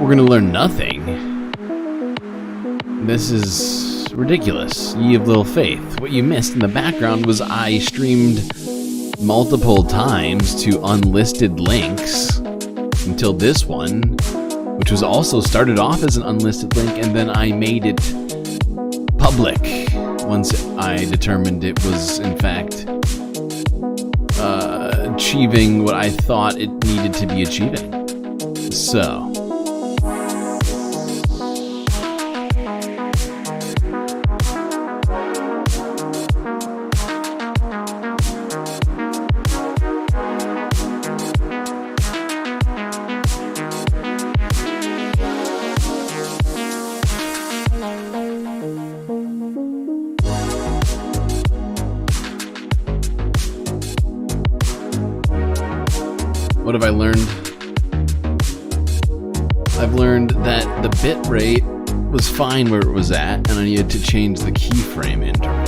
we're gonna learn nothing. This is ridiculous. Ye of little faith. What you missed in the background was I streamed multiple times to unlisted links until this one, which was also started off as an unlisted link, and then I made it public once I determined it was, in fact, achieving what I thought it needed to be achieving. So, what have I learned? I've learned that the bit rate was fine where it was at, and I needed to change the keyframe interval.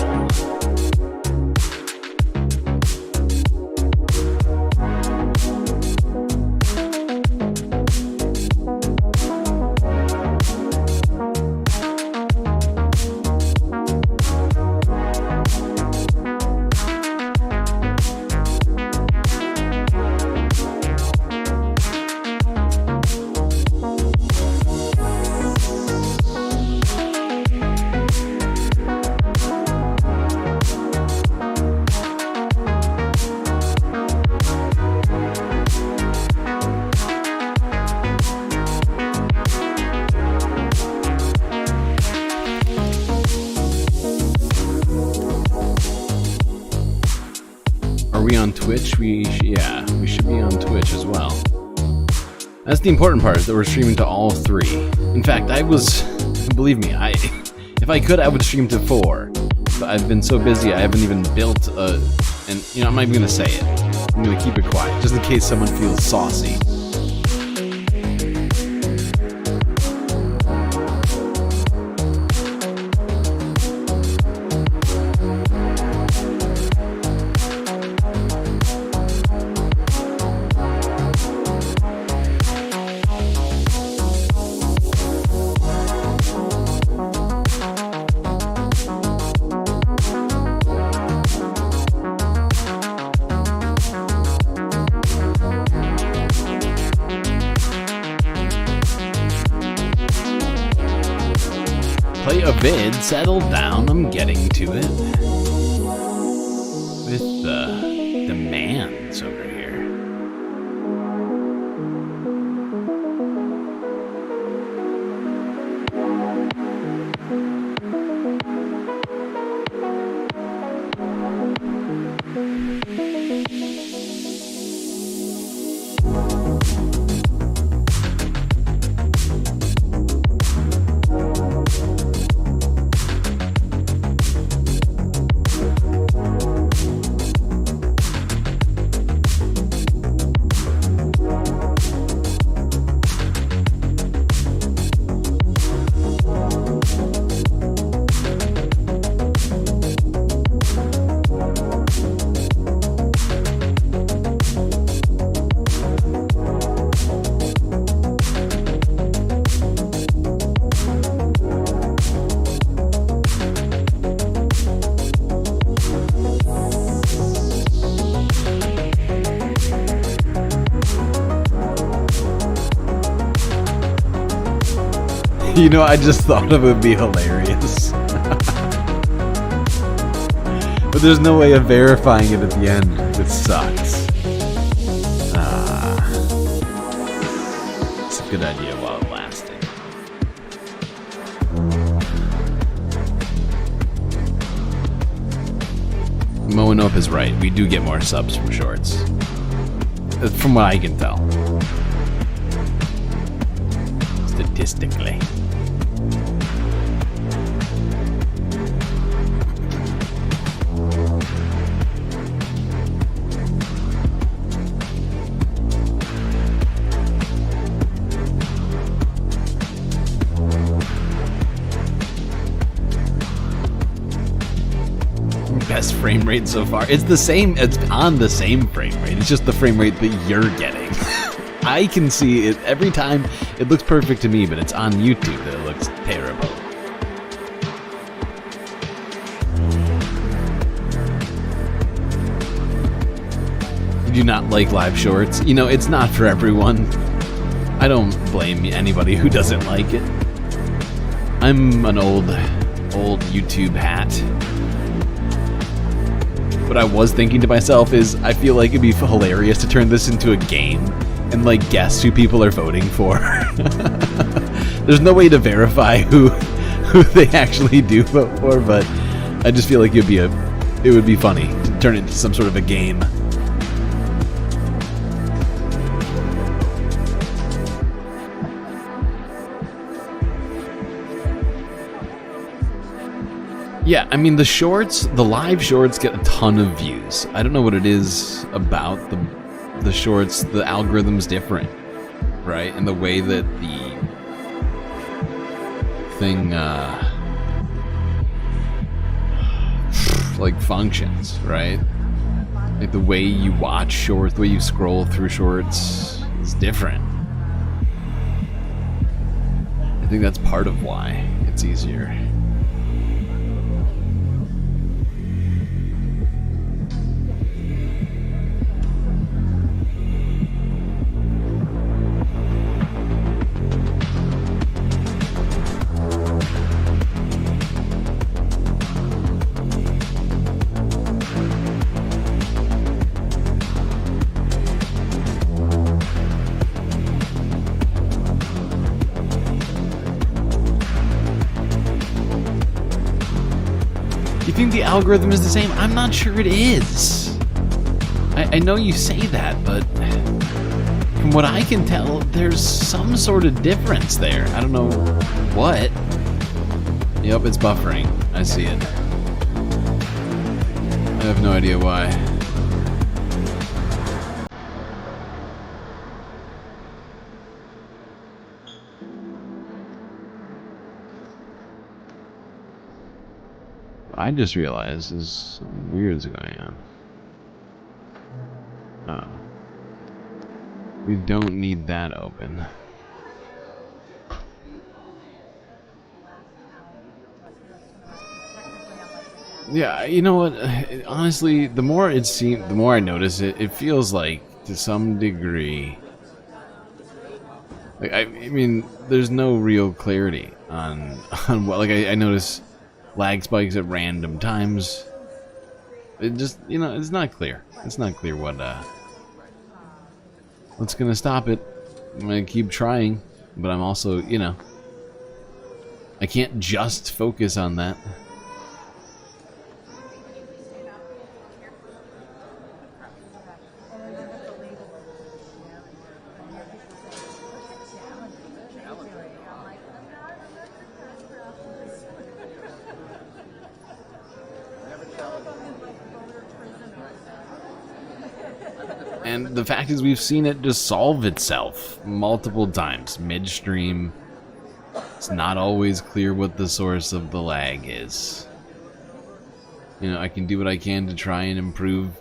Twitch, we should be on Twitch as well. That's the important part, is that we're streaming to all three. In fact, believe me, if I could, I would stream to 4. But I've been so busy, I haven't even built and I'm not even gonna say it. I'm gonna keep it quiet, just in case someone feels saucy. Play a vid, settle down, I'm getting to it. With the demands over here. You know, I just thought it would be hilarious. But there's no way of verifying it at the end. It sucks. It's a good idea while it lasted. Moanope is right. We do get more subs from shorts. From what I can tell. Statistically. Best frame rate so far. It's the same. It's on the same frame rate. It's just the frame rate that you're getting. I can see it every time. It looks perfect to me, but it's on YouTube that it looks terrible. Do not like live shorts. You know, it's not for everyone. I don't blame anybody who doesn't like it. I'm an old YouTube hat. What I was thinking to myself is, I feel like it'd be hilarious to turn this into a game and like guess who people are voting for. There's no way to verify who they actually do vote for, but I just feel like it would be funny to turn it into some sort of a game. Yeah, I mean, the live shorts get a ton of views. I don't know what it is about the shorts. The algorithm's different, right? And the way that the thing, like, functions, right? Like, the way you watch shorts, the way you scroll through shorts is different. I think that's part of why it's easier. I think the algorithm is the same. I'm not sure it is. I know you say that, but from what I can tell, there's some sort of difference there. I don't know what. Yep, it's buffering. I see it. I have no idea why. I just realized there's something weird going on. Oh. We don't need that open. Yeah, you know what? Honestly, the more I notice it, it feels like, to some degree, like I mean, there's no real clarity on what. Like I notice lag spikes at random times. It just, you know, it's not clear. It's not clear what's gonna stop it. I'm gonna keep trying, but I'm also, you know, I can't just focus on that. And the fact is, we've seen it just solve itself multiple times midstream. It's not always clear what the source of the lag is. You know, I can do what I can to try and improve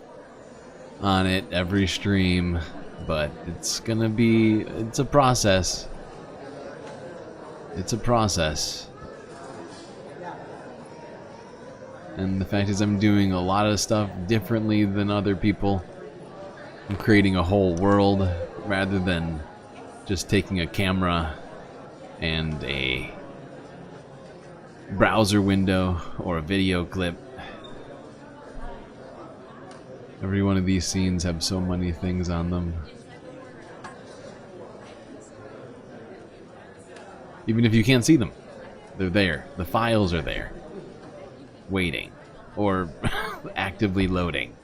on it every stream, but it's a process. It's a process. And the fact is, I'm doing a lot of stuff differently than other people. I'm creating a whole world rather than just taking a camera and a browser window or a video clip. Every one of these scenes have so many things on them. Even if you can't see them, they're there. The files are there, waiting or actively loading.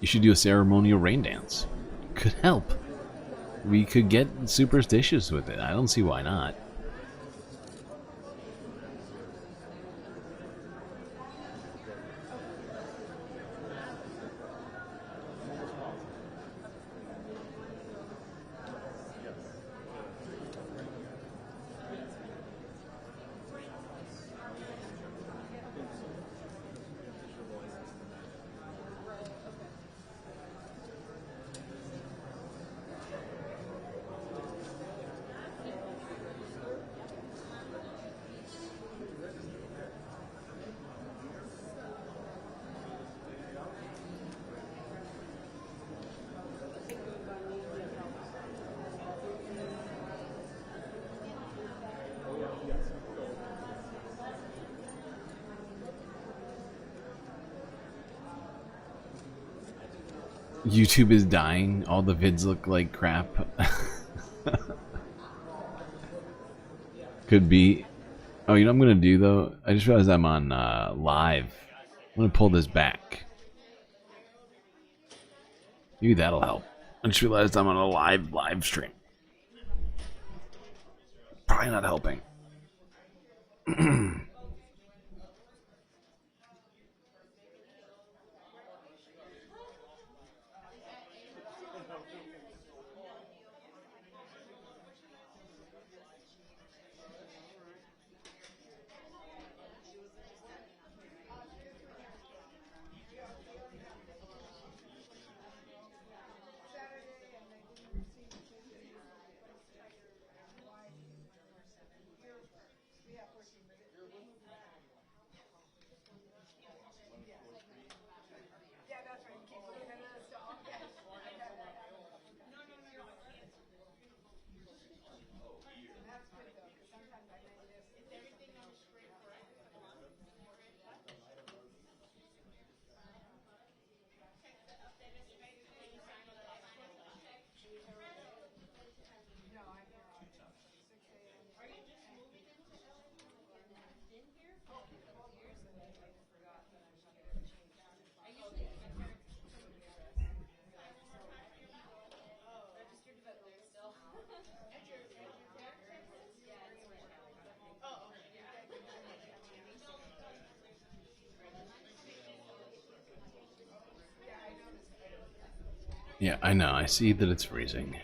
You should do a ceremonial rain dance. Could help. We could get superstitious with it. I don't see why not. YouTube is dying. All the vids look like crap. Could be. Oh, you know what I'm gonna do though? I just realized I'm on live. I'm gonna pull this back. Maybe that'll help. I just realized I'm on a live stream. Probably not helping. Yeah, I know. I see that it's freezing.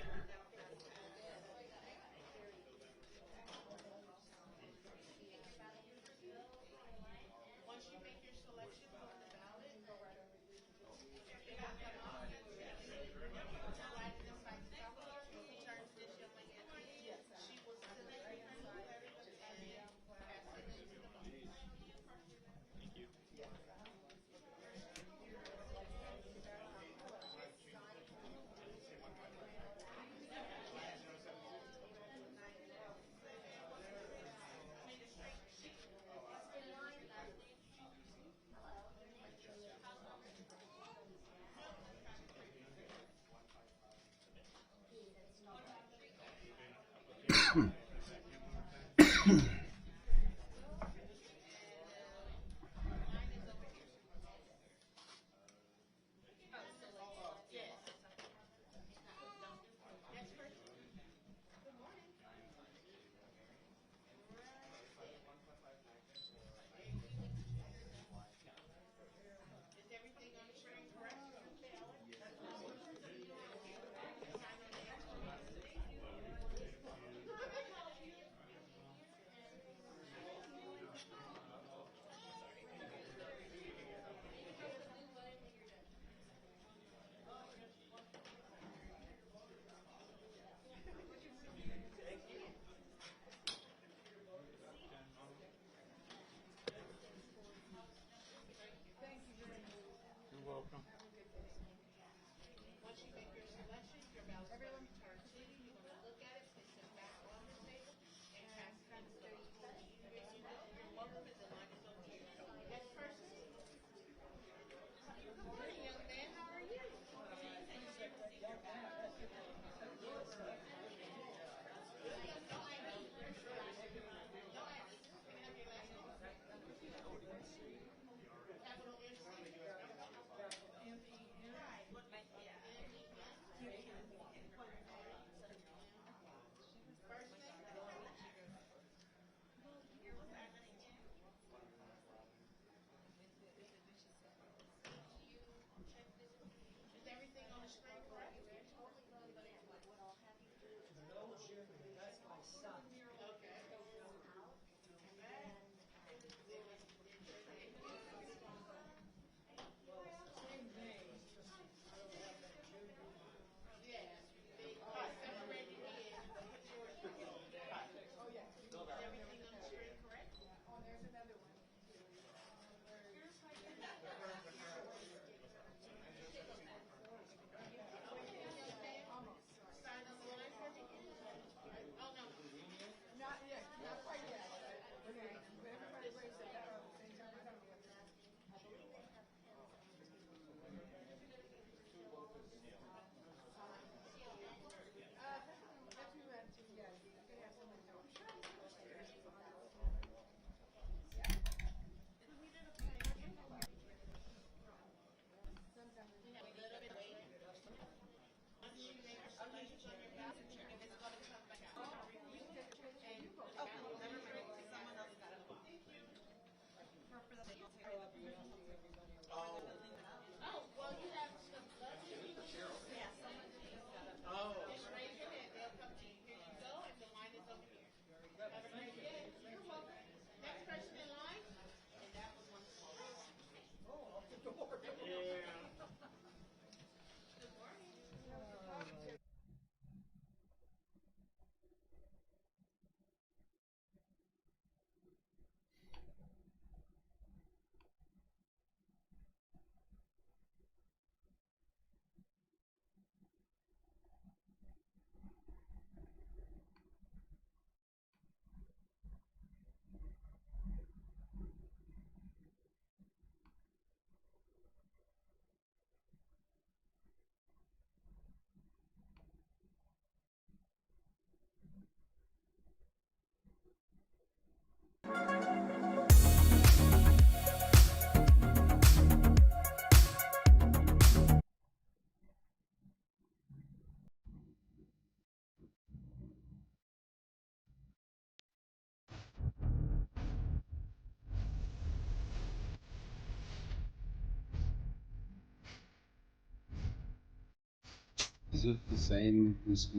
Is it the same? This is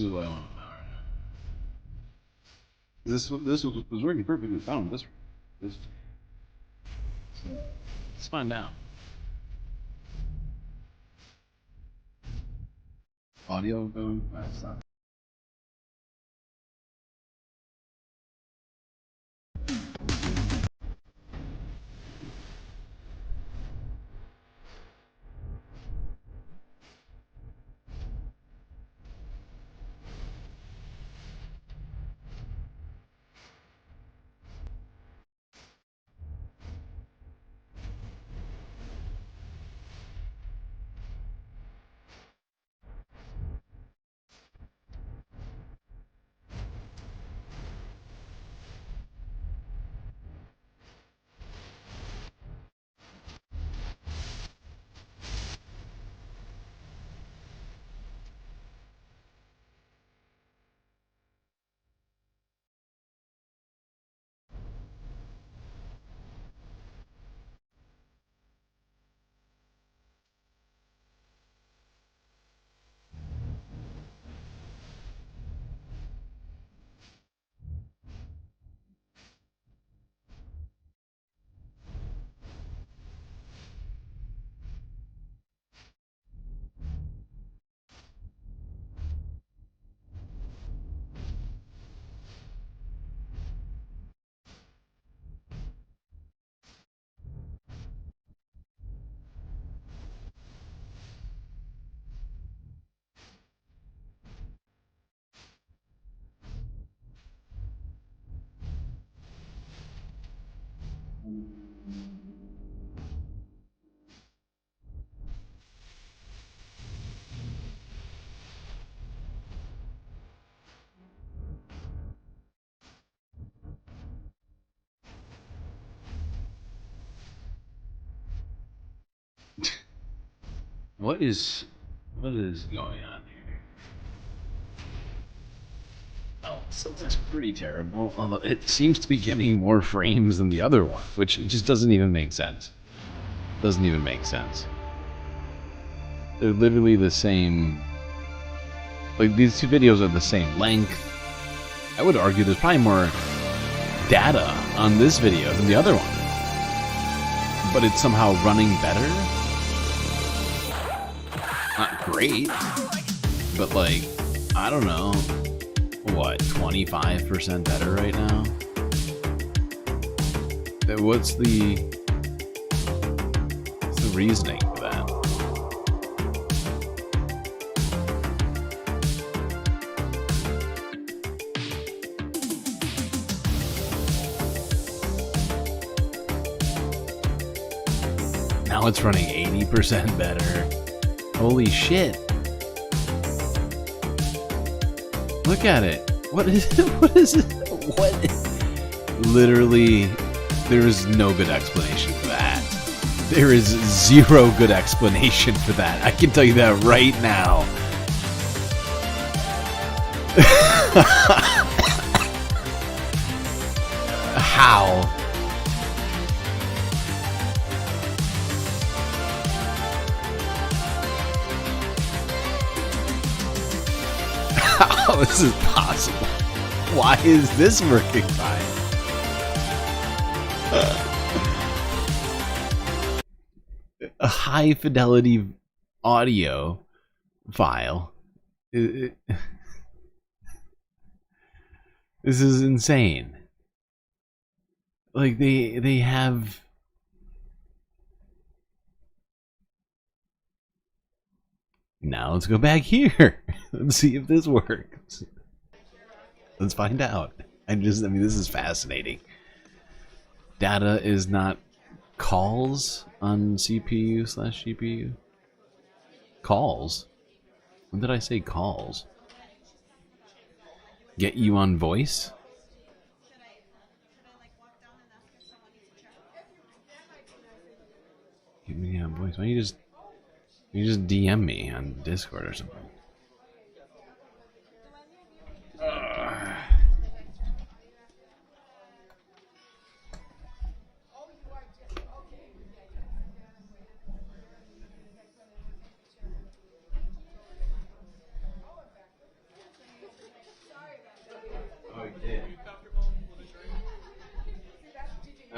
what I want to know. This was working perfectly fine. This. Let's find out. Audio going. That's not. What is going on here? Oh, so that's pretty terrible. Although it seems to be getting more frames than the other one, which just doesn't even make sense. Doesn't even make sense. They're literally the same. Like, these two videos are the same length. I would argue there's probably more data on this video than the other one. But it's somehow running better. Not great, but like, I don't know, what, 25% better right now? What's the reasoning for that? Now it's running 80% better. Holy shit. Look at it. What is it? What is it? What? Literally, there is no good explanation for that. There is zero good explanation for that. I can tell you that right now. How? How is this possible? Why is this working fine? A high fidelity audio file. This is insane. Like they have. Now let's go back here. Let's see if this works. Let's find out. I mean, this is fascinating. Data is not calls on CPU/GPU. Calls? When did I say calls? Get you on voice? Get me on voice. Why don't you just DM me on Discord or something?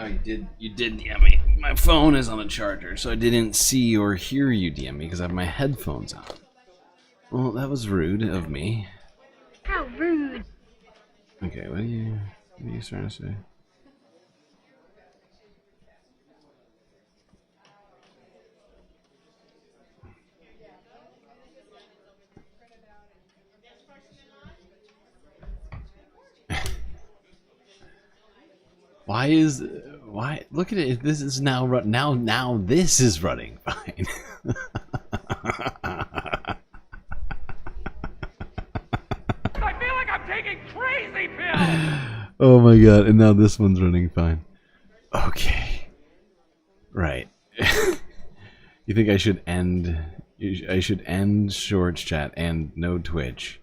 Oh, you did DM me. My phone is on a charger, so I didn't see or hear you DM me because I have my headphones on. Well, that was rude of me. How rude. Okay, what are you trying to say? Why look at it, this is now this is running fine. I feel like I'm taking crazy pills. Oh my god, and now this one's running fine. Okay. Right. You think I should end Shorts chat and no Twitch?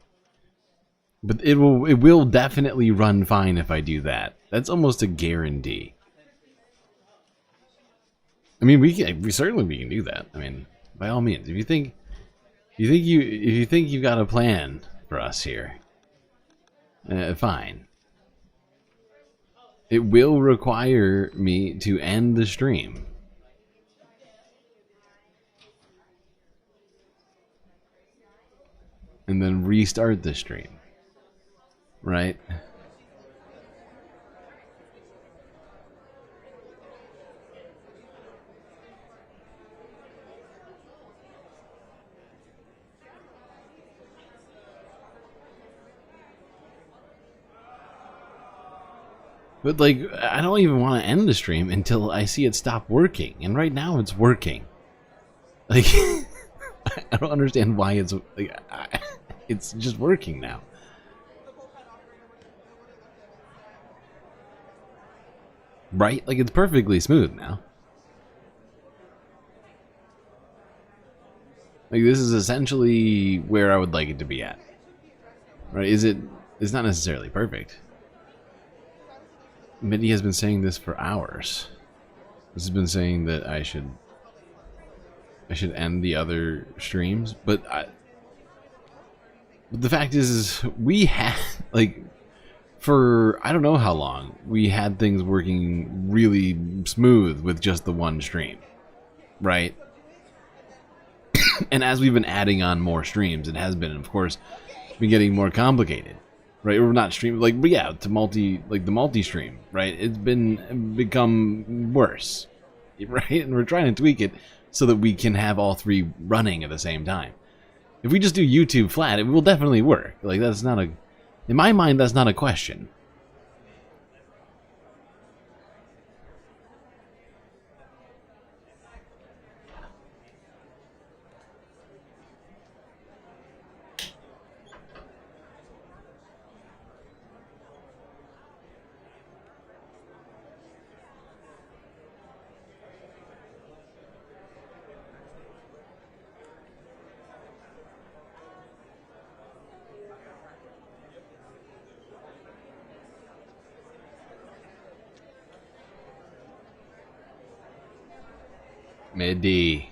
But it will definitely run fine if I do that. That's almost a guarantee. I mean, we can do that. I mean, by all means, if you think you've got a plan for us here, fine. It will require me to end the stream. And then restart the stream. Right? But like, I don't even want to end the stream until I see it stop working. And right now it's working. Like, I don't understand why it's like, it's just working now. Right? Like, it's perfectly smooth now. Like, this is essentially where I would like it to be at. Right? It's not necessarily perfect. Mitty has been saying this for hours. This has been saying that I should end the other streams, but the fact is we had, like, for I don't know how long, we had things working really smooth with just the one stream, right? And as we've been adding on more streams, it has been, of course, been getting more complicated, right? Or not stream, like, but yeah, the multi-stream, right? It's become worse, right? And we're trying to tweak it so that we can have all three running at the same time. If we just do YouTube flat, it will definitely work. Like, that's not a, in my mind, that's not a question. Midi.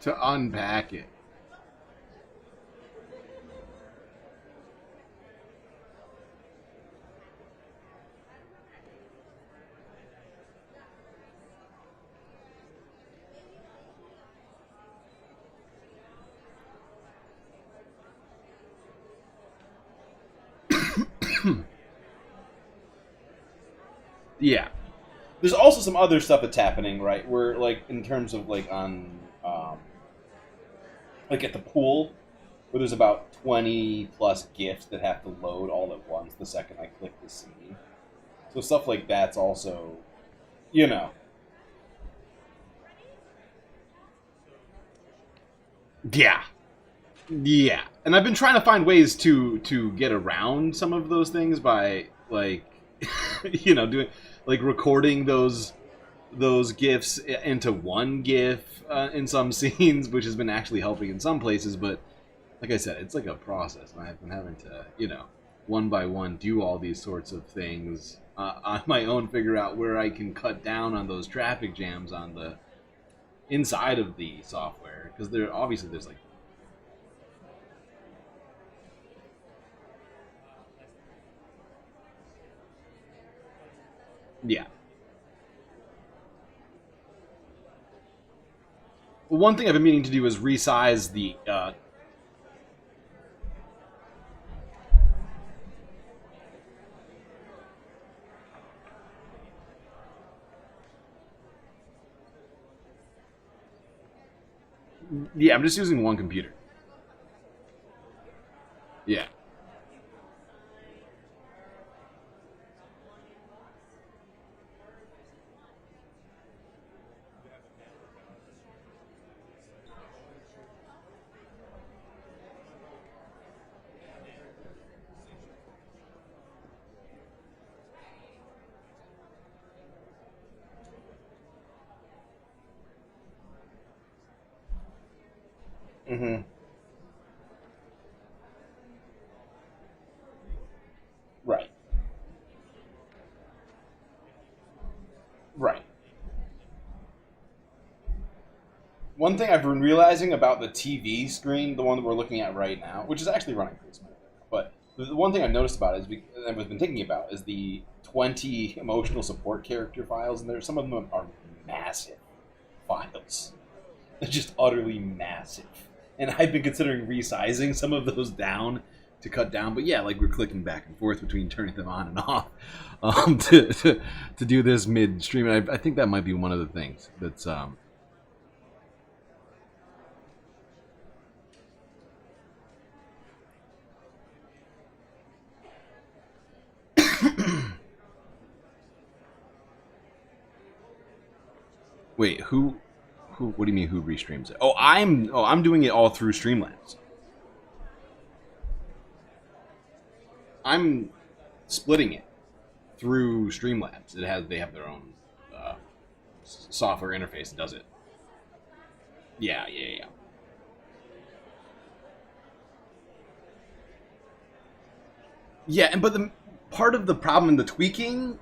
to unpack it. Yeah. There's also some other stuff that's happening, right? Where, like, in terms of, like, on, like, at the pool, where there's about 20 plus GIFs that have to load all at once the second I click the scene. So stuff like that's also, you know. Yeah. Yeah. And I've been trying to find ways to get around some of those things by, like, you know, doing, like, recording those GIFs into one GIF in some scenes, which has been actually helping in some places, but like I said, it's like a process, and I've been having to, you know, one by one do all these sorts of things on my own, figure out where I can cut down on those traffic jams on the inside of the software, because there obviously there's like yeah. Well, one thing I've been meaning to do is resize the yeah, I'm just using one computer. Yeah. Mm-hmm. Right. Right. One thing I've been realizing about the TV screen, the one that we're looking at right now, which is actually running pretty smooth, but the one thing I've noticed about is, and I've been thinking about, is the 20 emotional support character files, and some of them are massive files. They're just utterly massive. And I've been considering resizing some of those down to cut down, but yeah, like we're clicking back and forth between turning them on and off to do this mid-stream, and I think that might be one of the things that's wait, who? What do you mean? Who restreams it? I'm doing it all through Streamlabs. I'm splitting it through Streamlabs. They have their own software interface that does it. Yeah. Yeah, and but the part of the problem with the tweaking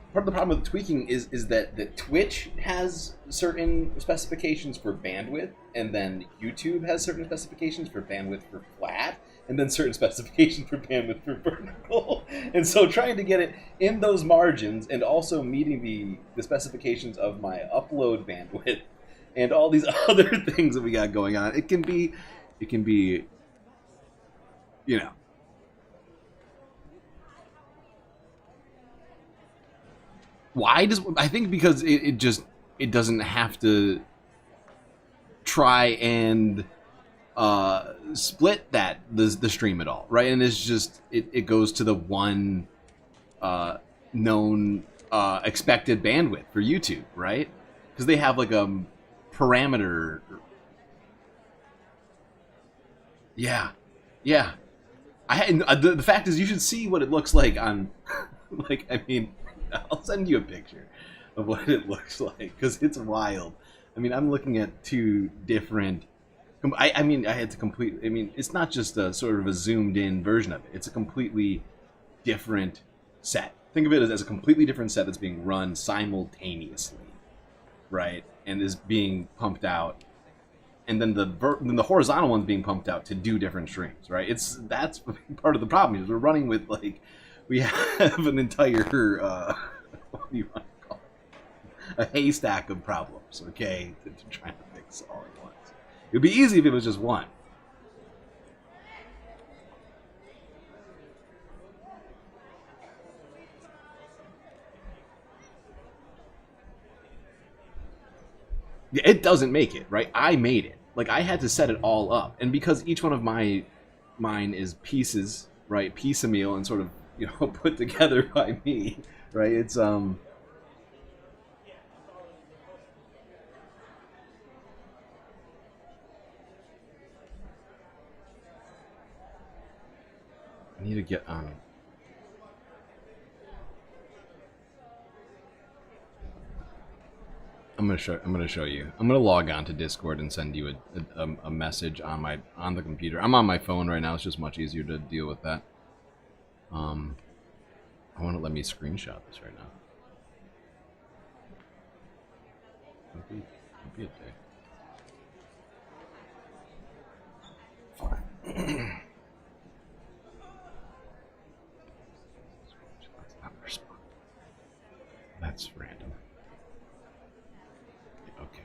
is that Twitch has certain specifications for bandwidth, and then YouTube has certain specifications for bandwidth for flat, and then certain specifications for bandwidth for vertical. And so trying to get it in those margins and also meeting the specifications of my upload bandwidth and all these other things that we got going on, it can be you know. Why does I think because it doesn't have to try and split the stream at all, right? And it's just it goes to the one known expected bandwidth for YouTube, right? Because they have like a parameter. Yeah. The fact is, you should see what it looks like on, like, I mean, I'll send you a picture of what it looks like, because it's wild. I mean, I'm looking at two different, I mean, it's not just a sort of a zoomed in version of it. It's a completely different set. Think of it as a completely different set that's being run simultaneously, right? And is being pumped out and then then the horizontal one's being pumped out to do different streams, right? That's part of the problem is we're running with like we have an entire what do you want to call it? A haystack of problems, okay, to try to fix all at once. It would be easy if it was just one. Yeah, it doesn't make it, right? I made it. Like, I had to set it all up. And because each one of mine is pieces, right? Piecemeal and sort of, put together by me, right? It's, I need to get on. I'm gonna show you. I'm gonna log on to Discord and send you a message on the computer. I'm on my phone right now. It's just much easier to deal with that. I want to let me screenshot this right now. Don't be a dick. Fine. That's not respond. That's random. Okay.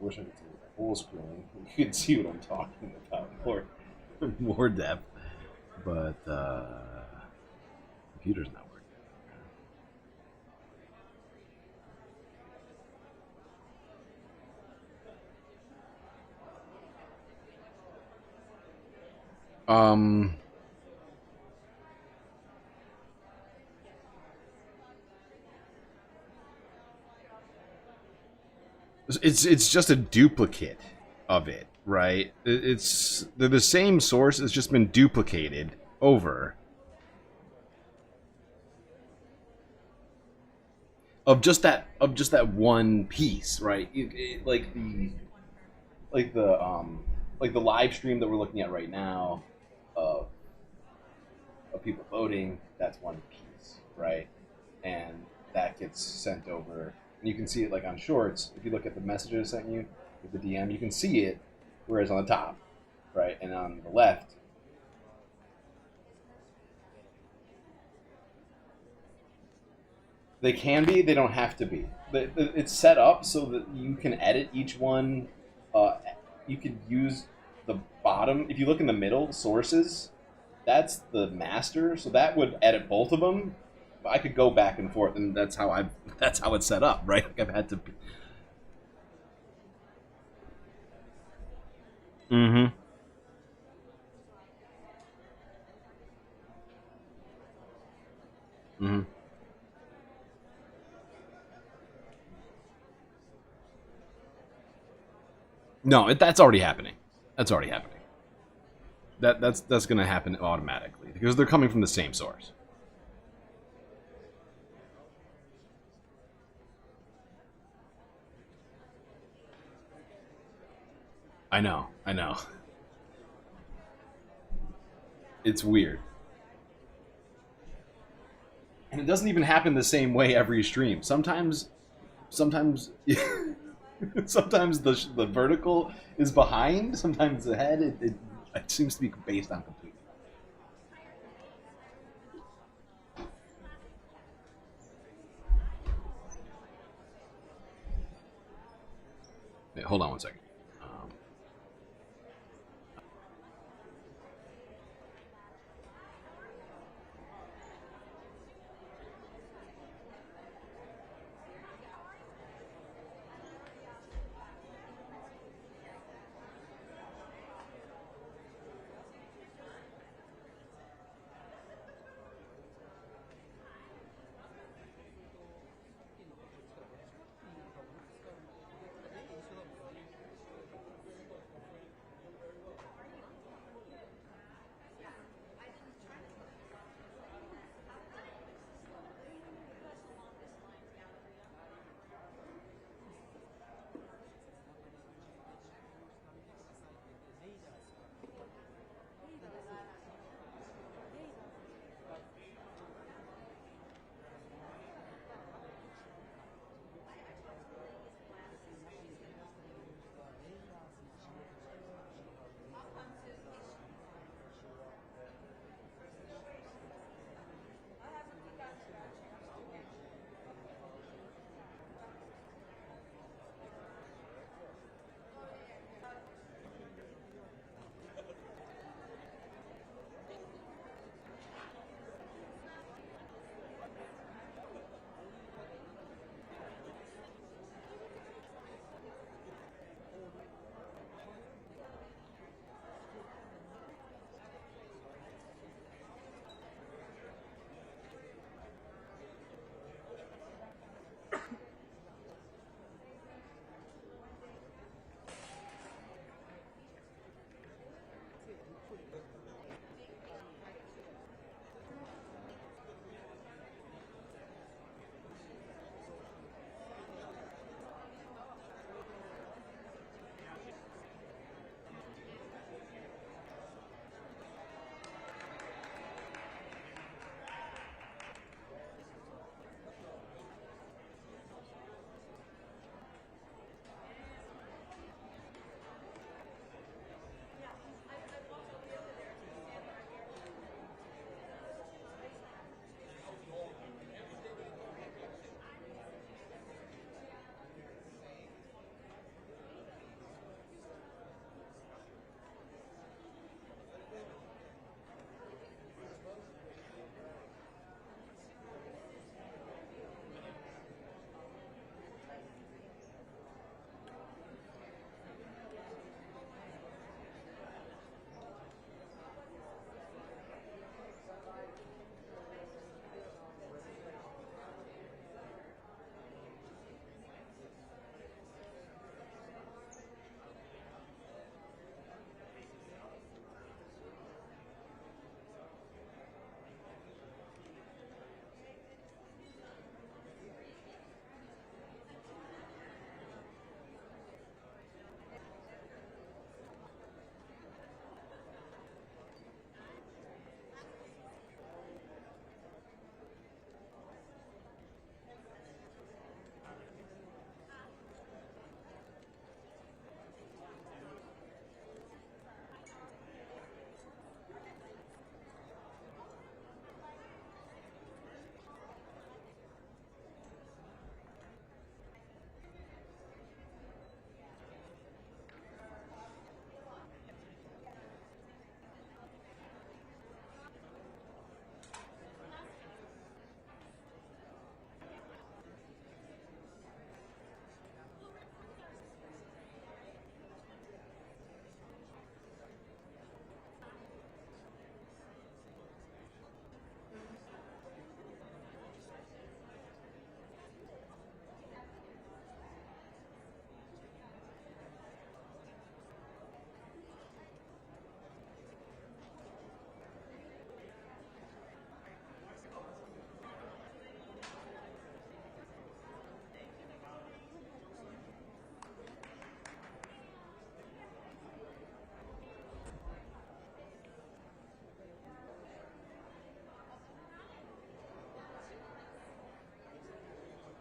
Wish I could see the full screen. You could see what I'm talking about more depth, but computer's not working. It's just a duplicate of it, right? They're the same source. It's just been duplicated over of just that one piece, right? Like the live stream that we're looking at right now of people voting. That's one piece, right? And that gets sent over. And you can see it like on Shorts. If you look at the messages I sent you with the DM, you can see it, whereas on the top, right? And on the left, they can be, they don't have to be. It's set up so that you can edit each one. You could use the bottom. If you look in the middle, sources, that's the master. So that would edit both of them. I could go back and forth, and that's how it's set up, right? Like I've had to. Mm-hmm. Mm-hmm. No, that's already happening. That's already happening. That's going to happen automatically because they're coming from the same source. I know. It's weird. And it doesn't even happen the same way every stream. Sometimes sometimes the vertical is behind, sometimes the head. It seems to be based on completely. Wait, hold on one second.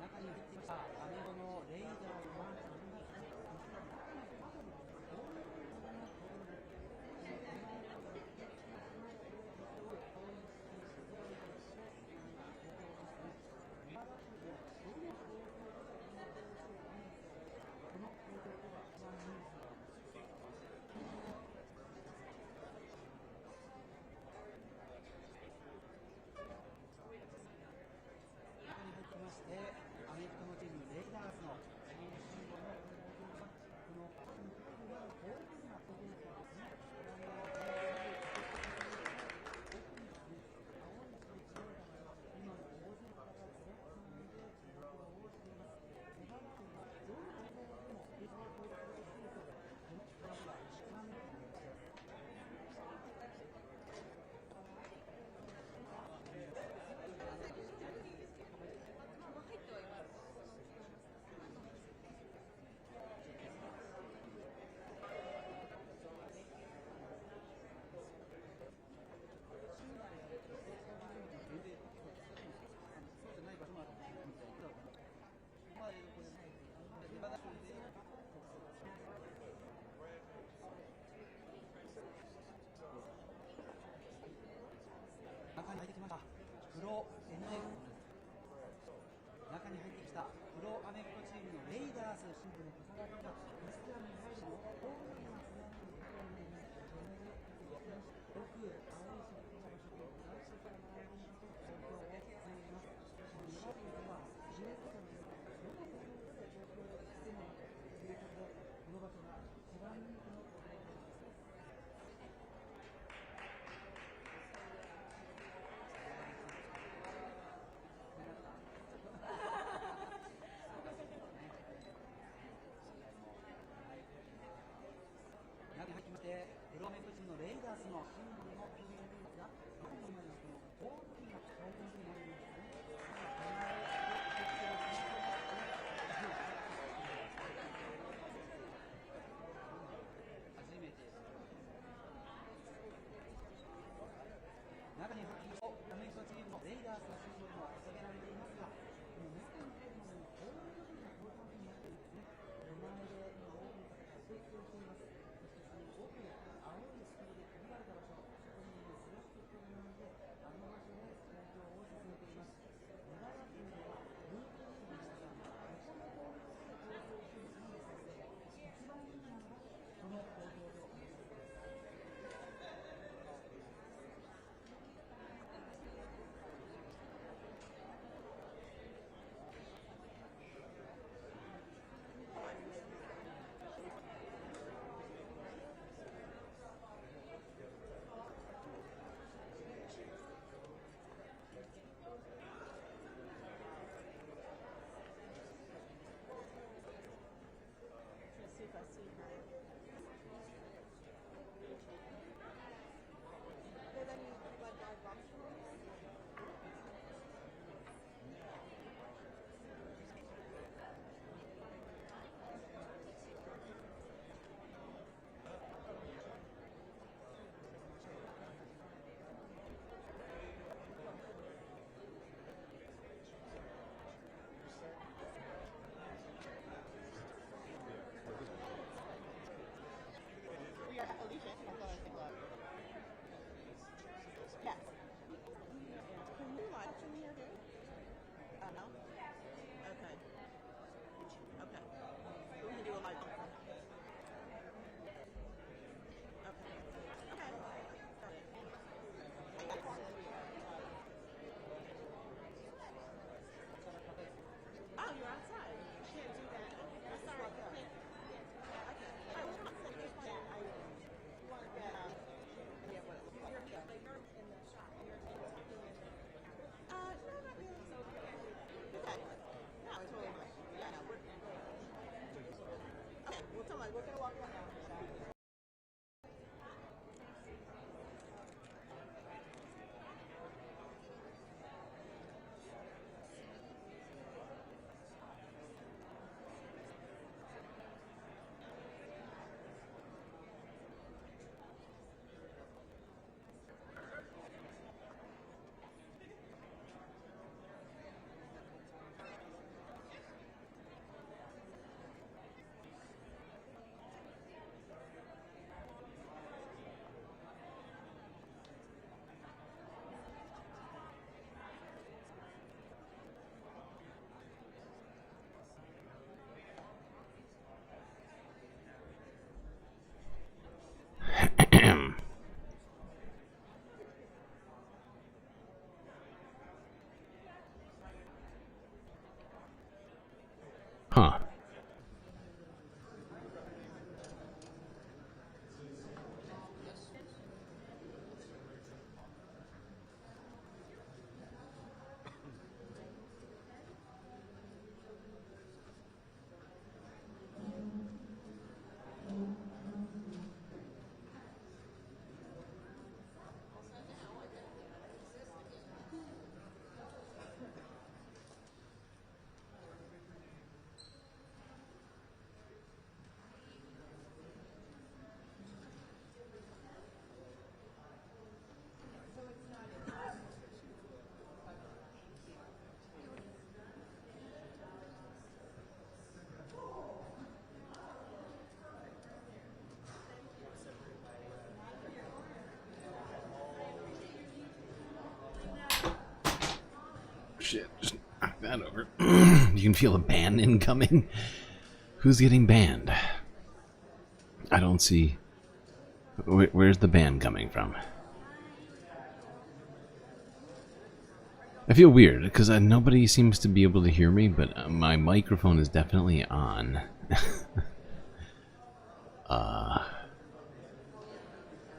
中に入ってきましたアメゴのレーダーを中に入ってまして、アメリカのチームレイダーズの中に入ってきましたプロ中に入ってきたプロアメリカチームのレイダーズ Huh. Shit, just knock that over. You can feel a ban incoming. Who's getting banned? I don't see. Where's the ban coming from? I feel weird because nobody seems to be able to hear me, but my microphone is definitely on.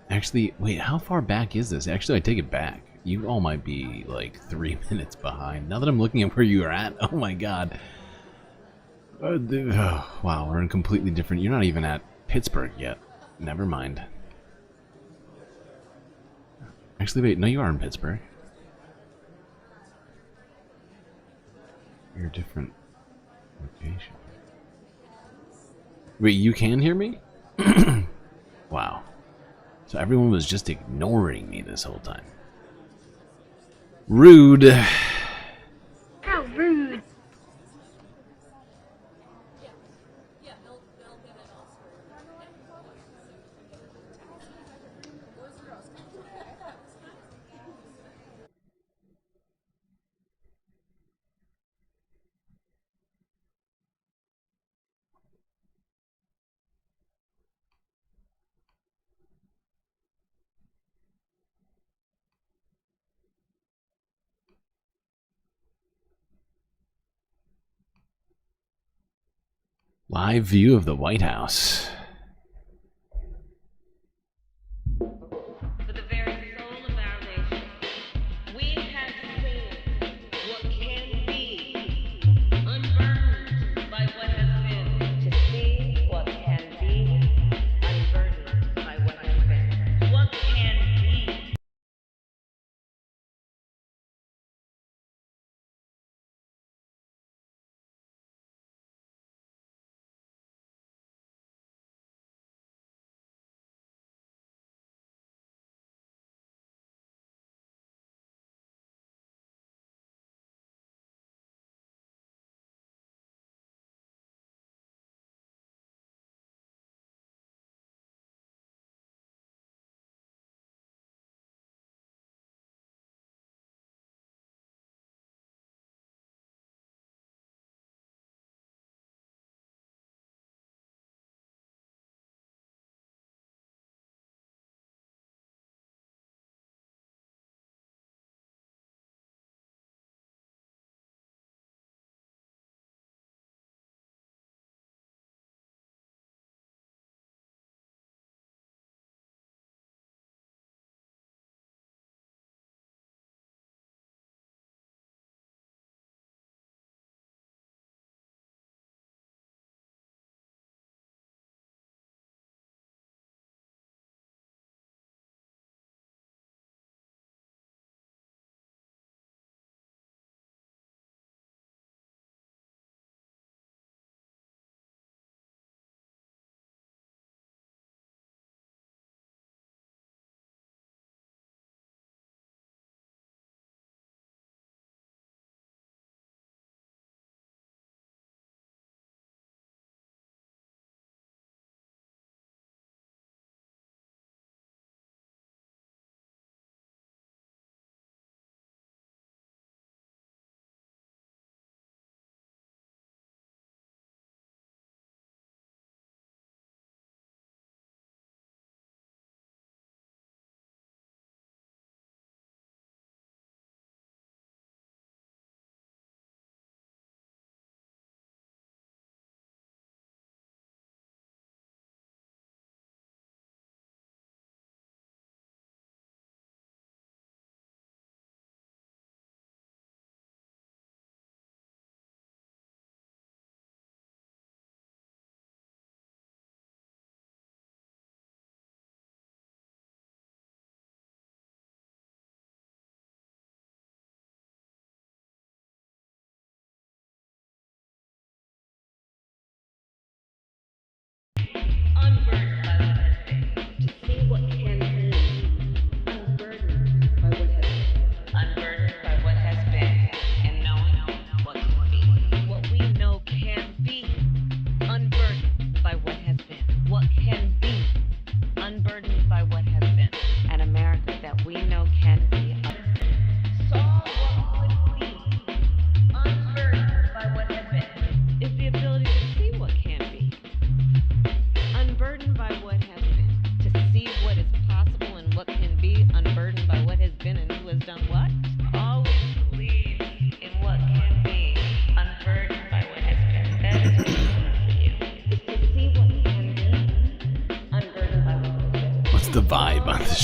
Actually, wait, how far back is this? Actually, I take it back. You all might be like 3 minutes behind. Now that I'm looking at where you are at, oh my god. Wow, we're in completely different. You're not even at Pittsburgh yet. Never mind. Actually, wait, no, you are in Pittsburgh. You're a different location. Wait, you can hear me? Wow. So everyone was just ignoring me this whole time. Rude. How rude. Live view of the White House.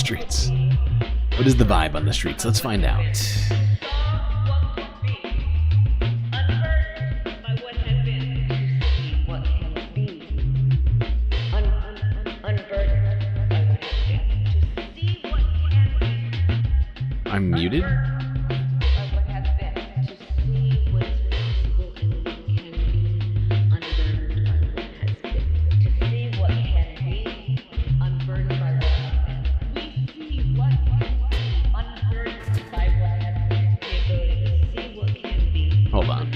streets? What is the vibe on the streets? Let's find out. I'm muted? Hold on.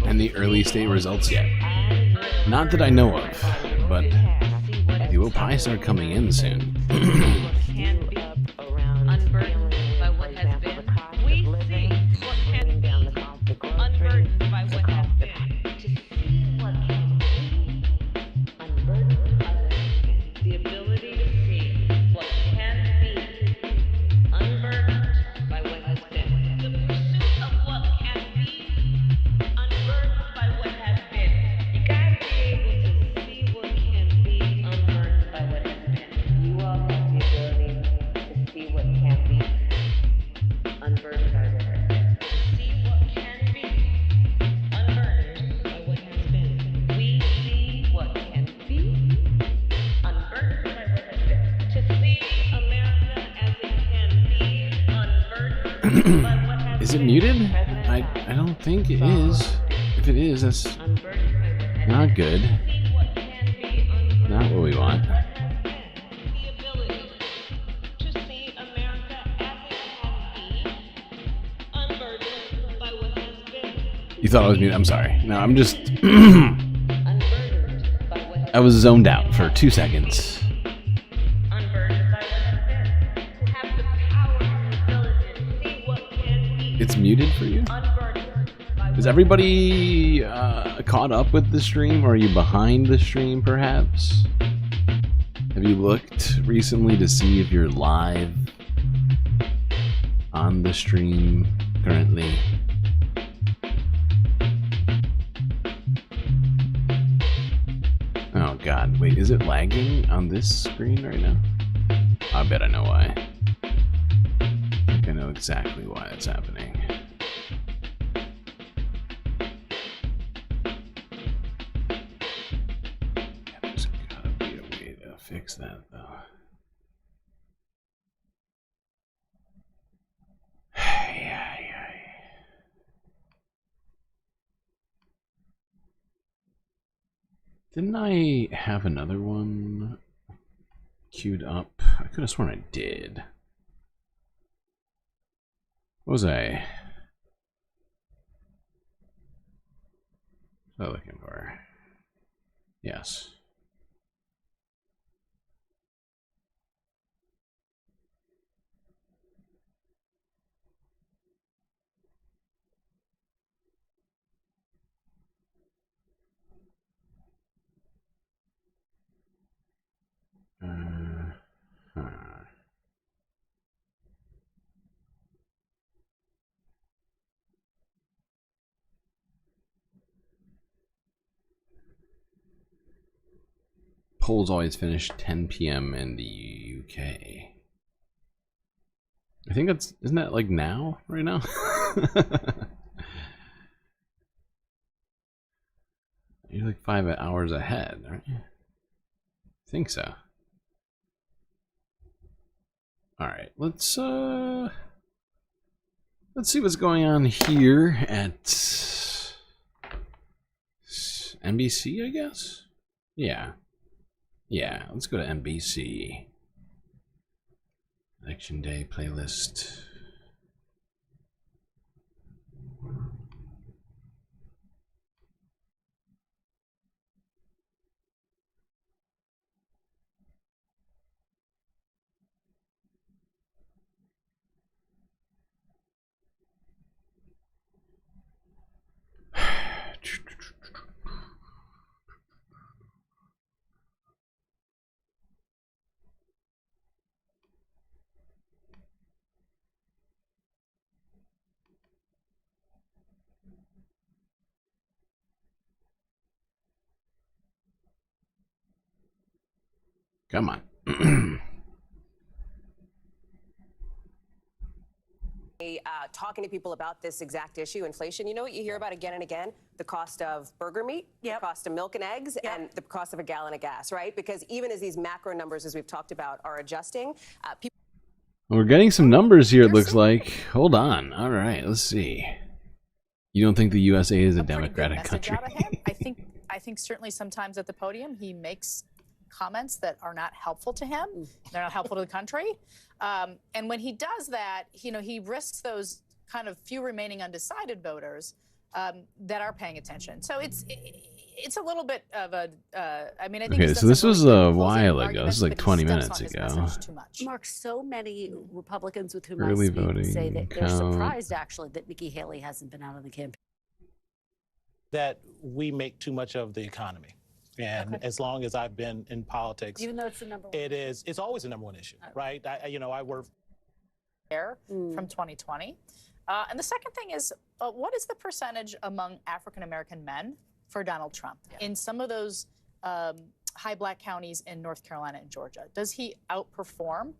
And the early state results yet? Not that I know of, but they will probably start coming in soon. Is it muted? I don't think it is. If it is, that's not good. Not what we want. You thought I was muted? I'm sorry. No, I'm just... I was zoned out for 2 seconds. It's muted for you? Is everybody caught up with the stream, or are you behind the stream, perhaps? Have you looked recently to see if you're live on the stream currently? Oh god, wait, is it lagging on this screen right now? I bet I know why. I think I know exactly why it's happening. There's gotta be a way to fix that, though. Didn't I have another one queued up? I could have sworn I did. What was I looking for? Yes. Polls always finish 10 p.m. in the UK. I think that's, isn't that like now, right now? You're like 5 hours ahead, aren't you? I think so. Alright, let's see what's going on here at NBC, I guess? Yeah. Yeah, let's go to NBC. Election Day playlist. Come on. Talking to people about this exact issue, inflation. You know what you hear about again and again? The cost of burger meat, the cost of milk and eggs, and the cost of a gallon of gas, right? Because even as these macro numbers, as we've talked about, are adjusting, people... We're getting some numbers here, it looks like. Hold on. All right, let's see. You don't think the USA is a democratic country? Out of him. I think certainly sometimes at the podium he makes comments that are not helpful to him. They're not helpful to the country. And when he does that, you know, he risks those kind of few remaining undecided voters that are paying attention. So it's a little bit of a, I mean, I think. Okay, so this was a while ago. This is like 20 minutes ago. Mark, so many Republicans with whom Early I speak voting say that they're count. surprised, actually, that Nikki Haley hasn't been out on the campaign. That we make too much of the economy. And as long as I've been in politics, even though it's the number one, it's always the number one issue, right? I work from 2020. And the second thing is, what is the percentage among African-American men for Donald Trump in some of those high black counties in North Carolina and Georgia? Does he outperform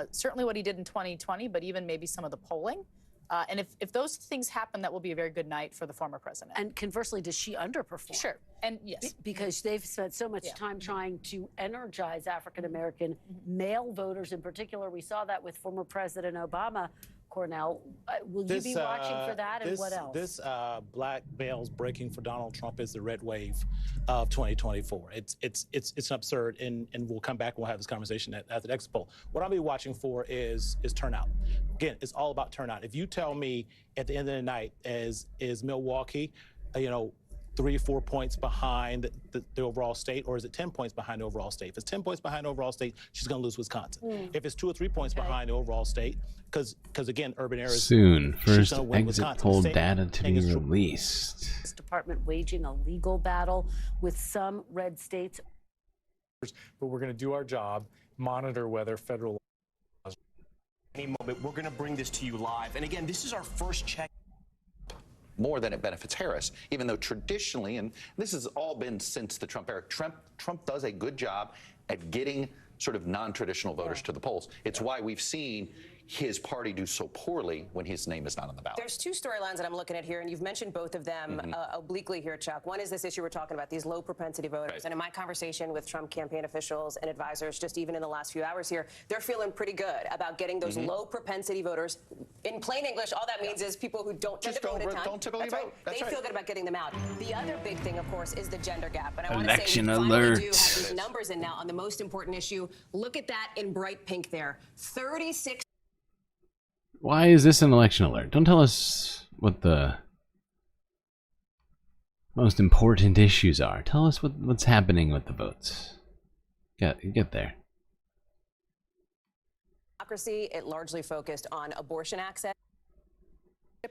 certainly what he did in 2020, but even maybe some of the polling? And if those things happen, that will be a very good night for the former president. And conversely, does she underperform? Sure. And yes. Because they've spent so much time trying to energize African-American male voters in particular. We saw that with former President Obama. Cornell, will you be watching for that, and what else? This black males breaking for Donald Trump is the red wave of 2024. It's absurd, and we'll come back and we'll have this conversation at the exit poll. What I'll be watching for is turnout. Again, it's all about turnout. If you tell me at the end of the night is Milwaukee, 3 or 4 points behind the overall state, or is it 10 points behind the overall state? If it's 10 points behind the overall state, she's going to lose Wisconsin. If it's 2 or 3 points behind the overall state, because again, urban areas soon. First exit Wisconsin. poll data to be released. This department waging a legal battle with some red states. But we're going to do our job, monitor whether federal laws. Any moment, we're going to bring this to you live. And again, this is our first check. More than it benefits Harris, even though traditionally, and this has all been since the Trump era, Trump does a good job at getting sort of non-traditional voters to the polls. It's why we've seen his party do so poorly when his name is not on the ballot. There's two storylines that I'm looking at here, and you've mentioned both of them obliquely here, Chuck. One is this issue we're talking about, these low propensity voters. Right. And in my conversation with Trump campaign officials and advisors, just even in the last few hours here, they're feeling pretty good about getting those low propensity voters. In plain English, all that means is people who don't tend to vote a ton. Don't typically vote. They feel good about getting them out. The other big thing, of course, is the gender gap. And I want to say Election we finally alert. do have these numbers in now on the most important issue. Look at that in bright pink there. 36. Why is this an election alert? Don't tell us what the most important issues are. Tell us what's happening with the votes. Get there. Democracy, it largely focused on abortion access.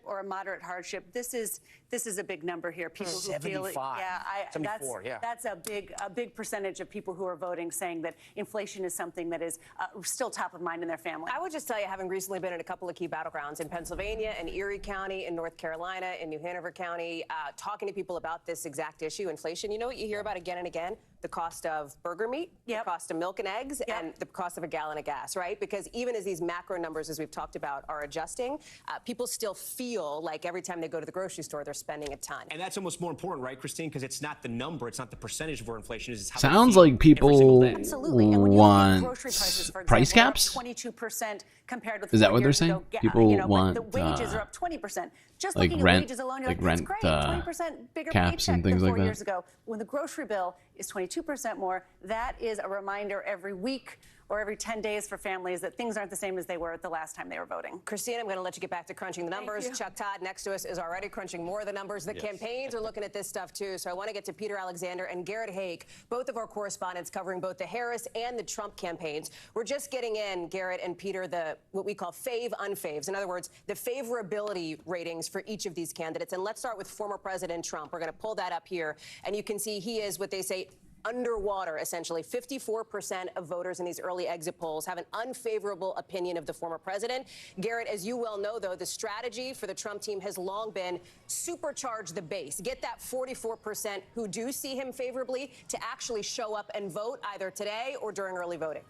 Or a moderate hardship. This is a big number here. People who feel it, 74, that's a big percentage of people who are voting saying that inflation is something that is still top of mind in their family. I would just tell you, having recently been in a couple of key battlegrounds in Pennsylvania and Erie County, in North Carolina, in New Hanover County, talking to people about this exact issue, inflation. You know what you hear about again and again? The cost of burger meat, the cost of milk and eggs, and the cost of a gallon of gas, right? Because even as these macro numbers, as we've talked about, are adjusting, people still feel like every time they go to the grocery store, they're spending a ton. And that's almost more important, right, Christine? Because it's not the number, it's not the percentage of where inflation is. It's how Sounds like people Absolutely. And when you look at want grocery prices, for price example, caps. 22% compared with Is that 4 what they're years saying? ago. People but want the wages are up 20%. Just like looking rent- at wages alone, you're like like, rent, that's great. 20% bigger caps paycheck and things than like 4 that. years ago. When the grocery bill is 22% more, that is a reminder every week or every 10 days for families that things aren't the same as they were the last time they were voting. Christine, I'm going to let you get back to crunching the numbers. Chuck Todd next to us is already crunching more of the numbers. The campaigns are looking at this stuff too. So I want to get to Peter Alexander and Garrett Haake, both of our correspondents covering both the Harris and the Trump campaigns. We're just getting in, Garrett and Peter, what we call fave unfaves. In other words, the favorability ratings for each of these candidates. And let's start with former President Trump. We're going to pull that up here. And you can see he is what they say underwater, essentially. 54% of voters in these early exit polls have an unfavorable opinion of the former president. Garrett, as you well know, though, the strategy for the Trump team has long been supercharge the base, get that 44% who do see him favorably to actually show up and vote either today or during early voting.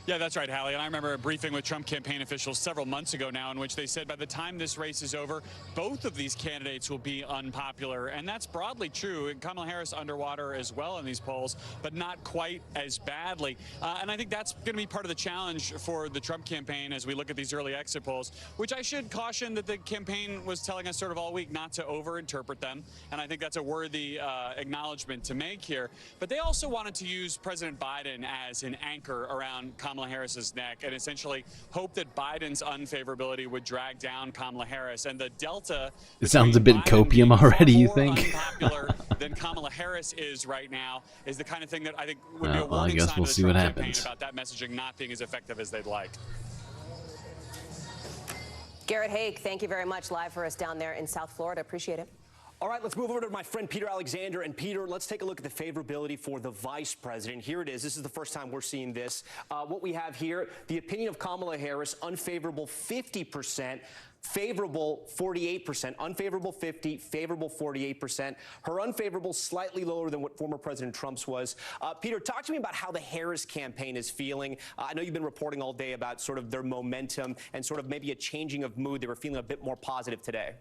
Yeah, that's right, Hallie. And I remember a briefing with Trump campaign officials several months ago now in which they said by the time this race is over, both of these candidates will be unpopular. And that's broadly true. Kamala Harris underwater as well in these polls, but not quite as badly. And I think that's going to be part of the challenge for the Trump campaign as we look at these early exit polls, which I should caution that the campaign was telling us sort of all week not to overinterpret them. And I think that's a worthy acknowledgement to make here. But they also wanted to use President Biden as an anchor around Kamala Harris's neck and essentially hope that Biden's unfavorability would drag down Kamala Harris. And the delta... It sounds a bit copium already, you think? ...unpopular than Kamala Harris is right now is the kind of thing that I think would be a Well, I warning guess sign we'll to the see what Trump campaign happens. about that messaging not being as effective as they'd like. Garrett Haig, thank you very much, live for us down there in South Florida. Appreciate it. All right, let's move over to my friend Peter Alexander. And Peter, let's take a look at the favorability for the vice president. Here it is. This is the first time we're seeing this. What we have here, the opinion of Kamala Harris, unfavorable 50%. Favorable 48%, unfavorable 50, favorable 48%. Her unfavorable slightly lower than what former President Trump's was. Peter, talk to me about how the Harris campaign is feeling. I know you've been reporting all day about sort of their momentum and sort of maybe a changing of mood. They were feeling a bit more positive today.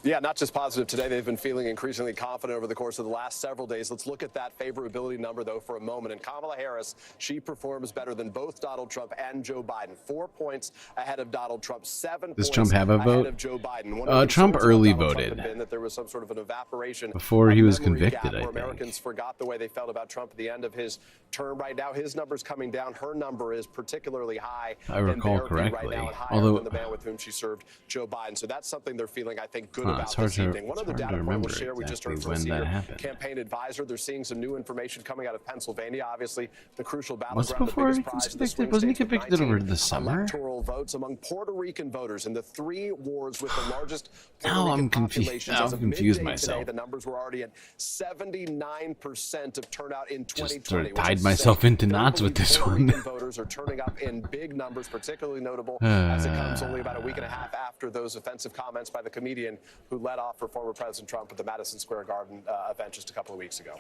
Yeah, not just positive today. They've been feeling increasingly confident over the course of the last several days. Let's look at that favorability number, though, for a moment. And Kamala Harris, she performs better than both Donald Trump and Joe Biden. 4 points ahead of Donald Trump, 7 Does points Trump have a ahead vote? of Joe Biden. One of the Trump concerns early about Donald Trump voted. had been that there was some sort of an evaporation Before he of was memory convicted, gap, I where think. Americans forgot the way they felt about Trump at the end of his term. Right now, his number's coming down. Her number is particularly high. If I recall correctly. Right now, and higher Although, than the man with whom she served, Joe Biden. So that's something they're feeling, I think, good it's about hard this to- evening. One it's other hard to data point remember we'll share. We just exactly heard from a when that senior happened. campaign advisor. They're seeing some new information coming out of Pennsylvania. Obviously, the crucial Was battleground, the before biggest he prize was of the convicted? swing Wasn't he states with convicted 19 over the summer? electoral votes among Puerto Rican voters in the 3 wards with the largest Puerto Now Rican I'm confused. populations. Now As I'm of confused midday myself. Today, the numbers were already at 79% of turnout in 2020. Just sort of which tied is myself saying into knots with this Puerto one. Rican voters are turning up in big numbers, particularly notable as it comes only about a week and a half after those offensive comments by the comedian who led off for former President Trump at the Madison Square Garden event just a couple of weeks ago.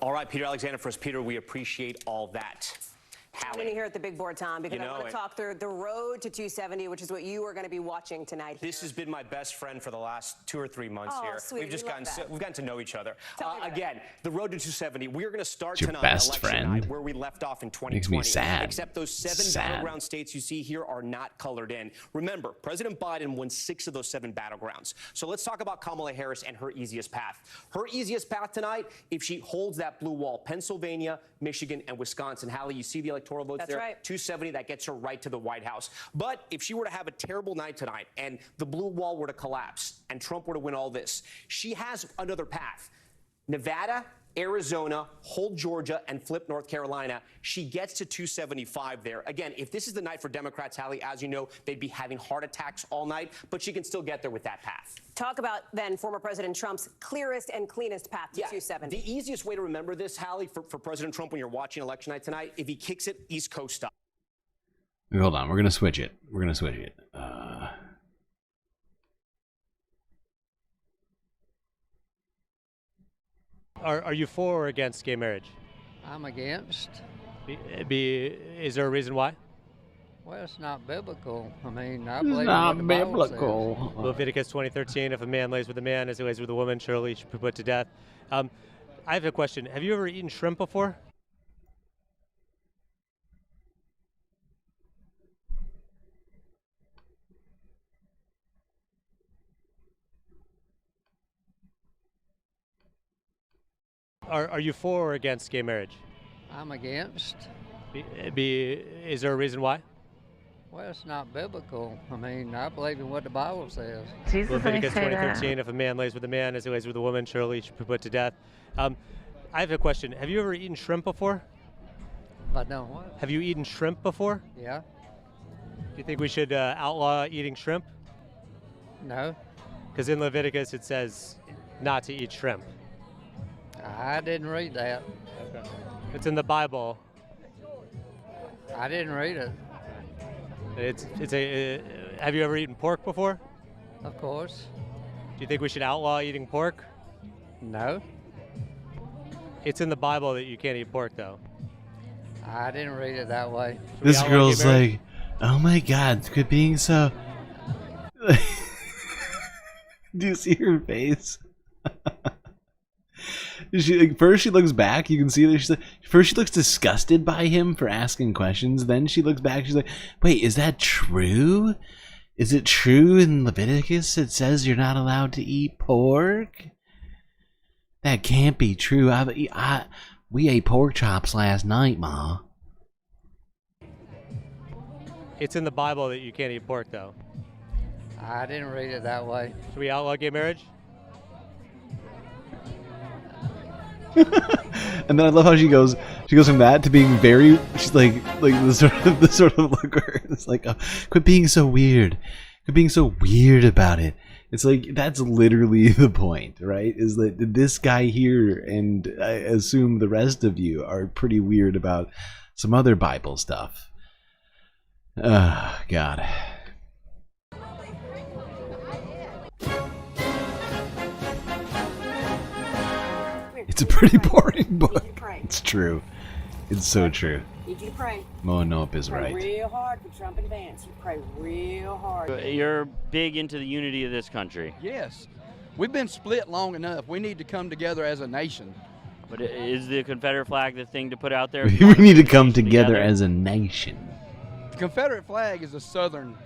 All right, Peter Alexander for us. Peter, we appreciate all that. I'm going to hear at the big board, Tom, because You I know want to it. talk through the road to 270, which is what you are going to be watching tonight. This has been my best friend for the last 2 or 3 months Oh, here. sweet. We've just We love gotten that. we've gotten to know each other. Tell me about Again, the road to 270. We're going to start Your tonight, best election friend? night, where we left off in 2020. Makes me sad. Except those 7 Sad. battleground states you see here are not colored in. Remember, President Biden won 6 of those 7 battlegrounds. So let's talk about Kamala Harris and her easiest path. Her easiest path tonight, if she holds that blue wall, Pennsylvania, Michigan, and Wisconsin. Hallie, you see the electoral votes That's there? right. 270, that gets her right to the White House. But if she were to have a terrible night tonight and the blue wall were to collapse and Trump were to win all this, she has another path. Nevada, Arizona, hold Georgia, and flip North Carolina. She gets to 275 there. Again, if this is the night for Democrats, Hallie, as you know, they'd be having heart attacks all night, but she can still get there with that path. Talk about, then, former President Trump's clearest and cleanest path to 270. The easiest way to remember this, Hallie, for President Trump when you're watching election night tonight, if he kicks it East Coast style. Hold on, we're gonna switch it. We're gonna switch it. Are you for or against gay marriage? I'm against. Is there a reason why? Well, it's not biblical. I mean, I It's believe in not what the Bible biblical. Leviticus 20:13, if a man lays with a man as he lays with a woman, surely he should be put to death. I have a question. Have you ever eaten shrimp before? Are you for or against gay marriage? I'm against. Is there a reason why? Well, it's not biblical. I mean, I believe in what the Bible says. Leviticus 20:13, if a man lays with a man as he lays with a woman, surely he should be put to death. I have a question. Have you ever eaten shrimp before? I don't what? Have you eaten shrimp before? Yeah. Do you think we should outlaw eating shrimp? No. Because in Leviticus it says not to eat shrimp. I didn't read that. Okay. It's in the Bible. I didn't read it. Have you ever eaten pork before? Of course. Do you think we should outlaw eating pork? No. It's in the Bible that you can't eat pork, though. I didn't read it that way. This girl's like, oh my god, quit being so. Do you see her face? First she looks back, you can see that she's like, first she looks disgusted by him for asking questions, then she looks back, she's like, wait, is that true? Is it true in Leviticus it says you're not allowed to eat pork? That can't be true. We ate pork chops last night, Ma. It's in the Bible that you can't eat pork, though. I didn't read it that way. Should we outlaw gay marriage? And then I love how she goes from that to being very, she's like the sort of look where it's like, oh, quit being so weird. Quit being so weird about it. It's like, that's literally the point, right? Is that this guy here, and I assume the rest of you are pretty weird about some other Bible stuff. God. It's a pretty boring book. It's true. It's so true. Need you to pray. Mo Nope is right. Real hard for Trump and Vance. You pray real hard. You're big into the unity of this country. Yes. We've been split long enough. We need to come together as a nation. But is the Confederate flag the thing to put out there? We need to come together as a nation. The Confederate flag is a Southern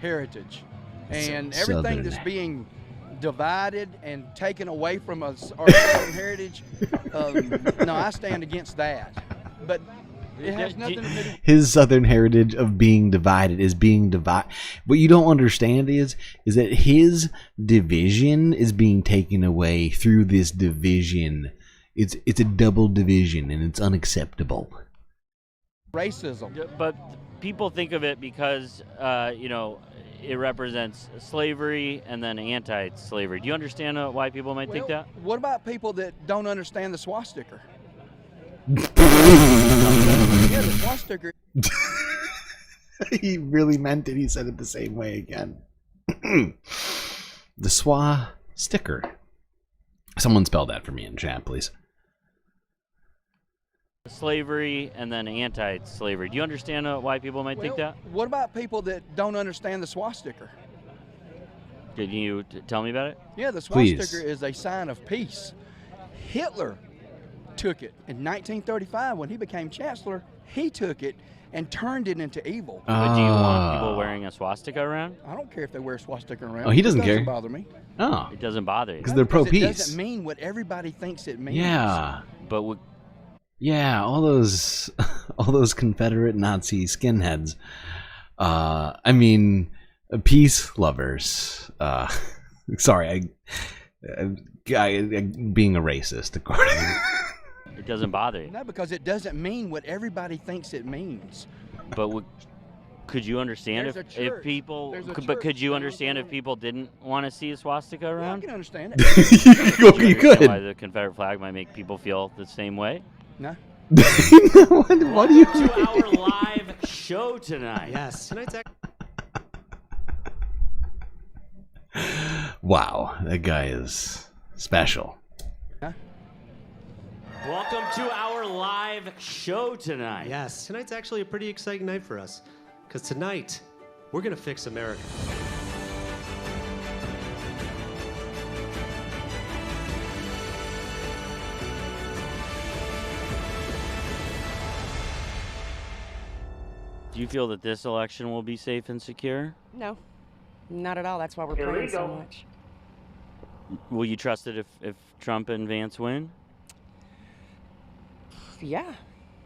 heritage. And everything that's being divided and taken away from us, our Southern heritage, no, I stand against that. But it has nothing to do. His Southern heritage of being divided is being divided. What you don't understand is that his division is being taken away through this division. It's a double division, and it's unacceptable. Racism. But people think of it because, it represents slavery and then anti-slavery. Do you understand why people might think that? What about people that don't understand the swastika? Yeah, the swastika. He really meant it. He said it the same way again. The swastika. Someone spell that for me in chat, please. Slavery and then anti-slavery. Do you understand why people might think that? What about people that don't understand the swastika? Can you tell me about it? Yeah, the swastika is a sign of peace. Hitler took it in 1935 when he became chancellor. He took it and turned it into evil. But do you want people wearing a swastika around? I don't care if they wear a swastika around. Oh, he doesn't care. It doesn't bother me. Oh. It doesn't bother you. Because they're pro-peace. It doesn't mean what everybody thinks it means. Yeah. But yeah, all those Confederate Nazi skinheads. I mean, peace lovers. Sorry, I being a racist, according. It doesn't bother you. No, because it doesn't mean what everybody thinks it means. But could you understand if people? But could you understand if people didn't want to see a swastika around? Yeah, I can understand it. You could. Why the Confederate flag might make people feel the same way? No. What do you mean? To our live show tonight. Yes. Tonight's Wow, that guy is special. Huh? Welcome to our live show tonight. Yes, tonight's actually a pretty exciting night for us. Because tonight, we're going to fix America. Do you feel that this election will be safe and secure? No, not at all. That's why we're praying so much. Will you trust it if Trump and Vance win? Yeah.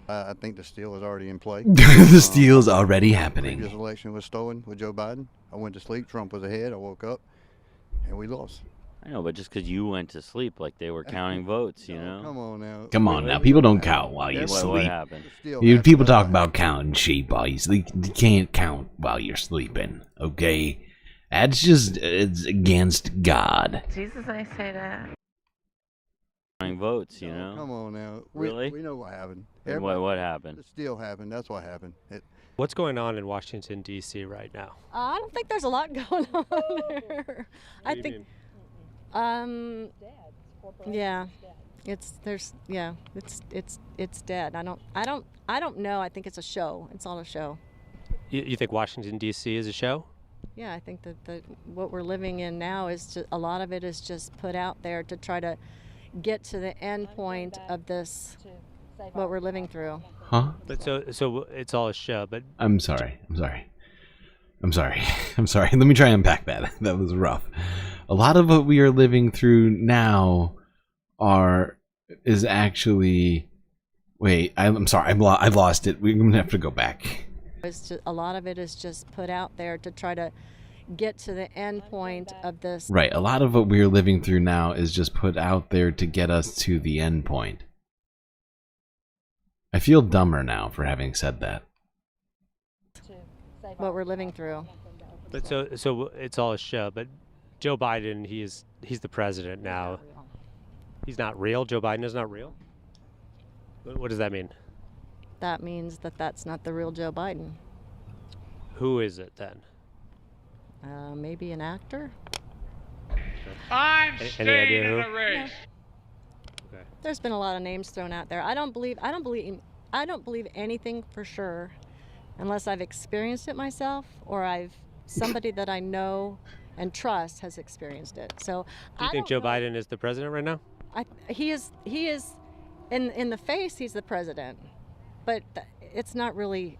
I think the steal is already in play. The steal is already happening. The previous election was stolen with Joe Biden. I went to sleep. Trump was ahead. I woke up, and we lost. I know, but just because you went to sleep, like they were counting votes, you know? Come on now. Come on now. People don't count while you sleep. What happened? People talk about counting sheep while you sleep. You can't count while you're sleeping, okay? That's just, it's against God. Jesus, I say that. votes, you know? Come on now. Really? We know what happened. And what happened? It still happened. That's what happened. What's going on in Washington, D.C. right now? I don't think there's a lot going on there. I think, yeah, it's dead. I don't know. I think it's a show. It's all a show. You think Washington, D.C. is a show? Yeah, I think that what we're living in now is just, a lot of it is just put out there to try to get to the end point of this, what we're living through. Huh? But so it's all a show. But I'm sorry. Let me try and unpack that. That was rough. A lot of what we are living through now is actually. Wait, I'm sorry. I've lost it. We're gonna have to go back. It's just, a lot of it is just put out there to try to get to the end point of this. Right. A lot of what we're living through now is just put out there to get us to the end point. I feel dumber now for having said that. What we're living through. But so it's all a show. But Joe Biden, he's the president now. He's not real. Joe Biden is not real. What does that mean? That means that that's not the real Joe Biden. Who is it then? Maybe an actor. I'm Any idea who? in the race. Okay. There's been a lot of names thrown out there. I don't believe anything for sure, unless I've experienced it myself or somebody that I know and trust has experienced it. So Do you think Joe Biden is the president right now? He is in the face. He's the president, but it's not really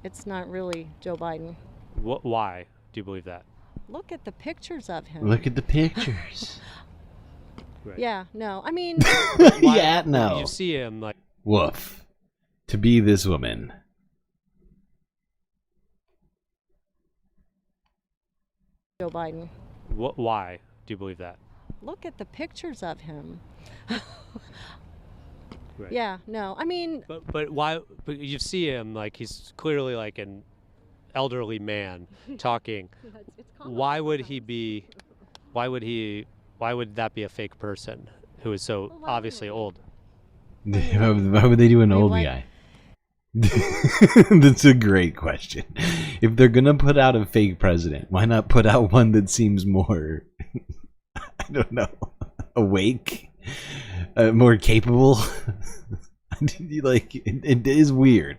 Joe Biden. Why do you believe that? Look at the pictures of him. Look at the pictures. Right. Yeah, no. I mean, yeah, no. You see him like woof. To be this woman. Joe Biden. Why do you believe that? Look at the pictures of him. Right. Yeah, no. I mean, but why? But you see him like he's clearly like an elderly man talking. Why would he be? Why would that be a fake person who is so obviously old? Why would they do an old guy? That's a great question. If they're gonna put out a fake president, why not put out one that seems more, I don't know, awake, more capable? Like it is weird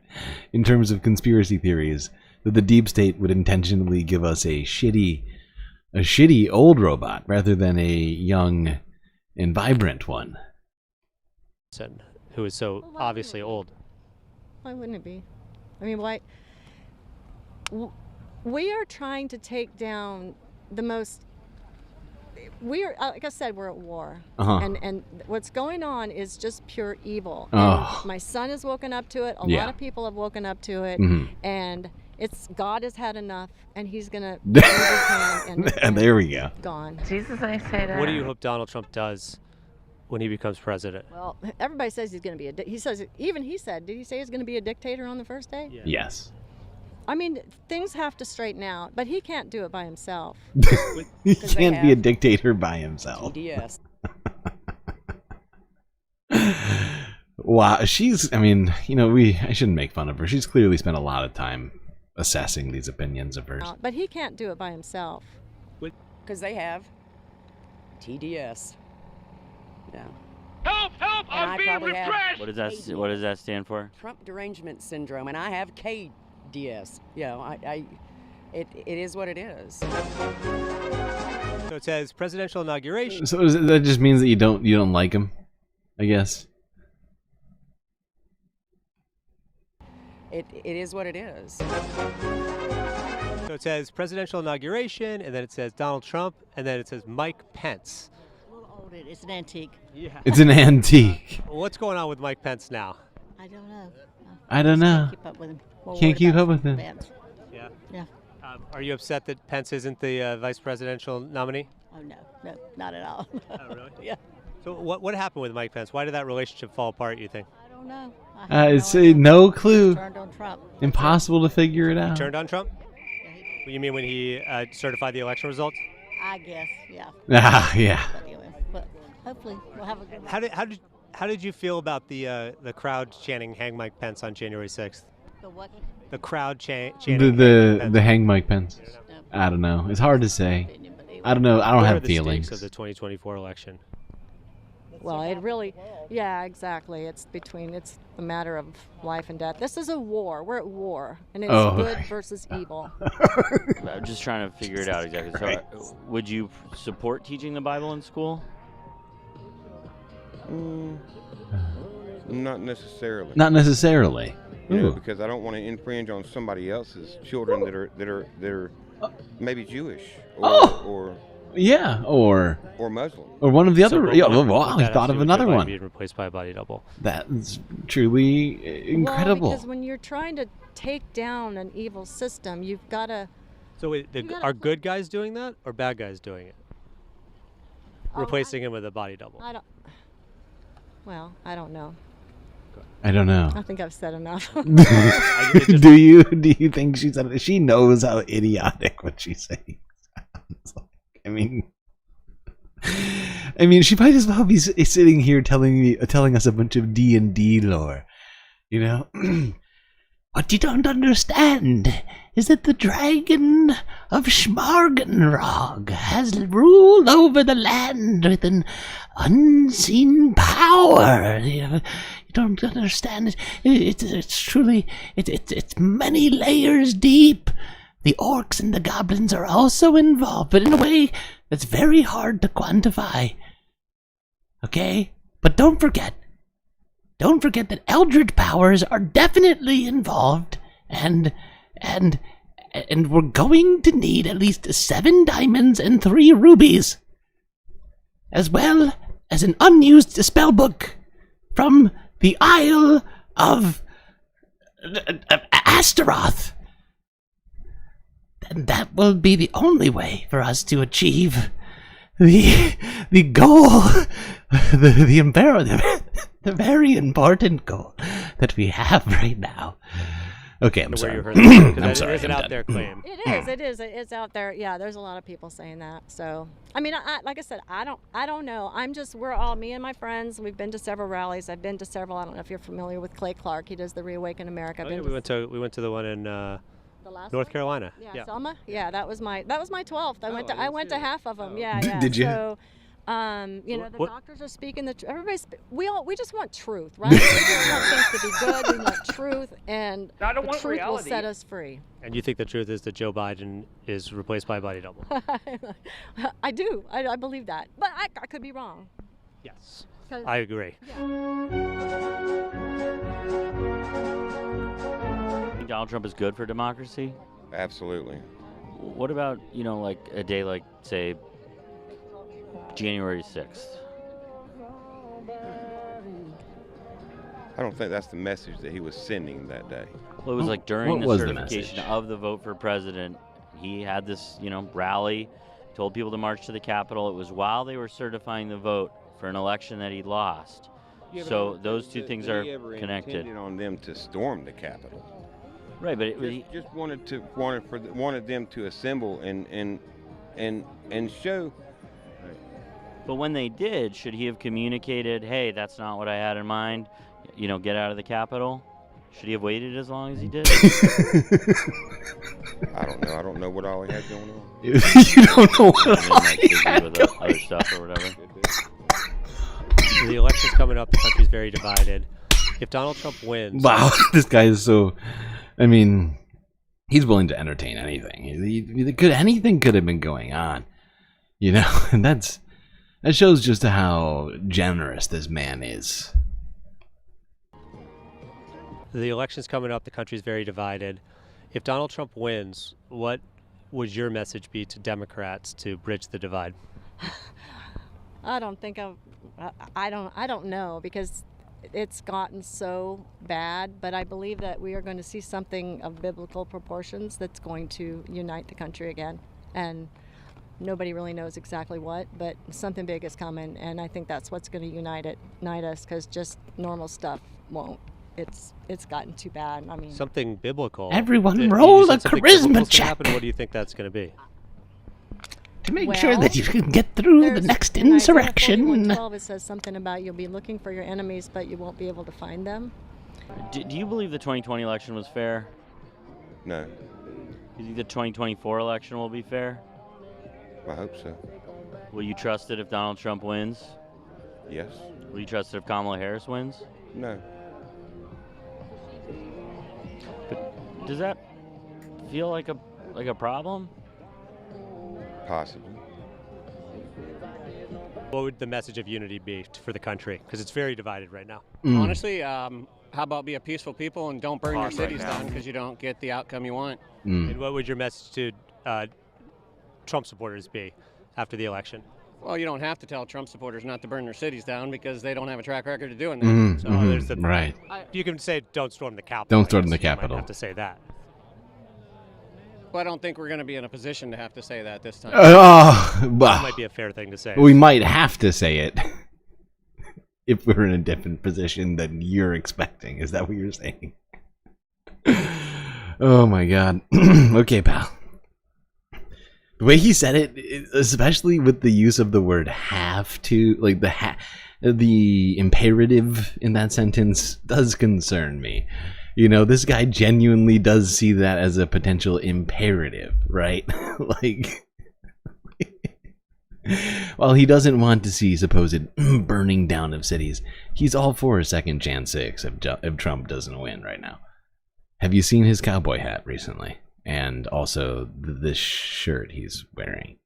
in terms of conspiracy theories that the deep state would intentionally give us a shitty old robot rather than a young and vibrant one. Who is so obviously old. Why wouldn't it be? I mean, why? We are trying to take down the most. We are, like I said, we're at war, and what's going on is just pure evil. Oh. And my son has woken up to it. A Yeah. lot of people have woken up to it, and God has had enough, and He's gonna. And there we go. Gone. Jesus, I say that. What do you hope Donald Trump does when he becomes president? Well, everybody says he's going to be he said, did he say he's going to be a dictator on the first day? Yeah. Yes. I mean, things have to straighten out, but he can't do it by himself. He can't be a dictator by himself. TDS. Wow, I mean, I shouldn't make fun of her. She's clearly spent a lot of time assessing these opinions of hers. But he can't do it by himself. Because they have TDS. Yeah. Help! Help! And I'm being repressed! What does that stand for? Trump derangement syndrome, and I have KDS. It is what it is. So it says presidential inauguration. So that just means that you don't like him, I guess. It is what it is. So it says presidential inauguration, and then it says Donald Trump, and then it says Mike Pence. It's an antique. Yeah. It's an antique. What's going on with Mike Pence now? I don't know. I don't know. Can't keep up with him. Can't keep up with him. Yeah. Yeah. Are you upset that Pence isn't the vice presidential nominee? Oh no, not at all. Oh really? Yeah. So what happened with Mike Pence? Why did that relationship fall apart, you think? I don't know. It's no clue. Turned on Trump. Impossible to figure it out. Turned on Trump? You mean when he certified the election results? I guess, yeah. Ah, yeah. But anyway, hopefully we'll have a good. How did you feel about the crowd chanting "Hang Mike Pence" on January 6th? The what? The crowd chanting The hang Mike Pence. I don't know. It's hard to say. I don't know. I don't What have are the feelings. stakes of the 2024 election? Well, it really, yeah, exactly. It's a matter of life and death. This is a war. We're at war, and it's good versus evil. I'm just trying to figure it out exactly. So, would you support teaching the Bible in school? Not necessarily. Not necessarily. You know, Ooh. because I don't want to infringe on somebody else's children that are maybe Jewish or Yeah, or Muslim. Or one of the So, other. but Yeah, what wow, would I that thought have of to do with another Joe Biden one. being replaced by a body double. That's truly incredible. Well, because when you're trying to take down an evil system, you've got to. So wait, are good guys doing that or bad guys doing it? Replacing him with a body double. I don't. Well, I don't know. I don't know. I think I've said enough. Do you think she knows how idiotic what she's saying sounds like? I mean, she might as well be sitting here telling us a bunch of D&D lore, you know. What you don't understand is that the dragon of Schmargenrog has ruled over the land with an unseen power. You don't understand it. It's truly it's many layers deep. The orcs and the goblins are also involved, but in a way that's very hard to quantify. Okay? But don't forget that eldritch powers are definitely involved, and we're going to need at least 7 diamonds and 3 rubies, as well as an unused spell book from the Isle of Astaroth. And that will be the only way for us to achieve the goal, the imperative, the very important goal that we have right now. Okay, I'm sorry. I'm sorry. It's an out there claim. It is. It's out there. Yeah, there's a lot of people saying that. So, I mean, like I said, I don't know. Me and my friends, we've been to several rallies. I've been to several. I don't know if you're familiar with Clay Clark. He does the Reawaken America. We went to the one in North Carolina. Yeah, Selma. Yeah, that was my 12th. I went to half of them. Yeah. Did you? So, the doctors are speaking the truth. We just want truth, right? We just want things to be good. We want truth, and the truth will set us free. And you think the truth is that Joe Biden is replaced by a body double? I do. I believe that, but I could be wrong. Yes, I agree. Donald Trump is good for democracy? Absolutely. What about, like a day like, say, January 6th? I don't think that's the message that he was sending that day. Well, it was like during the certification of the vote for president, he had this, rally, told people to march to the Capitol. It was while they were certifying the vote for an election that he lost. Yeah, so those two things are ever connected. Intended on them to storm the Capitol. Right, but just wanted them to assemble and show. But when they did, should he have communicated, "Hey, that's not what I had in mind. Get out of the Capitol"? Should he have waited as long as he did? I don't know. I don't know what all he had going on. You don't know what all he had with other stuff or whatever. The election's coming up. The country's very divided. If Donald Trump wins, wow, this guy is so. I mean, he's willing to entertain anything. Anything could have been going on, and that shows just how generous this man is. The election's coming up. The country's very divided. If Donald Trump wins, what would your message be to Democrats to bridge the divide? I don't know, because it's gotten so bad, but I believe that we are going to see something of biblical proportions that's going to unite the country again. And nobody really knows exactly what, but something big is coming, and I think that's what's going to unite us, because just normal stuff won't. It's gotten too bad. I mean, something biblical. Everyone roll a charisma check. Happen? What do you think that's going to be? to make sure that you can get through the next insurrection. 41:12, it says something about you'll be looking for your enemies, but you won't be able to find them. Do you believe the 2020 election was fair? No, Do you think the 2024 election will be fair? I hope so. Will you trust it if Donald Trump wins? Yes. Will you trust it if Kamala Harris wins? No. But does that feel like a problem? Possibly. What would the message of unity be for the country? Because it's very divided right now. Honestly, how about be a peaceful people and don't burn your Right cities now. down because you don't get the outcome you want? And what would your message to Trump supporters be after the election? Well, you don't have to tell Trump supporters not to burn their cities down because they don't have a track record of doing that. There's the, right. You can say don't storm the Capitol. Don't I storm guess the you might Capitol. have to say that. Well, I don't think we're going to be in a position to have to say that this time. That might be a fair thing to say. We might have to say it if we're in a different position than you're expecting. Is that what you're saying? Oh my God. Okay, pal. The way he said it, especially with the use of the word have to, like the imperative in that sentence does concern me. You know, this guy genuinely does see that as a potential imperative, right? Like, while he doesn't want to see supposed burning down of cities, he's all for a second chance 6 if Trump doesn't win right now. Have you seen his cowboy hat recently? And also this shirt he's wearing.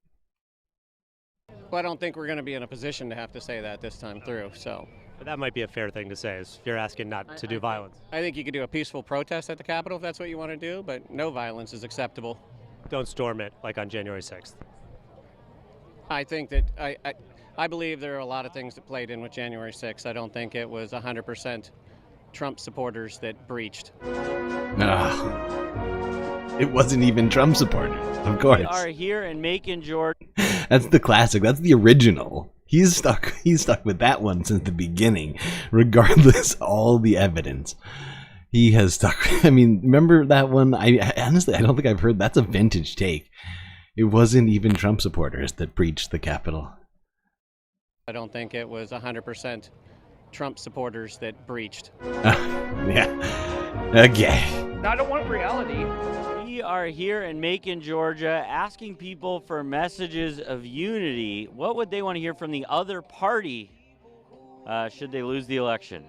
Well, I don't think we're going to be in a position to have to say that this time through. So, But that might be a fair thing to say if you're asking not to do violence. I think you could do a peaceful protest at the Capitol if that's what you want to do, but no violence is acceptable. Don't storm it like on January 6th. I think that I believe there are a lot of things that played in with January 6th. I don't think it was 100% Trump supporters that breached. It wasn't even Trump supporters, of course. We are here in Macon, Georgia. That's the classic. That's the original. He's stuck with that one since the beginning, regardless all the evidence. He has stuck. I mean, remember that one? I honestly, I don't think I've heard. That's a vintage take. It wasn't even Trump supporters that breached the Capitol. I don't think it was 100% Trump supporters that breached. Yeah. Okay. I don't want reality. We are here in Macon, Georgia, asking people for messages of unity. What would they want to hear from the other party should they lose the election?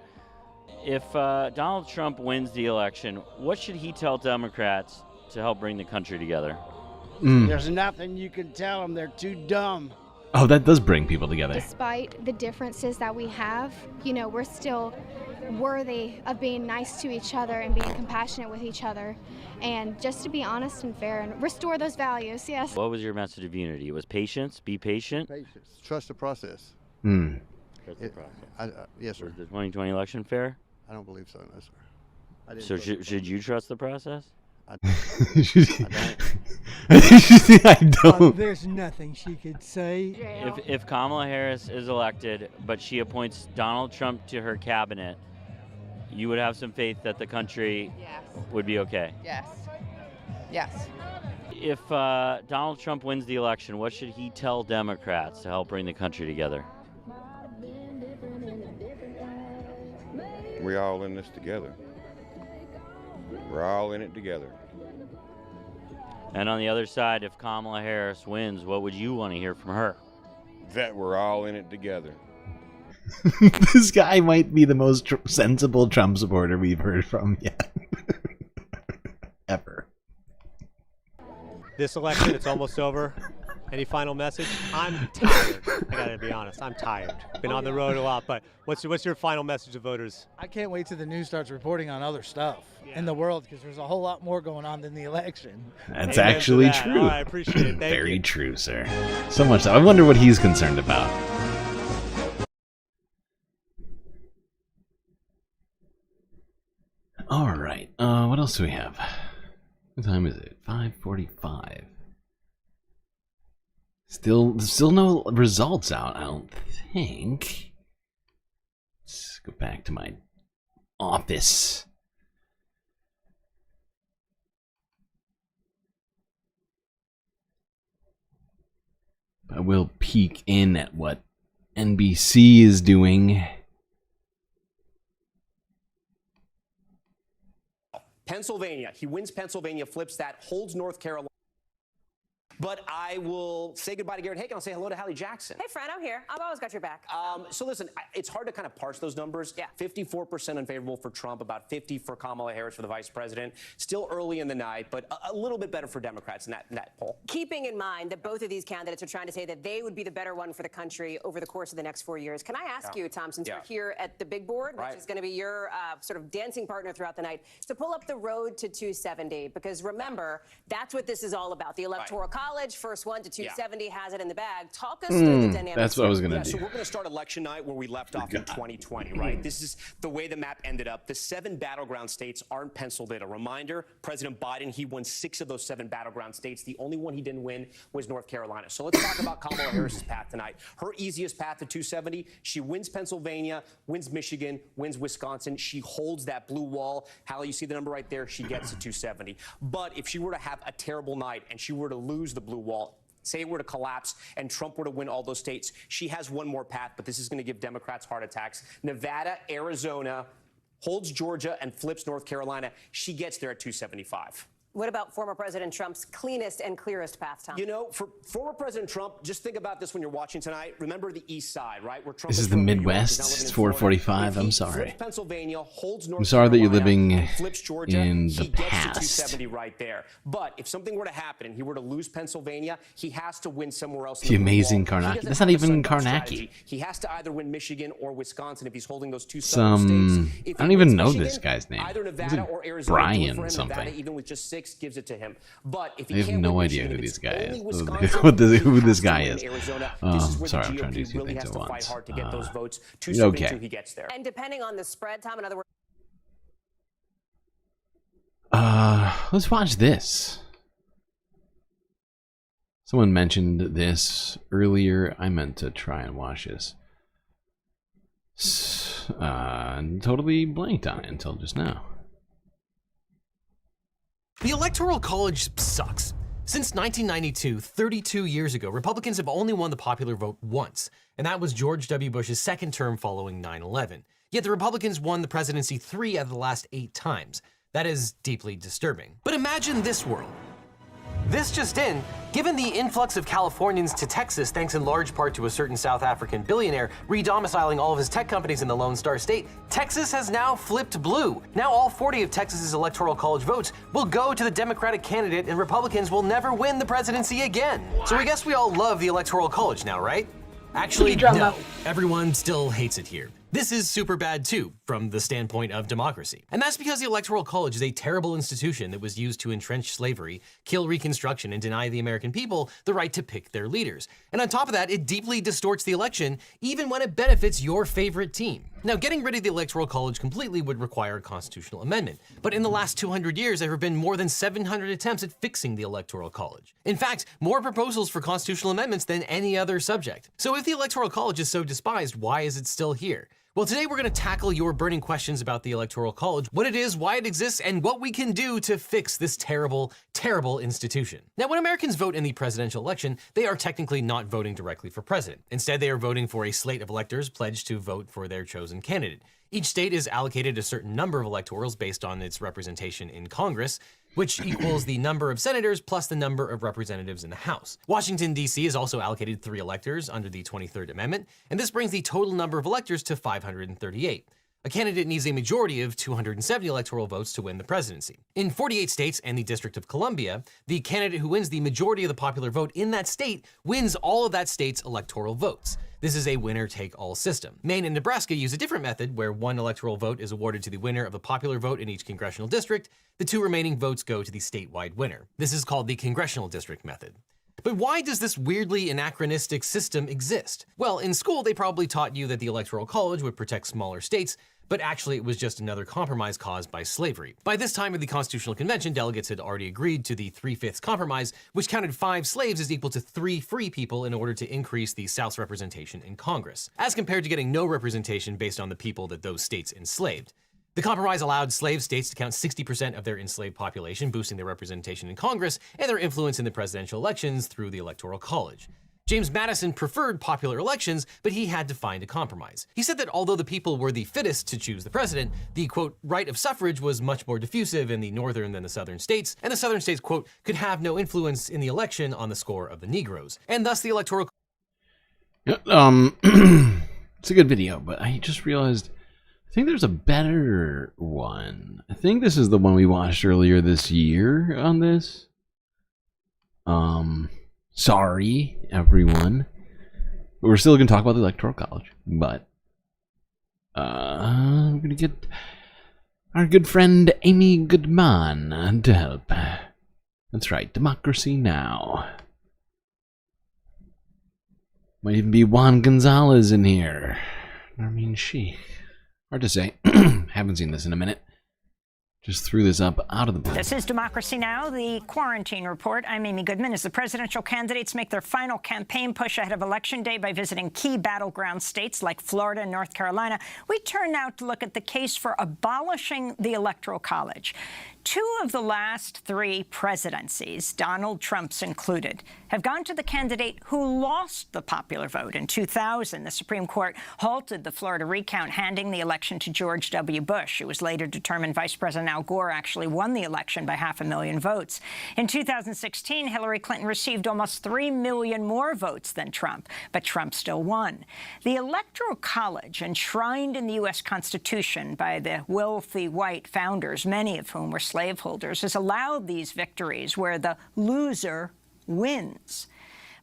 If Donald Trump wins the election, what should he tell Democrats to help bring the country together? There's nothing you can tell them. They're too dumb. Oh, that does bring people together. Despite the differences that we have, you know, we're still worthy of being nice to each other and being compassionate with each other, and just to be honest and fair and restore those values. Yes. What was your message of unity? It was patience, be patient. Patience. Trust the process. Trust the process. Yes, sir. Was the 2020 election fair? I don't believe so, no, sir. I didn't So trust should you trust the process? I don't. There's nothing she could say. If Kamala Harris is elected, but she appoints Donald Trump to her cabinet, you would have some faith that the country would be okay. Yes. Yes. If Donald Trump wins the election, what should he tell Democrats to help bring the country together? We're all in this together. We're all in it together. And on the other side, if Kamala Harris wins, what would you want to hear from her? That we're all in it together. This guy might be the most sensible Trump supporter we've heard from yet. Ever. This election, it's almost over. Any final message? I'm tired. I gotta be honest. I'm tired. Been on the road a lot, but what's your final message to voters? I can't wait till the news starts reporting on other stuff in the world, because there's a whole lot more going on than the election. That's actually true. Oh, I appreciate it. Thank Very you. true, sir. So much so. I wonder what he's concerned about. All right. What else do we have? What time is it? 5:45. Still no results out, I don't think. Let's go back to my office. I will peek in at what NBC is doing. Pennsylvania. He wins Pennsylvania, flips that, holds North Carolina. But I will say goodbye to Garrett Hagan. I'll say hello to Hallie Jackson. Hey, friend, I'm here. I've always got your back. So listen, it's hard to kind of parse those numbers. Yeah. 54% unfavorable for Trump, about 50 for Kamala Harris for the vice president. Still early in the night, but a little bit better for Democrats in that poll. Keeping in mind that both of these candidates are trying to say that they would be the better one for the country over the course of the next 4 years, can I ask you, Tom, since we're here at the big board, which is going to be your sort of dancing partner throughout the night, to pull up the road to 270? Because remember, that's what this is all about. The Electoral College, first one to 270, has it in the bag. Talk us through the dynamics. That's what I was going to do. So we're going to start election night where we left off in 2020, right? This is the way the map ended up. The 7 battleground states aren't penciled in. A reminder, President Biden, he won 6 of those 7 battleground states. The only one he didn't win was North Carolina. So let's talk about Kamala Harris's path tonight. Her easiest path to 270, she wins Pennsylvania, wins Michigan, wins Wisconsin. She holds that blue wall. Hallie, you see the number right there? She gets to 270. But if she were to have a terrible night and she were to lose the blue wall, say it were to collapse and Trump were to win all those states, she has one more path, but this is going to give Democrats heart attacks. Nevada, Arizona, holds Georgia, and flips North Carolina. She gets there at 275. What about former President Trump's cleanest and clearest path, Tom? You know, for former President Trump, just think about this when you're watching tonight. Remember the East Side, right? Where Trump This is the Midwest. It's 4:45. I'm sorry. I'm sorry that you're living in the past. 270 right there. But if something were to happen and he were to lose Pennsylvania, he has to win somewhere else. The amazing Karnacki. That's not even Karnacki. He has to either win Michigan or Wisconsin if he's holding those two I don't even know this guy's name. Either Nevada or Arizona, Brian something. Nevada, even with just 6, gives it to him. But if he I have can't no win idea Michigan, who if this it's guy only is. Wisconsin, Who he this has guy to is. win Arizona. Oh, This is where sorry, the I'm trying to do GOP two really things has at to fight once. hard to get those votes. Okay. 272, he gets there. And depending on the spread, Tom, in other words, Let's watch this. Someone mentioned this earlier. I meant to try and watch this. Totally blanked on it until just now. The Electoral College sucks. Since 1992, 32 years ago, Republicans have only won the popular vote once, and that was George W. Bush's second term following 9/11. Yet the Republicans won the presidency 3 out of the last 8 times. That is deeply disturbing. But imagine this world. This just in, given the influx of Californians to Texas, thanks in large part to a certain South African billionaire redomiciling all of his tech companies in the Lone Star State, Texas has now flipped blue. Now all 40 of Texas's Electoral College votes will go to the Democratic candidate and Republicans will never win the presidency again. So I guess we all love the Electoral College now, right? Actually, no. Everyone still hates it here. This is super bad too, from the standpoint of democracy. And that's because the Electoral College is a terrible institution that was used to entrench slavery, kill Reconstruction, and deny the American people the right to pick their leaders. And on top of that, it deeply distorts the election, even when it benefits your favorite team. Now, getting rid of the Electoral College completely would require a constitutional amendment. But in the last 200 years, there have been more than 700 attempts at fixing the Electoral College. In fact, more proposals for constitutional amendments than any other subject. So if the Electoral College is so despised, why is it still here? Well, today we're going to tackle your burning questions about the Electoral College, what it is, why it exists, and what we can do to fix this terrible, terrible institution. Now, when Americans vote in the presidential election, they are technically not voting directly for president. Instead, they are voting for a slate of electors pledged to vote for their chosen candidate. Each state is allocated a certain number of electorals based on its representation in Congress, which equals the number of senators plus the number of representatives in the House. Washington, D.C. is also allocated 3 electors under the 23rd Amendment, and this brings the total number of electors to 538. A candidate needs a majority of 270 electoral votes to win the presidency. In 48 states and the District of Columbia, the candidate who wins the majority of the popular vote in that state wins all of that state's electoral votes. This is a winner-take-all system. Maine and Nebraska use a different method where 1 electoral vote is awarded to the winner of the popular vote in each congressional district. The 2 remaining votes go to the statewide winner. This is called the congressional district method. But why does this weirdly anachronistic system exist? Well, in school, they probably taught you that the Electoral College would protect smaller states, but actually it was just another compromise caused by slavery. By this time of the Constitutional Convention, delegates had already agreed to the 3/5 compromise, which counted 5 slaves as equal to 3 free people in order to increase the South's representation in Congress, as compared to getting no representation based on the people that those states enslaved. The compromise allowed slave states to count 60% of their enslaved population, boosting their representation in Congress and their influence in the presidential elections through the Electoral College. James Madison preferred popular elections, but he had to find a compromise. He said that although the people were the fittest to choose the president, the, quote, right of suffrage was much more diffusive in the northern than the southern states, and the southern states, quote, could have no influence in the election on the score of the Negroes. And thus the Electoral... It's a good video, but I just realized, I think there's a better one. I think this is the one we watched earlier this year on this. Sorry, everyone. We're still going to talk about the Electoral College, but we're going to get our good friend Amy Goodman to help. That's right, Democracy Now! Might even be Juan Gonzalez in here. I mean, hard to say. Haven't seen this in a minute. Just threw this up out of the blue. This is Democracy Now!, the Quarantine Report. I'm Amy Goodman. As the presidential candidates make their final campaign push ahead of Election Day by visiting key battleground states like Florida and North Carolina, we turn now to look at the case for abolishing the Electoral College. 2 of the last 3 presidencies, Donald Trump's included, have gone to the candidate who lost the popular vote. In 2000, the Supreme Court halted the Florida recount, handing the election to George W. Bush. It was later determined Vice President Al Gore actually won the election by 500,000 votes. In 2016, Hillary Clinton received almost 3 million more votes than Trump, but Trump still won. The Electoral College, enshrined in the U.S. Constitution by the wealthy white founders, many of whom were slaveholders, has allowed these victories where the loser wins.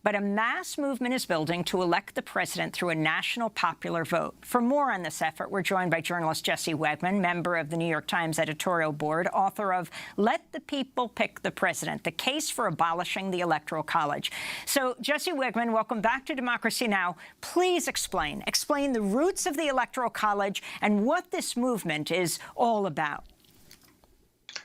But a mass movement is building to elect the president through a national popular vote. For more on this effort, we're joined by journalist Jesse Wegman, member of the New York Times editorial board, author of Let the People Pick the President, the case for abolishing the Electoral College. So, Jesse Wegman, welcome back to Democracy Now! Please explain the roots of the Electoral College and what this movement is all about.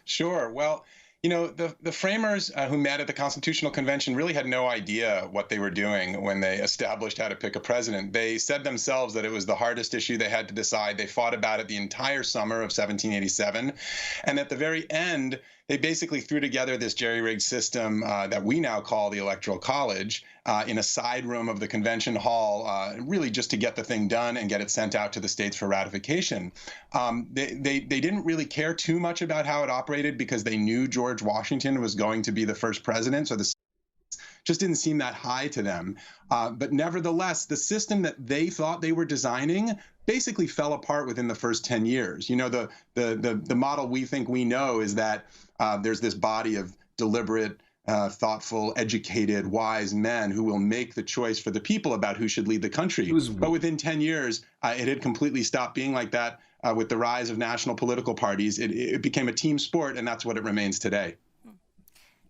Sure. Well, you know, the framers who met at the Constitutional Convention really had no idea what they were doing when they established how to pick a president. They said themselves that it was the hardest issue they had to decide. They fought about it the entire summer of 1787. And at the very end, they basically threw together this jerry-rigged system that we now call the Electoral College in a side room of the convention hall, really just to get the thing done and get it sent out to the states for ratification. They didn't really care too much about how it operated because they knew George Washington was going to be the first president, so the just didn't seem that high to them. But nevertheless, the system that they thought they were designing basically fell apart within the first 10 years. You know, the model we think we know is that there's this body of deliberate, thoughtful, educated, wise men who will make the choice for the people about who should lead the country. But within 10 years, it had completely stopped being like that. With the rise of national political parties, it became a team sport, and that's what it remains today.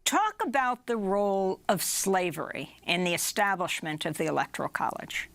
Talk about the role of slavery in the establishment of the Electoral College.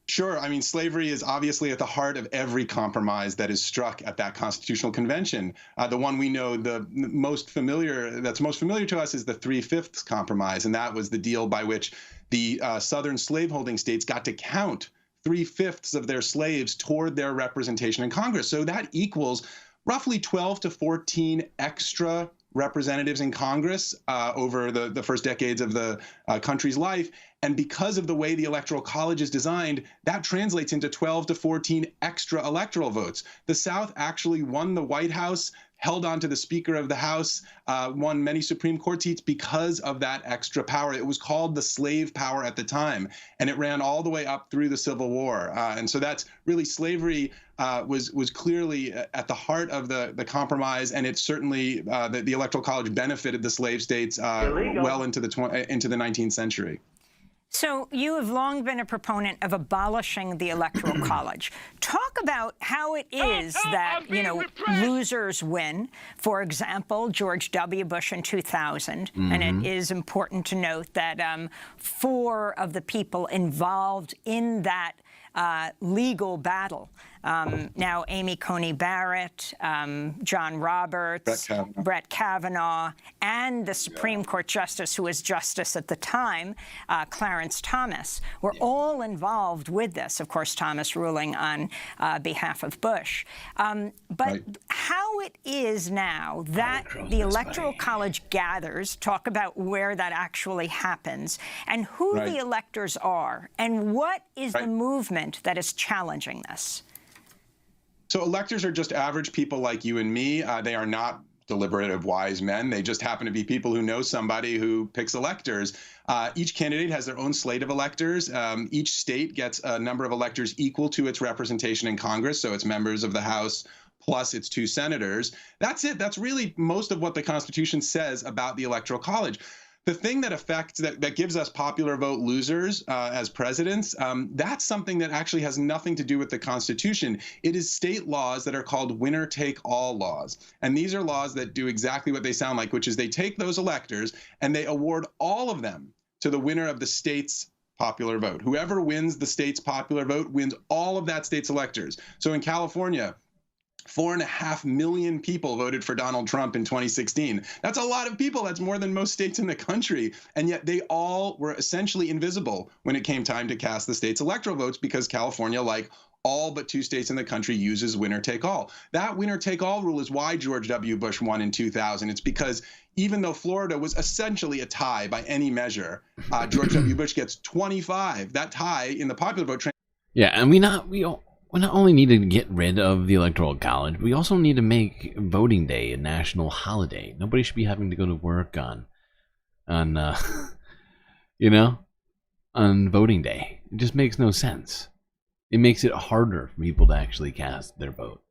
Sure. I mean, slavery is obviously at the heart of every compromise that is struck at that Constitutional Convention. The one we know that's most familiar to us is the 3/5 compromise, and that was the deal by which the southern slaveholding states got to count 3/5 of their slaves toward their representation in Congress. So that equals roughly 12 to 14 extra representatives in Congress over the first decades of the country's life. And because of the way the Electoral College is designed, that translates into 12 to 14 extra electoral votes. The South actually won the White House, held on to the Speaker of the House, won many Supreme Court seats because of that extra power. It was called the slave power at the time, and it ran all the way up through the Civil War. And so that's really slavery was clearly at the heart of the compromise, and it certainly the Electoral College benefited the slave states well into the 19th century. So you have long been a proponent of abolishing the Electoral College. Talk about how it is that, losers win. For example, George W. Bush in 2000. And it is important to note that 4 of the people involved in that legal battle now Amy Coney Barrett, John Roberts, Brett Kavanaugh, and the Supreme Court Justice, who was Justice at the time, Clarence Thomas, were all involved with this. Of course, Thomas ruling on behalf of Bush. But how it is now that the Electoral College gathers, talk about where that actually happens, and who the electors are, and what is the movement that is challenging this? So electors are just average people like you and me. They are not deliberative wise men. They just happen to be people who know somebody who picks electors. Each candidate has their own slate of electors. Each state gets a number of electors equal to its representation in Congress, so it's members of the House plus its 2 senators. That's it. That's really most of what the Constitution says about the Electoral College. The thing that affects, that gives us popular vote losers as presidents, that's something that actually has nothing to do with the Constitution. It is state laws that are called winner-take-all laws. And these are laws that do exactly what they sound like, which is they take those electors and they award all of them to the winner of the state's popular vote. Whoever wins the state's popular vote wins all of that state's electors. So in California, 4.5 million people voted for Donald Trump in 2016. That's a lot of people. That's more than most states in the country. And yet they all were essentially invisible when it came time to cast the state's electoral votes because California, like all but 2 states in the country, uses winner-take-all. That winner-take-all rule is why George W. Bush won in 2000. It's because even though Florida was essentially a tie by any measure, George W. Bush gets 25. That tie in the popular vote. Yeah, and we not only need to get rid of the Electoral College, we also need to make voting day a national holiday. Nobody should be having to go to work on voting day. It just makes no sense. It makes it harder for people to actually cast their vote.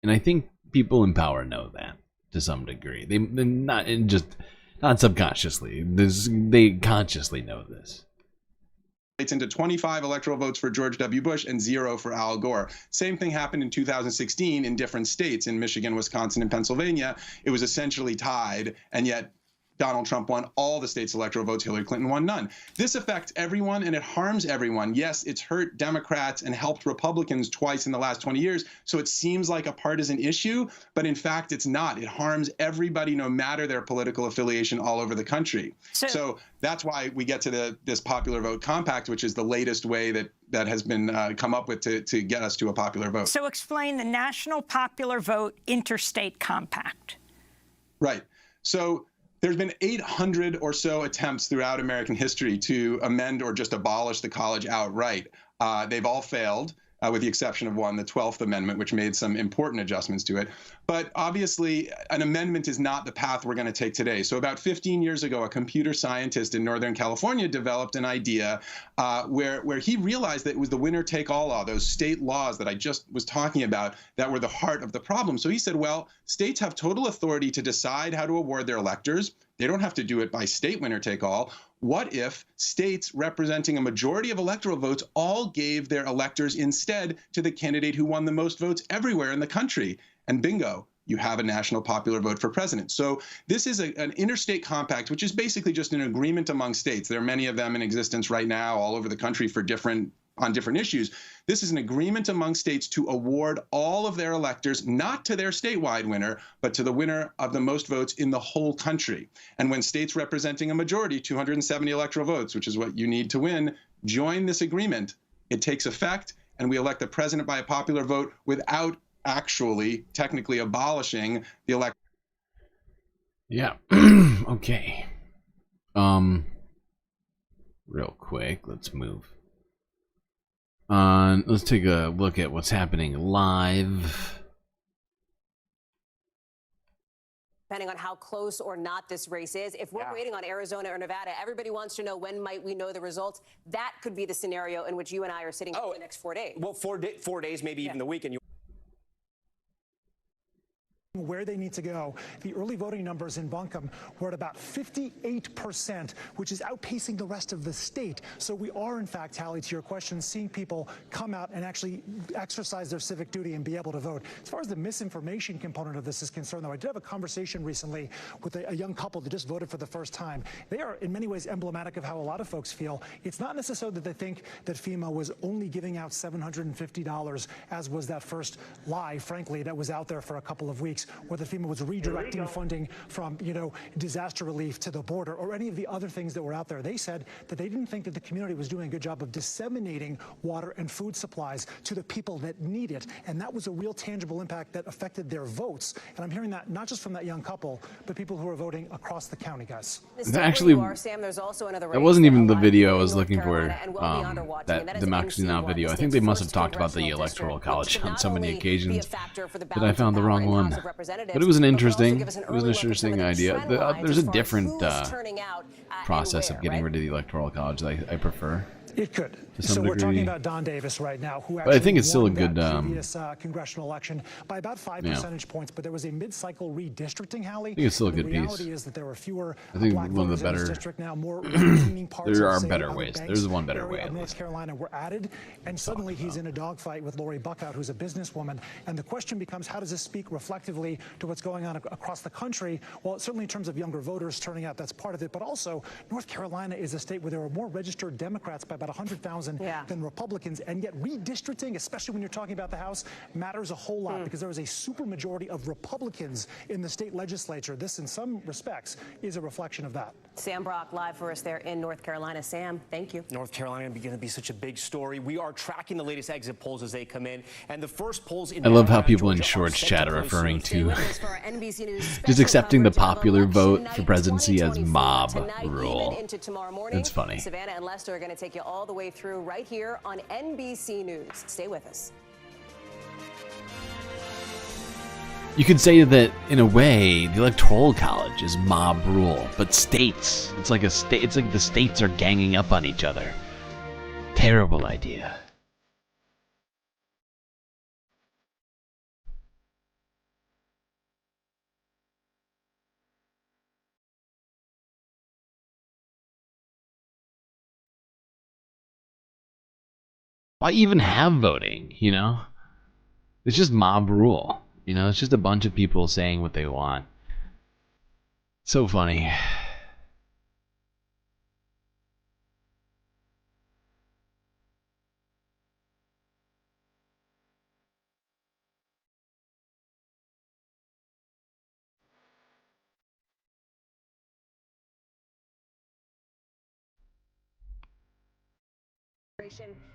And I think people in power know that to some degree. They're not subconsciously. They consciously know this. It's into 25 electoral votes for George W. Bush and 0 for Al Gore. Same thing happened in 2016 in different states. In Michigan, Wisconsin, and Pennsylvania, it was essentially tied, and yet Donald Trump won all the state's electoral votes. Hillary Clinton won none. This affects everyone, and it harms everyone. Yes, it's hurt Democrats and helped Republicans twice in the last 20 years, so it seems like a partisan issue, but in fact, it's not. It harms everybody, no matter their political affiliation, all over the country. So that's why we get to this popular vote compact, which is the latest way that has been come up with to get us to a popular vote. So explain the National Popular Vote Interstate Compact. Right. So there's been 800 or so attempts throughout American history to amend or just abolish the college outright. They've all failed, with the exception of one, the 12th Amendment, which made some important adjustments to it. But obviously, an amendment is not the path we're going to take today. So about 15 years ago, a computer scientist in Northern California developed an idea where he realized that it was the winner-take-all law, those state laws that I just was talking about, that were the heart of the problem. So he said, well, states have total authority to decide how to award their electors. They don't have to do it by state winner-take-all. What if states representing a majority of electoral votes all gave their electors instead to the candidate who won the most votes everywhere in the country? And bingo, you have a national popular vote for president. So this is an interstate compact, which is basically just an agreement among states. There are many of them in existence right now all over the country for different issues. This is an agreement among states to award all of their electors, not to their statewide winner, but to the winner of the most votes in the whole country. And when states representing a majority, 270 electoral votes, which is what you need to win, join this agreement, it takes effect, and we elect the president by a popular vote without actually technically abolishing the election. Yeah. Okay. Real quick, let's move. Let's take a look at what's happening live. Depending on how close or not this race is. If we're waiting on Arizona or Nevada, everybody wants to know when might we know the results. That could be the scenario in which you and I are sitting for the next 4 days. Well, 4 days, maybe even the weekend. where they need to go. The early voting numbers in Buncombe were at about 58%, which is outpacing the rest of the state. So we are, in fact, Hallie, to your question, seeing people come out and actually exercise their civic duty and be able to vote. As far as the misinformation component of this is concerned, though, I did have a conversation recently with a young couple that just voted for the first time. They are, in many ways, emblematic of how a lot of folks feel. It's not necessarily that they think that FEMA was only giving out $750, as was that first lie, frankly, that was out there for a couple of weeks, whether FEMA was redirecting funding from, disaster relief to the border or any of the other things that were out there. They said that they didn't think that the community was doing a good job of disseminating water and food supplies to the people that need it. And that was a real tangible impact that affected their votes. And I'm hearing that not just from that young couple, but people who are voting across the county, guys. Actually, Sam, there's also another that wasn't even the video I was looking for, that Democracy Now! Video. I think they must have talked about the Electoral College on so many occasions that I found the wrong one. But it was an interesting idea. There's a different process of getting rid of the Electoral College that I prefer. It could. To some We're degree. talking about Don Davis right now, who But I think it's still a won good, that previous congressional election by about 5 yeah. percentage points. But there was a mid-cycle redistricting, Hallie. I think it's still a good the piece. reality is that there were fewer I think black one of the voters in better. this district now. More leaning parts There of, are say, better Outer ways. Banks There's one better area way. of At North least. Carolina were added, and suddenly he's in a dogfight with Lori Buckout, who's a businesswoman. And the question becomes, how does this speak reflectively to what's going on across the country? Well, certainly in terms of younger voters turning out, that's part of it. But also, North Carolina is a state where there are more registered Democrats by about 100,000 than Republicans, and yet redistricting, especially when you're talking about the House, matters a whole lot because there is a supermajority of Republicans in the state legislature. This, in some respects, is a reflection of that. Sam Brock live for us there in North Carolina. Sam, thank you. North Carolina going to be such a big story. We are tracking the latest exit polls as they come in, and the first polls in I love how people in Shorts chat are referring to just accepting the popular vote for presidency as mob rule. It's funny. Savannah and Lester are going to take you all the way through right here on NBC News. Stay with us. You could say that, in a way, the Electoral College is mob rule, but states. It's like the states are ganging up on each other. Terrible idea. Why even have voting, It's just mob rule. It's just a bunch of people saying what they want. So funny.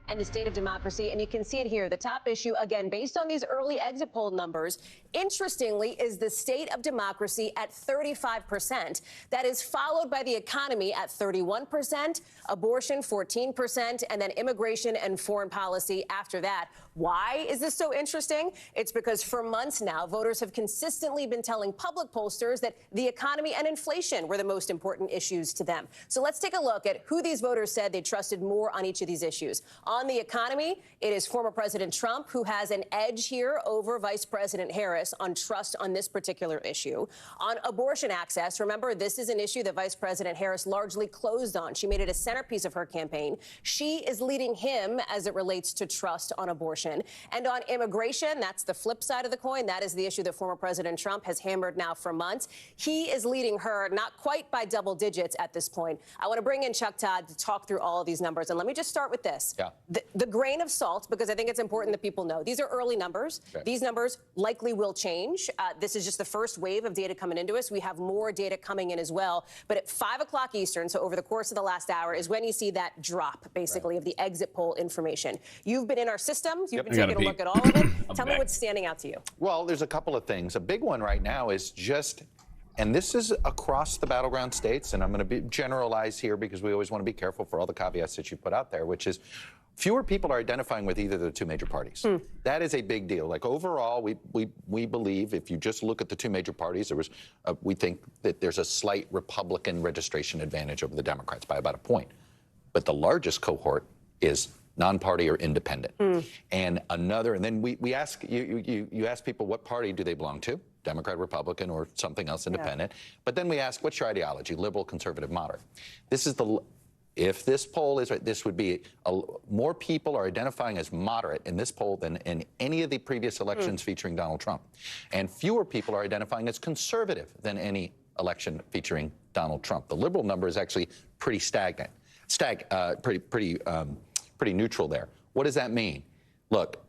And the state of democracy, and you can see it here. The top issue, again, based on these early exit poll numbers, interestingly, is the state of democracy at 35%. That is followed by the economy at 31%, abortion 14%, and then immigration and foreign policy after that. Why is this so interesting? It's because for months now, voters have consistently been telling public pollsters that the economy and inflation were the most important issues to them. So let's take a look at who these voters said they trusted more on each of these issues. On the economy, it is former President Trump who has an edge here over Vice President Harris on trust on this particular issue. On abortion access, remember, this is an issue that Vice President Harris largely closed on. She made it a centerpiece of her campaign. She is leading him as it relates to trust on abortion. And on immigration, that's the flip side of the coin. That is the issue that former President Trump has hammered now for months. He is leading her, not quite by double digits at this point. I want to bring in Chuck Todd to talk through all of these numbers. And let me just start with this. Yeah. The grain of salt, because I think it's important that people know. These are early numbers. Okay. These numbers likely will change. This is just the first wave of data coming into us. We have more data coming in as well. But at 5 o'clock Eastern, so over the course of the last hour, is when you see that drop, basically, of the exit poll information. You've been in our systems. You've been taking a look at all of it. Tell me what's standing out to you. Well, there's a couple of things. A big one right now is just, and this is across the battleground states, and I'm going to generalize here because we always want to be careful for all the caveats that you put out there, which is fewer people are identifying with either of the two major parties. That is a big deal. Like overall, we believe if you just look at the two major parties, there was we think that there's a slight Republican registration advantage over the Democrats by about a point. But the largest cohort is non-party or independent. And then we ask you ask people what party do they belong to? Democrat, Republican, or something else independent. But then we ask, what's your ideology? Liberal, conservative, moderate. This is the, if this poll is right, this would be more people are identifying as moderate in this poll than in any of the previous elections featuring Donald Trump. And fewer people are identifying as conservative than any election featuring Donald Trump. The liberal number is actually pretty stagnant, pretty neutral there. What does that mean? Look,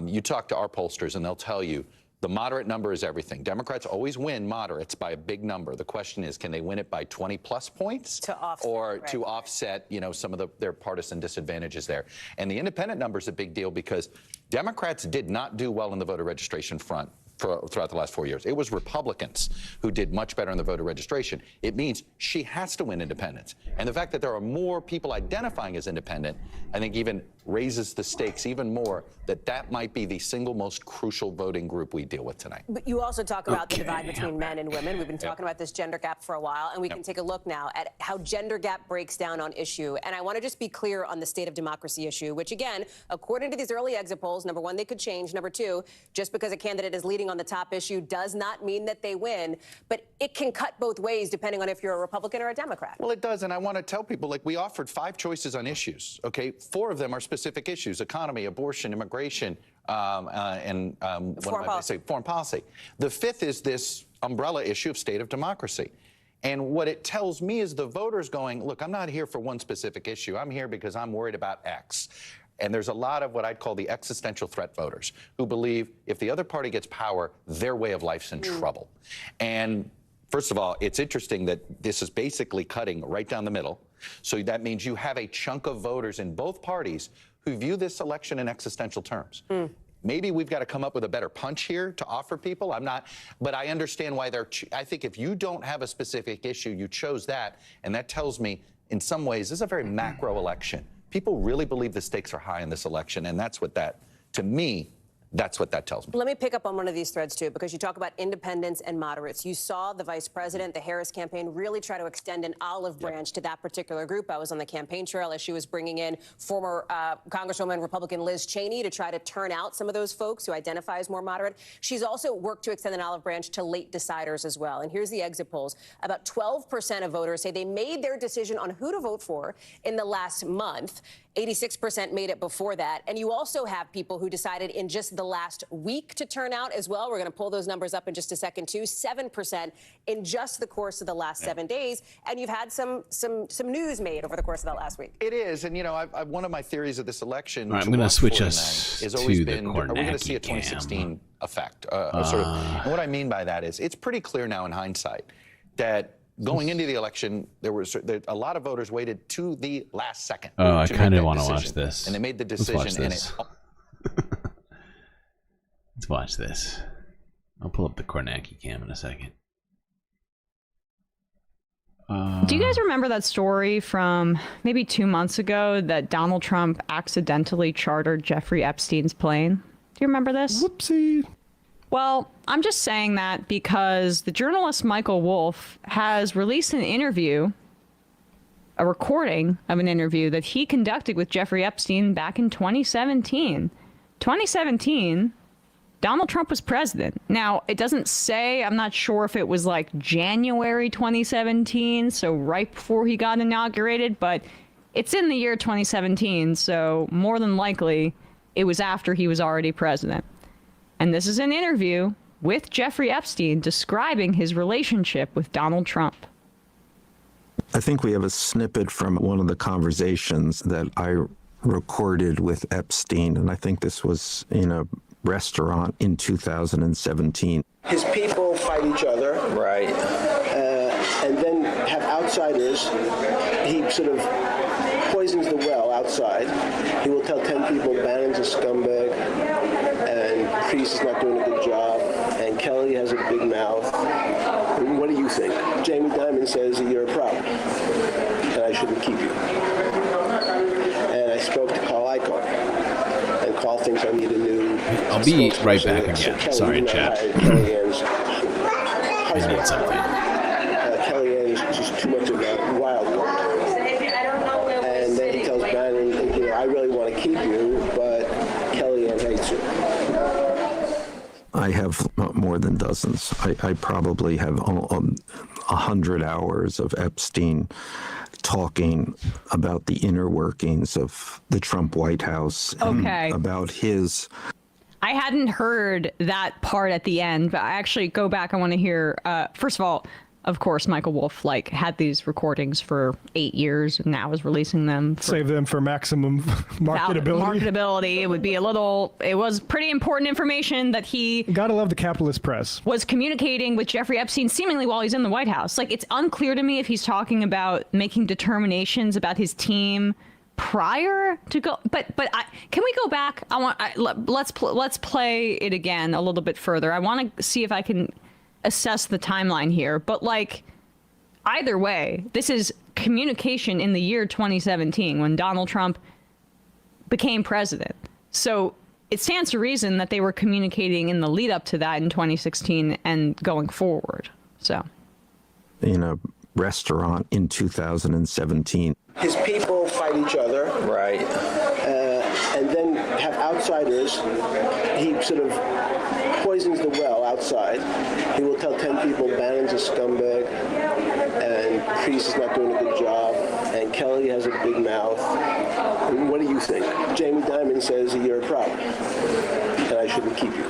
you talk to our pollsters and they'll tell you the moderate number is everything. Democrats always win moderates by a big number. The question is, can they win it by 20-plus points to offset, you know, some of their partisan disadvantages there? And the independent number is a big deal because Democrats did not do well in the voter registration front throughout the last 4 years. It was Republicans who did much better in the voter registration. It means she has to win independents. And the fact that there are more people identifying as independent, I think even raises the stakes even more that might be the single most crucial voting group we deal with tonight. But you also talk about the divide between men and women. We've been talking about this gender gap for a while, and we can take a look now at how gender gap breaks down on issue. And I want to just be clear on the state of democracy issue, which again, according to these early exit polls, number one, they could change. Number two, just because a candidate is leading on the top issue does not mean that they win, but it can cut both ways depending on if you're a Republican or a Democrat. Well, it does, and I want to tell people, like, we offered 5 choices on issues, okay? 4 of them are specific issues: economy, abortion, immigration, and foreign policy. The 5th is this umbrella issue of state of democracy. And what it tells me is the voters going, look, I'm not here for one specific issue. I'm here because I'm worried about X. And there's a lot of what I'd call the existential threat voters who believe if the other party gets power, their way of life's in trouble. And first of all, it's interesting that this is basically cutting right down the middle. So that means you have a chunk of voters in both parties who view this election in existential terms. Maybe we've got to come up with a better punch here to offer people. I'm not, but I understand why I think if you don't have a specific issue, you chose that, and that tells me in some ways this is a very macro election. People really believe the stakes are high in this election, and that's what that, to me, that's what that tells me. Let me pick up on one of these threads, too, because you talk about independents and moderates. You saw the vice president, the Harris campaign, really try to extend an olive branch to that particular group. I was on the campaign trail as she was bringing in former Congresswoman Republican Liz Cheney to try to turn out some of those folks who identify as more moderate. She's also worked to extend an olive branch to late deciders as well. And here's the exit polls. About 12% of voters say they made their decision on who to vote for in the last month. 86% made it before that. And you also have people who decided in just the last week to turn out as well. We're going to pull those numbers up in just a second, too. 7% in just the course of the last 7 days. And you've had some news made over the course of that last week. It is. And, you know, one of my theories of this election I'm going to switch us to the are we going to see a 2016 effect? And what I mean by that is it's pretty clear now in hindsight that going into the election, there was a lot of voters waited to the last second. Oh, I kind of want to watch this. And they made the decision. Let's watch this. I'll pull up the Kornacki cam in a second. Do you guys remember that story from maybe 2 months ago that Donald Trump accidentally chartered Jeffrey Epstein's plane? Do you remember this? Whoopsie. Well, I'm just saying that because the journalist Michael Wolff has released an interview, a recording of an interview that he conducted with Jeffrey Epstein back in 2017. 2017, Donald Trump was president. Now, it doesn't say, I'm not sure if it was like January 2017, so right before he got inaugurated, but it's in the year 2017, so more than likely it was after he was already president. And this is an interview with Jeffrey Epstein describing his relationship with Donald Trump. I think we have a snippet from one of the conversations that I recorded with Epstein, and I think this was in a restaurant in 2017. His people fight each other. Right. And then have outsiders. He sort of poisons the well outside. He will tell 10 people Bannon's a scumbag, and Priest is not doing a good job, and Kelly has a big mouth. What do you think? Jamie Dimon says that you're a problem, and I shouldn't keep you. And I spoke to Carl Icahn, and Carl thinks I need a new... I'll be right back again. Sorry, chat. I need something. Kellyanne is just too much of a wild card. And then he tells Bannon, you know, I really want to keep you, but Kellyanne hates you. I have more than dozens. I probably have 100 hours of Epstein talking about the inner workings of the Trump White House and about his... I hadn't heard that part at the end, but I actually go back. I want to hear, first of all, of course, Michael Wolff had these recordings for 8 years and now is releasing them. Save them for maximum marketability. It would be it was pretty important information that he... Gotta love the capitalist press. ...was communicating with Jeffrey Epstein seemingly while he's in the White House. Like, it's unclear to me if he's talking about making determinations about his team prior to go, but can we go back? Let's play it again a little bit further. I want to see if I can assess the timeline here, but either way, this is communication in the year 2017 when Donald Trump became president. So it stands to reason that they were communicating in the lead up to that in 2016 and going forward. So in a restaurant in 2017. His people fight each other. Right. And then have outsiders. He sort of poisons the well outside. He will tell 10 people Bannon's a scumbag and Priest is not doing a good job and Kelly has a big mouth. And what do you think? Jamie Dimon says you're a problem and I shouldn't keep you.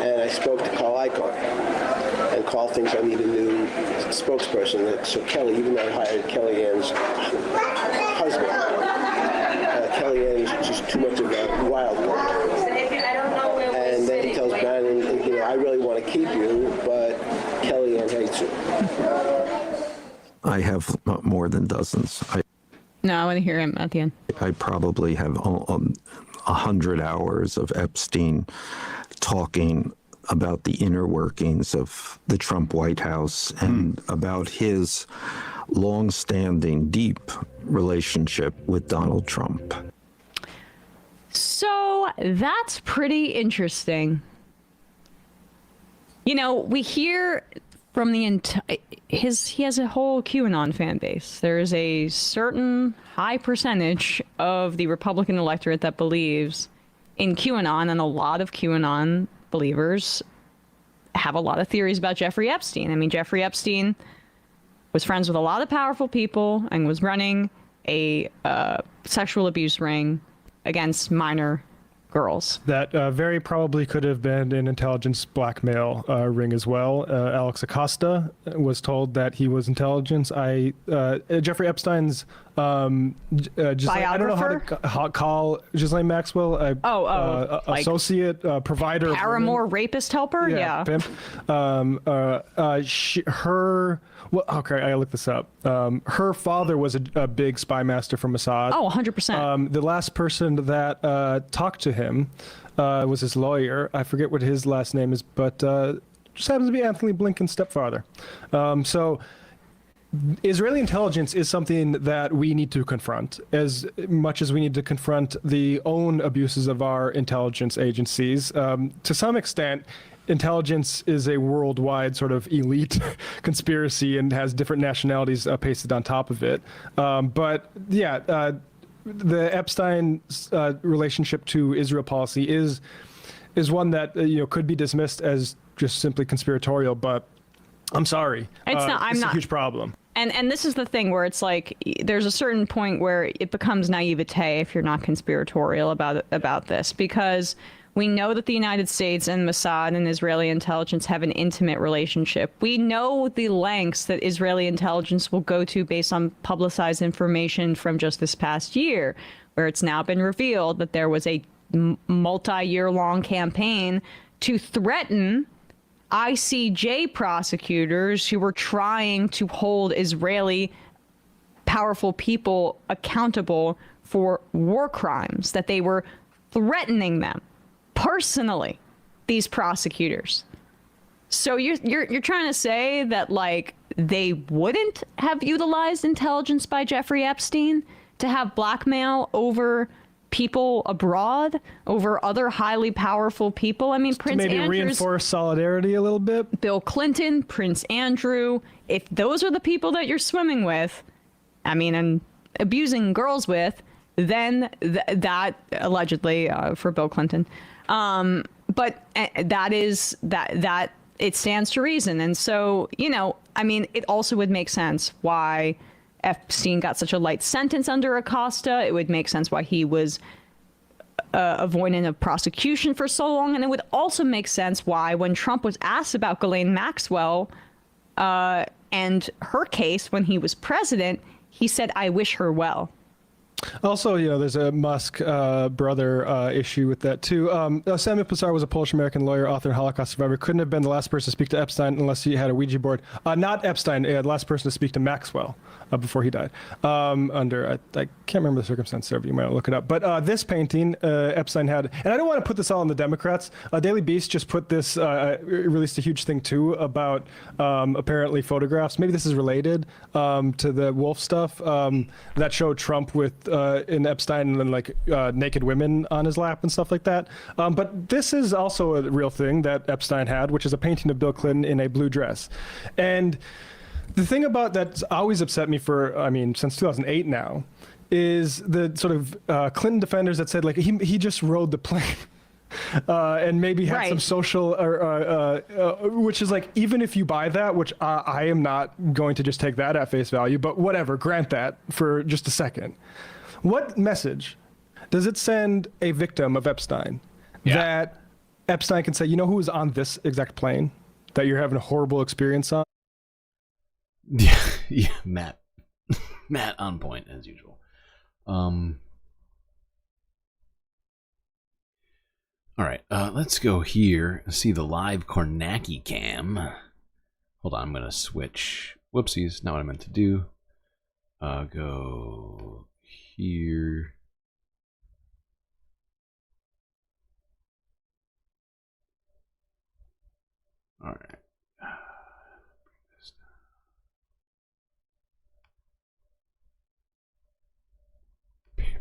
And I spoke to Carl Icahn. And Carl thinks I need a new spokesperson. So Kelly, even though I hired Kellyanne's husband, Kellyanne's just too much of a wild one. And then he tells Bannon, I really want to keep you, but Kellyanne hates you. I have more than dozens. No, I want to hear him at the end. I probably have 100 hours of Epstein talking about the inner workings of the Trump White House and about his long-standing, deep relationship with Donald Trump. So that's pretty interesting. We hear from the he has a whole QAnon fan base. There is a certain high percentage of the Republican electorate that believes in QAnon, and a lot of QAnon believers have a lot of theories about Jeffrey Epstein. I mean, Jeffrey Epstein was friends with a lot of powerful people and was running a sexual abuse ring against minor girls. That very probably could have been an intelligence blackmail ring as well. Alex Acosta was told that he was intelligence. Jeffrey Epstein's biographer? I don't know how to call Ghislaine Maxwell associate provider. Paramour rapist helper? Yeah. Pimp. I looked this up. Her father was a big spy master for Mossad. Oh, 100%. The last person that talked to him was his lawyer. I forget what his last name is, but just happens to be Anthony Blinken's stepfather. So Israeli intelligence is something that we need to confront as much as we need to confront the own abuses of our intelligence agencies. To some extent, intelligence is a worldwide sort of elite conspiracy and has different nationalities pasted on top of it. The Epstein relationship to Israel policy is one that could be dismissed as just simply conspiratorial, but I'm sorry. It's a huge problem. And this is the thing where it's like there's a certain point where it becomes naivete if you're not conspiratorial about this, because we know that the United States and Mossad and Israeli intelligence have an intimate relationship. We know the lengths that Israeli intelligence will go to based on publicized information from just this past year, where it's now been revealed that there was a multi-year-long campaign to threaten ICJ prosecutors who were trying to hold Israeli powerful people accountable for war crimes, that they were threatening them personally, these prosecutors. So you're trying to say that they wouldn't have utilized intelligence by Jeffrey Epstein to have blackmail over people abroad, over other highly powerful people? I mean, Prince Andrew's, reinforce solidarity a little bit. Bill Clinton, Prince Andrew, if those are the people that you're swimming with, and abusing girls with, then that allegedly for Bill Clinton, but that it stands to reason. And so, I mean, it also would make sense why Epstein got such a light sentence under Acosta. It would make sense why he was avoiding of prosecution for so long. And it would also make sense why when Trump was asked about Ghislaine Maxwell and her case when he was president, he said, "I wish her well." Also, there's a Musk brother issue with that too. Samuel Pissarro was a Polish-American lawyer, author, and Holocaust survivor. Couldn't have been the last person to speak to Epstein unless he had a Ouija board. Not Epstein, the last person to speak to Maxwell before he died. I can't remember the circumstance there, but you might look it up. But this painting Epstein had, and I don't want to put this all on the Democrats. Daily Beast just put this, released a huge thing too about apparently photographs. Maybe this is related to the Wolf stuff that showed Trump with in Epstein and like naked women on his lap and stuff like that. But this is also a real thing that Epstein had, which is a painting of Bill Clinton in a blue dress. And the thing about that's always upset me since 2008 now, is the sort of Clinton defenders that said like he just rode the plane. And maybe had some social, which is like, even if you buy that, which I am not going to just take that at face value, but whatever, grant that for just a second. What message does it send a victim of Epstein that Epstein can say, who was on this exact plane that you're having a horrible experience on? Yeah, Matt on point as usual. All right, let's go here and see the live Kornacki cam. Hold on, I'm gonna switch. Whoopsies, not what I meant to do. Go here. All right.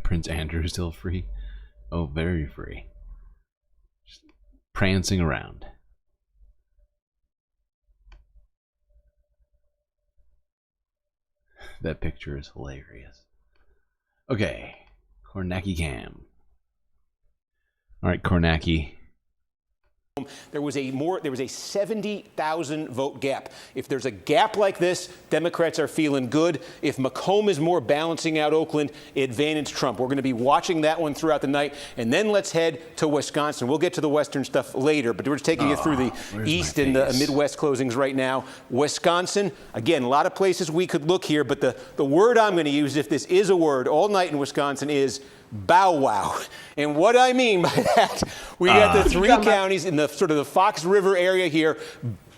Prince Andrew still free? Oh, very free. Just prancing around. That picture is hilarious. Okay, Kornacki cam. All right, Kornacki. There was a 70,000 vote gap. If there's a gap like this, Democrats are feeling good. If Macomb is more balancing out Oakland, advantage Trump. We're going to be watching that one throughout the night. And then let's head to Wisconsin. We'll get to the Western stuff later, but we're just taking you through the East and the Midwest closings right now. Wisconsin, again, a lot of places we could look here, but the word I'm going to use, if this is a word all night in Wisconsin, is bow wow. And what I mean by that, we got the three counties in the sort of the Fox River area here.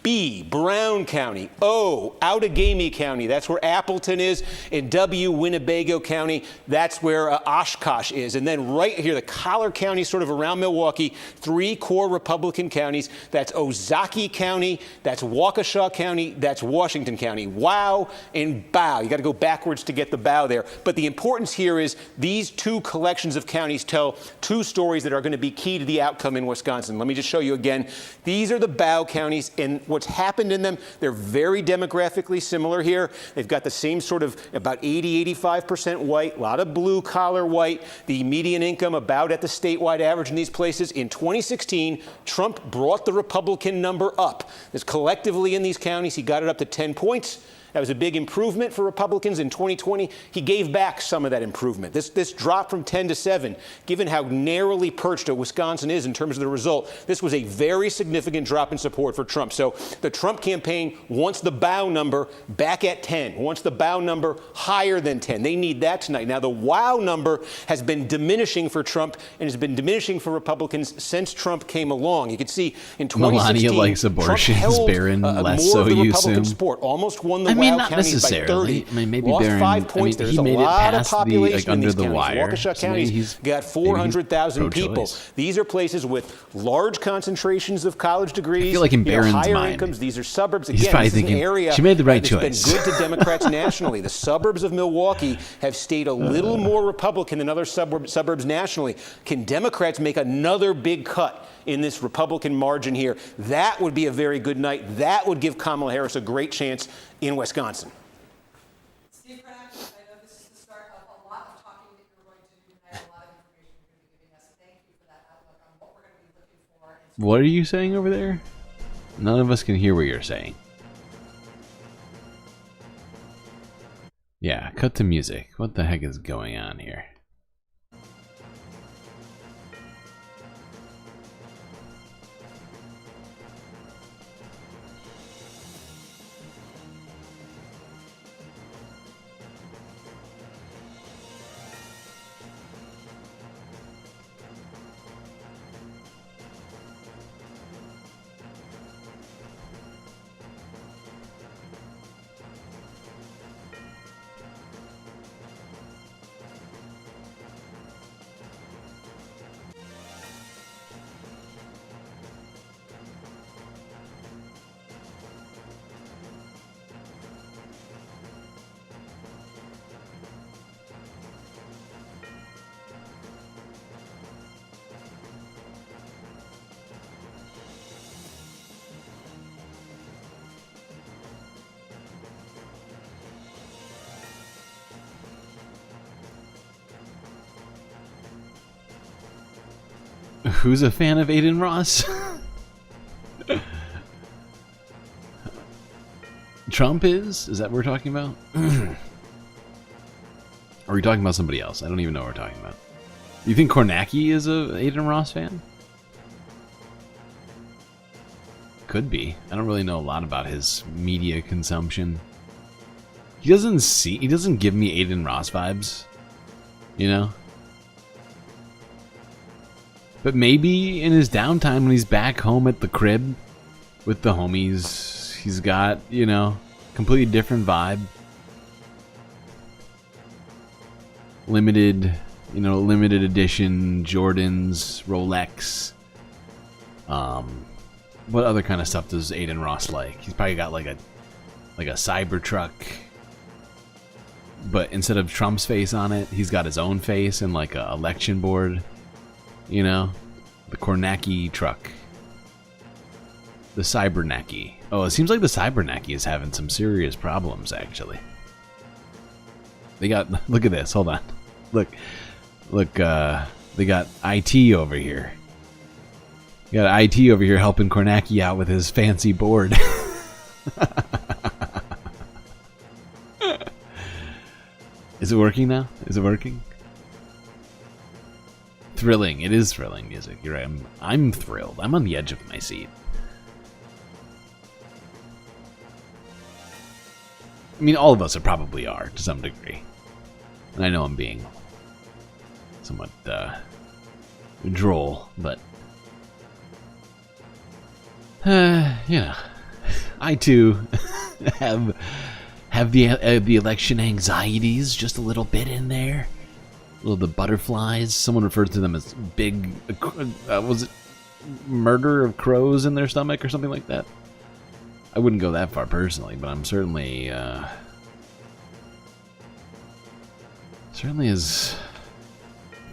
B, Brown County. O, Outagamie County. That's where Appleton is. And W, Winnebago County. That's where Oshkosh is. And then right here, the Collar County, sort of around Milwaukee, three core Republican counties. That's Ozaukee County. That's Waukesha County. That's Washington County. Wow and bow. You got to go backwards to get the bow there. But the importance here is these two collections of counties tell two stories that are going to be key to the outcome in Wisconsin. Let me just show you again. These are the bow counties, and what's happened in them, they're very demographically similar here. They've got the same sort of about 85% white, a lot of blue collar white, the median income about at the statewide average in these places. In 2016, Trump brought the Republican number up. This collectively in these counties, he got it up to 10 points. That was a big improvement for Republicans in 2020. He gave back some of that improvement. This dropped from 10 to 7. Given how narrowly perched Wisconsin is in terms of the result, this was a very significant drop in support for Trump. So the Trump campaign wants the bow number back at 10, wants the bow number higher than 10. They need that tonight. Now, the wow number has been diminishing for Trump and has been diminishing for Republicans since Trump came along. You can see in 2016, Melania likes abortions, Barron, less so, you assume. Support, almost won the not necessarily. I mean, maybe lost Barron, 5 points. There's a lot of population under in these the counties. wire. Waukesha So County's got 400,000 people. These are places with large concentrations of college degrees. I feel like in Barron's higher mind, incomes. These are suburbs. He's Again, probably this is thinking, an area she made the right that's choice. been good to Democrats nationally. The suburbs of Milwaukee have stayed a little more Republican than other suburbs nationally. Can Democrats make another big cut in this Republican margin here? That would be a very good night. That would give Kamala Harris a great chance in Wisconsin. What are you saying over there? None of us can hear what you're saying. Yeah, cut to music. What the heck is going on here? Who's a fan of Aiden Ross? Trump is? Is that what we're talking about? Or are we talking about somebody else? I don't even know what we're talking about. You think Kornacki is a Aiden Ross fan? Could be. I don't really know a lot about his media consumption. He doesn't give me Aiden Ross vibes. You know? But maybe in his downtime when he's back home at the crib with the homies, he's got, you know, completely different vibe. Limited edition Jordans, Rolex. What other kind of stuff does Aiden Ross like? He's probably got like a Cybertruck, but instead of Trump's face on it, he's got his own face and like a election board. You know, the Kornacki truck. The Cybernacki. Oh, it seems like the Cybernacki is having some serious problems, actually. They got, look at this, hold on. Look, they got IT over here. You got IT over here helping Kornacki out with his fancy board. Is it working now? Is it working? Thrilling. It is thrilling music. You're right. I'm thrilled. I'm on the edge of my seat. I mean, all of us probably are to some degree. And I know I'm being somewhat droll, but you know, I too have the election anxieties just a little bit in there. The butterflies. Someone referred to them as big. Was it murder of crows in their stomach or something like that? I wouldn't go that far personally, but I'm certainly as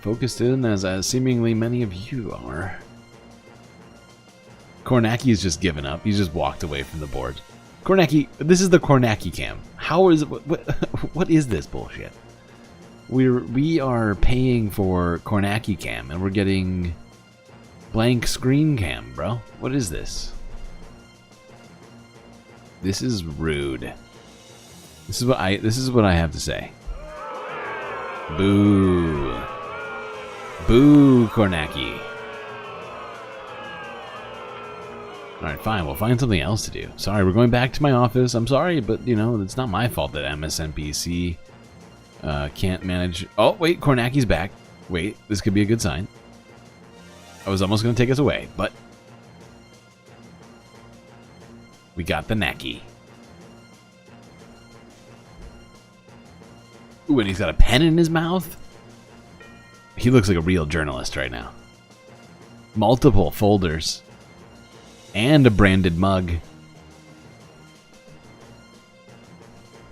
focused in as seemingly many of you are. Kornacki is just given up. He's just walked away from the board. Kornacki, this is the Kornacki cam. How is it? What is this bullshit? We are paying for Kornacki cam and we're getting blank screen cam, bro. What is this? This is rude. This is what I have to say. Boo. Boo, Kornacki. Alright, fine. We'll find something else to do. Sorry, we're going back to my office. I'm sorry, but, you know, it's not my fault that MSNBC can't manage... Oh, wait, Kornacki's back. Wait, this could be a good sign. I was almost going to take us away, but... we got the Nacky. Ooh, and he's got a pen in his mouth? He looks like a real journalist right now. Multiple folders. And a branded mug.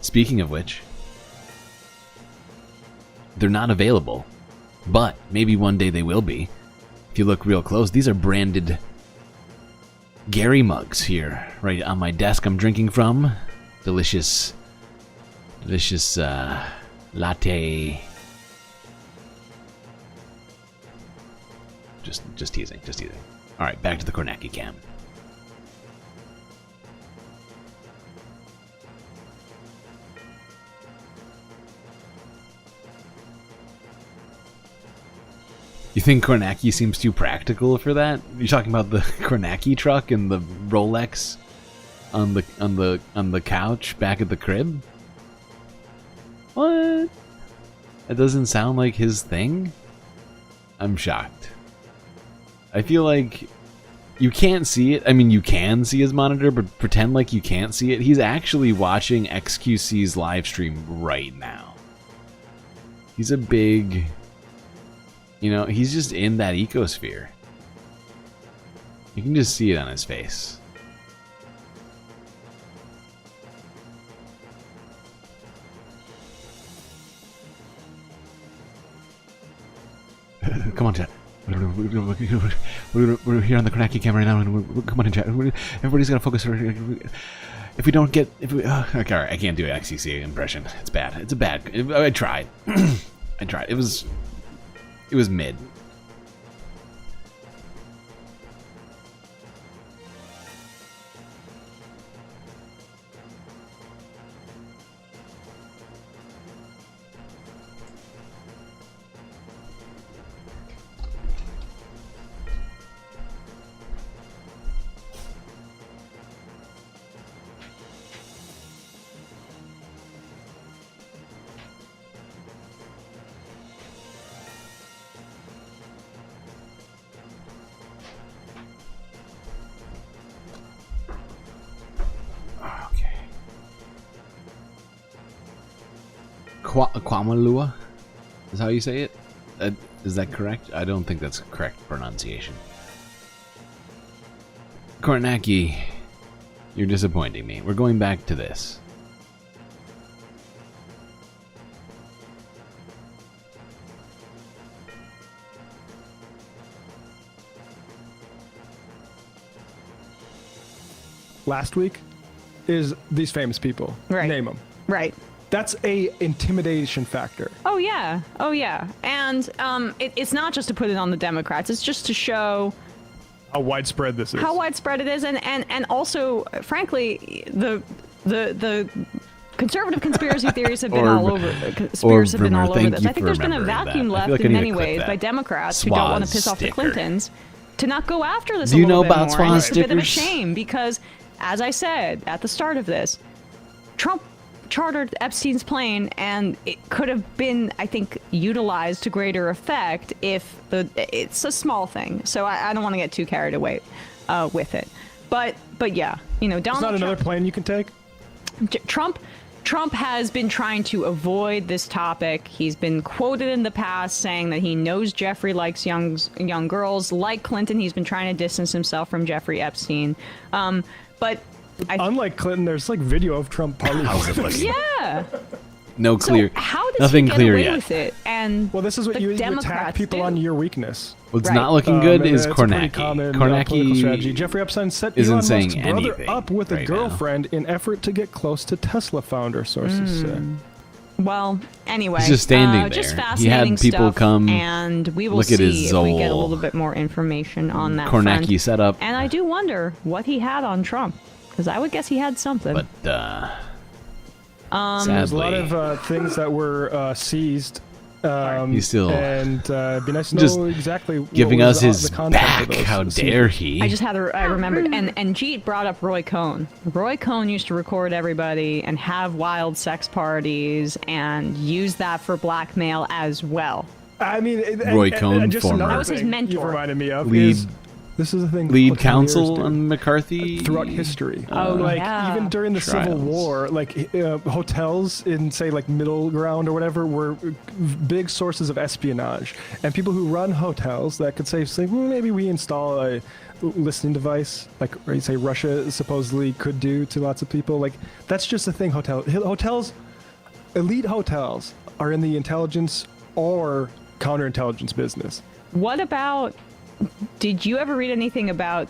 Speaking of which, they're not available, but maybe one day they will be. If you look real close, these are branded Gary mugs here, right on my desk I'm drinking from. Delicious latte. Just teasing. All right, back to the Kornacki cam. You think Kornacki seems too practical for that? You're talking about the Kornacki truck and the Rolex on the couch back at the crib? What? That doesn't sound like his thing? I'm shocked. I feel like you can't see it. I mean, you can see his monitor, but pretend like you can't see it. He's actually watching XQC's live stream right now. He's a big... You know, he's just in that ecosphere. You can just see it on his face. Come on, chat. We're here on the Kornacki camera right now, and come on in, chat. Everybody's gotta focus. If we don't get, okay, all right, I can't do an XCC impression. It's bad. It's a bad. I tried. I tried. It was mid. Kwamalua is how you say it? Is that correct? I don't think that's correct pronunciation. Kornacki, you're disappointing me. We're going back to this. Last week is these famous people. Right. Name them. Right. That's a intimidation factor. Oh yeah, and it's not just to put it on the Democrats. It's just to show how widespread this is. How widespread it is, and also, frankly, the conservative conspiracy theories have been all over. Conspiracies have been all over this. I think there's been a vacuum left in many ways by Democrats who don't want to piss off the Clintons to not go after this. Do you know bit about more. swaz It's a bit of a stickers? shame because, as I said at the start of this, Trump chartered Epstein's plane, and it could have been, I think, utilized to greater effect if it's a small thing. So I don't want to get too carried away with it. But yeah, you know, Donald There's not another plane you can take? Trump has been trying to avoid this topic. He's been quoted in the past saying that he knows Jeffrey likes young girls. Like Clinton, he's been trying to distance himself from Jeffrey Epstein. But unlike Clinton, there's like video of Trump partying. Yeah. No clear. So how does nothing he get clear away yet. with it? And well, this is what the you attack Democrats people on your weakness. What's not looking good and is it's a pretty Kornacki. common, political strategy. Kornacki Jeffrey Epstein set isn't Elon saying Musk's brother anything up with a right now. girlfriend in effort to get close to Tesla founder, sources say. Well, anyway, He's just standing there. Just He fascinating had people stuff, come and we will look at his see if we get a Zoll little bit more information on that Kornacki front. setup. And I do wonder what he had on Trump, because I would guess he had something. But there's a lot of things that were seized. He's still and be nice to just know exactly what giving was us his the content of back. those How seizures. dare he? I just had I remembered, and Jeet brought up Roy Cohn. Roy Cohn used to record everybody and have wild sex parties and use that for blackmail as well. I mean, Roy Cohn, just former another That was his thing mentor. You've reminded me of lead is this is the thing lead hoteliers counsel do on McCarthy throughout history. Oh, like yeah. even during the Civil Trials. War, like hotels in say like Middle Ground or whatever were big sources of espionage, and people who run hotels that could say maybe we install a listening device like say Russia supposedly could do to lots of people. Like that's just a thing. Hotels, elite hotels are in the intelligence or counterintelligence business. What about? Did you ever read anything about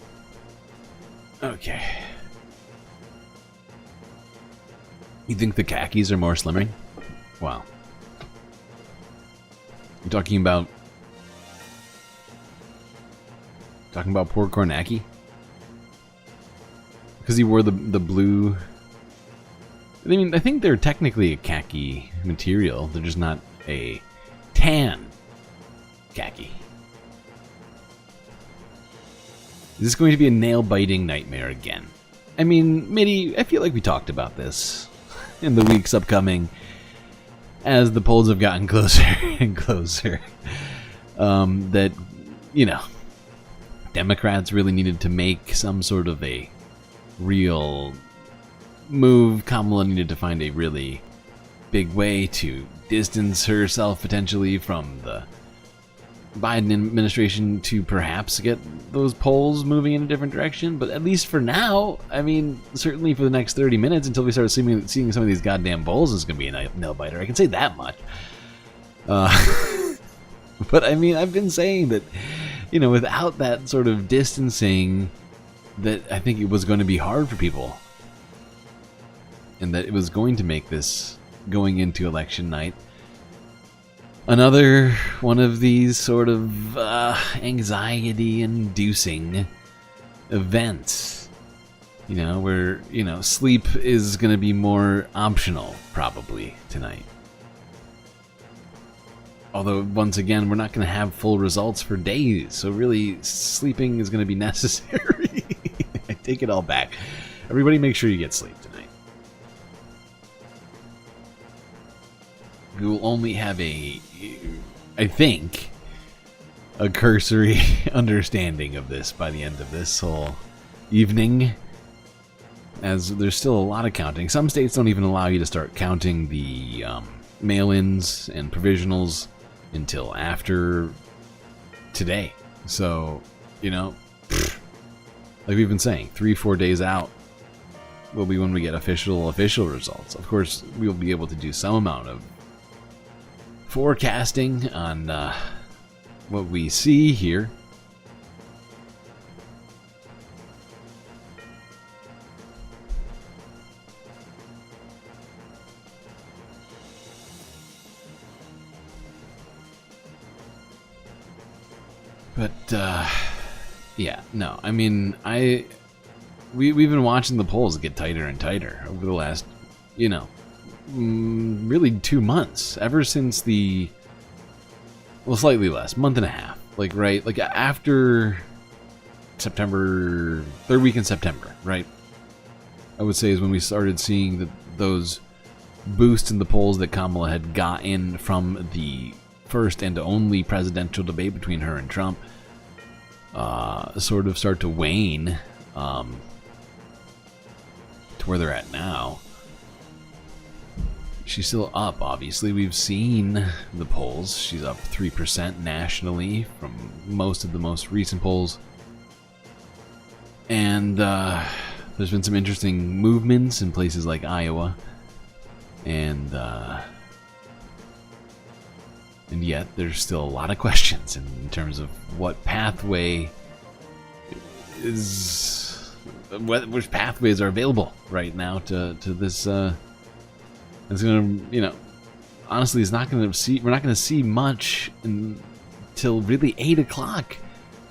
Okay. You think the khakis are more slimming? Wow. You talking about poor Kornacki? Because he wore the blue. I mean, I think they're technically a khaki material. They're just not a tan khaki. Is this going to be a nail-biting nightmare again? I mean, Mitty, I feel like we talked about this in the weeks upcoming as the polls have gotten closer and closer. That, you know, Democrats really needed to make some sort of a real move. Kamala needed to find a really big way to distance herself potentially from the Biden administration to perhaps get those polls moving in a different direction. But at least for now, I mean, certainly for the next 30 minutes until we start seeing some of these goddamn polls is going to be a nail biter. I can say that much. But I mean, I've been saying that, you know, without that sort of distancing, that I think it was going to be hard for people. And that it was going to make this, going into election night, another one of these sort of anxiety-inducing events. You know, where, you know, sleep is going to be more optional, probably, tonight. Although, once again, we're not going to have full results for days, so really, sleeping is going to be necessary. I take it all back. Everybody make sure you get sleep tonight. We will only have I think, a cursory understanding of this by the end of this whole evening, as there's still a lot of counting. Some states don't even allow you to start counting the mail-ins and provisionals until after today. So, you know, like we've been saying, 3-4 days out will be when we get official results. Of course, we'll be able to do some amount of forecasting on what we see here. But yeah, no, I mean, we've been watching the polls get tighter and tighter over the last, you know, really 2 months, ever since slightly less, month and a half, like, right, like after September, third week in September, right, I would say is when we started seeing those boosts in the polls that Kamala had gotten from the first and only presidential debate between her and Trump sort of start to wane to where they're at now. She's still up, obviously. We've seen the polls. She's up 3% nationally from most of the most recent polls. And there's been some interesting movements in places like Iowa. And yet there's still a lot of questions in terms of what pathway is... which pathways are available right now to this... It's gonna, you know, honestly, we're not gonna see much until really 8 o'clock,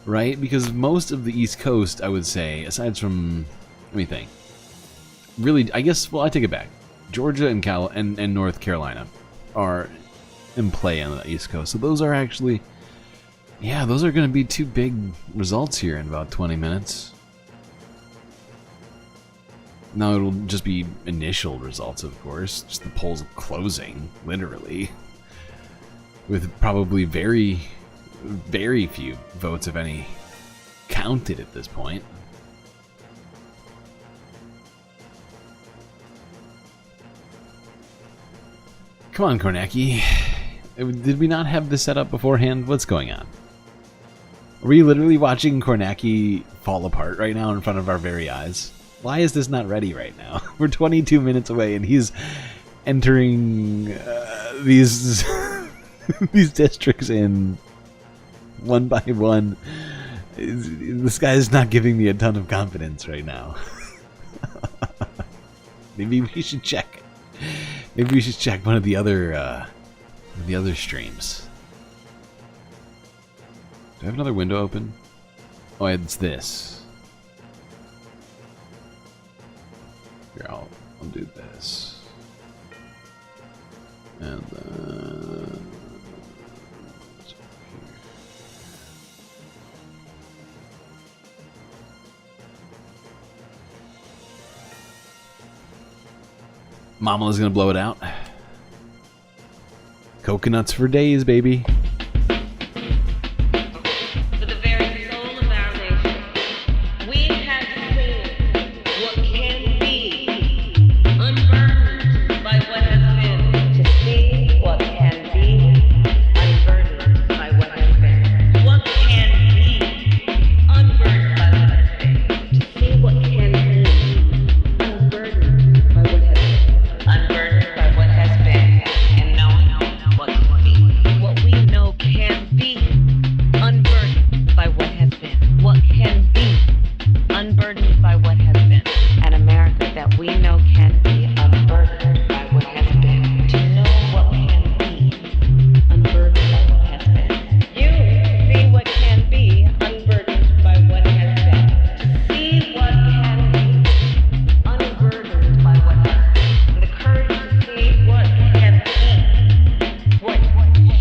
right? Because most of the East Coast, I would say, aside from, let me think, really, I guess, well, I take it back. Georgia and North Carolina are in play on the East Coast, so those are actually, yeah, those are gonna be two big results here in about 20 minutes. Now it'll just be initial results, of course, just the polls closing, literally, with probably very, very few votes, if any, counted at this point. Come on, Kornacki. Did we not have this set up beforehand? What's going on? Are we literally watching Kornacki fall apart right now in front of our very eyes? Why is this not ready right now? We're 22 minutes away and he's entering these these districts in one by one. This guy is not giving me a ton of confidence right now. Maybe we should check. Maybe we should check one of the other streams. Do I have another window open? Oh, it's this. Here, I'll do this. And then... Mama's gonna blow it out. Coconuts for days, baby. For the very soul of our nation, we have seen what can be, unburdened by what has been. To see what can be, unburdened by what has been. What can be, unburdened by what has been. To see what can be, unburdened by what has been. Unburdened by what has been, and knowing what can be. What we know can be, unburdened by what has been. What can be, unburdened by what has been. An America that we know can be, unburdened by what has been. To know what can be, unburdened by what has been. You see what can be, unburdened by what has been. To see what can be, unburdened by what has been. The courage to see what can be, what should be,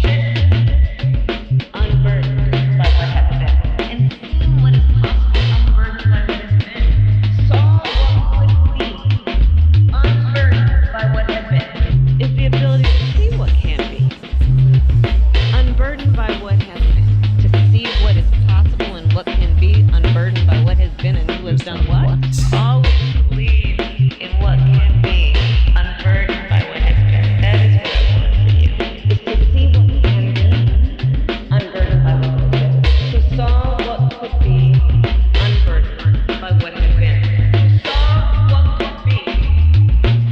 unburdened by what has been. And seeing what is possible, unburdened by what has been. Saw what could be, unburdened by what has been. Is the ability to see what can be, unburdened by what has been. To see what is possible and what can be, unburdened by what has been and who has done what. Always believe in what can be, unburdened by what has been. That is what I want for you. Is to see what can be, unburdened by what has been. To saw what could be, unburdened by what has been. To saw what could be,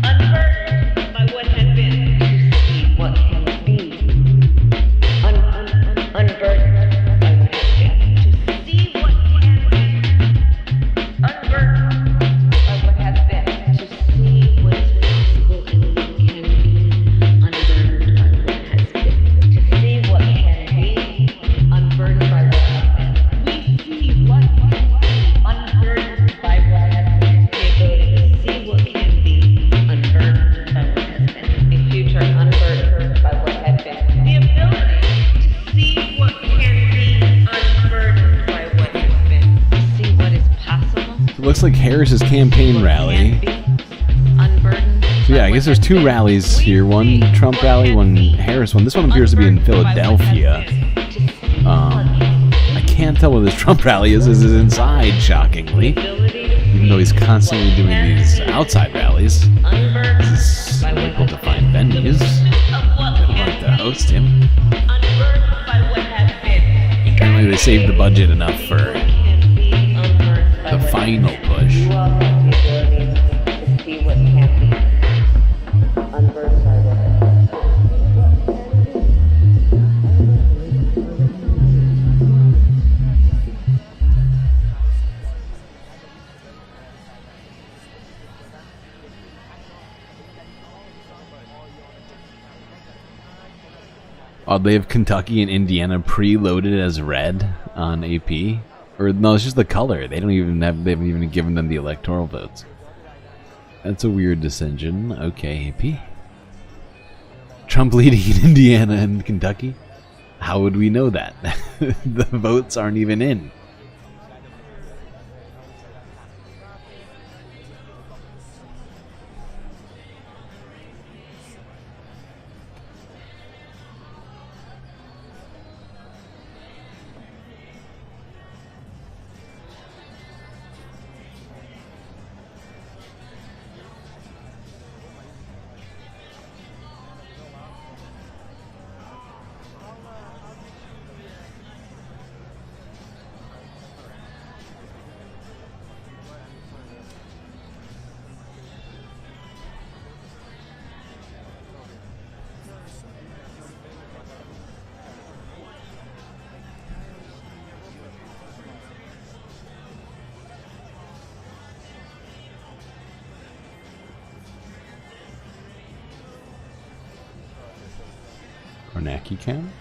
unburdened by what has been. To see what can be, unburdened by what has been. To see what can be, unburdened by what has been. To see what is possible and what can be, unburdened by what has been. To see what can be, unburdened by what has been. We see what can be, unburdened by what has been. The ability to see what can be, unburdened by what has been. A future unburdened by what had been. The ability to see what can be, unburdened by what has been. To see what is possible. It looks like Harris's campaign rally. So yeah, I guess there's two rallies here. One Trump rally, one Harris one. This one appears to be in Philadelphia. I can't tell where this Trump rally is. This is inside, shockingly. Even though he's constantly doing these outside rallies. This is difficult to find venues. I'd like to host him. Apparently they saved the budget enough for the final push. They have Kentucky and Indiana preloaded as red on AP. Or no, it's just the color. They haven't even given them the electoral votes. That's a weird decision. Okay, AP. Trump leading in Indiana and Kentucky? How would we know that? The votes aren't even in. Kornacki cam?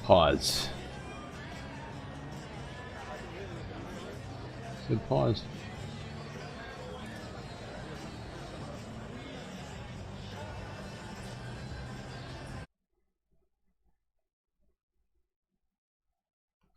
Pause. Good pause.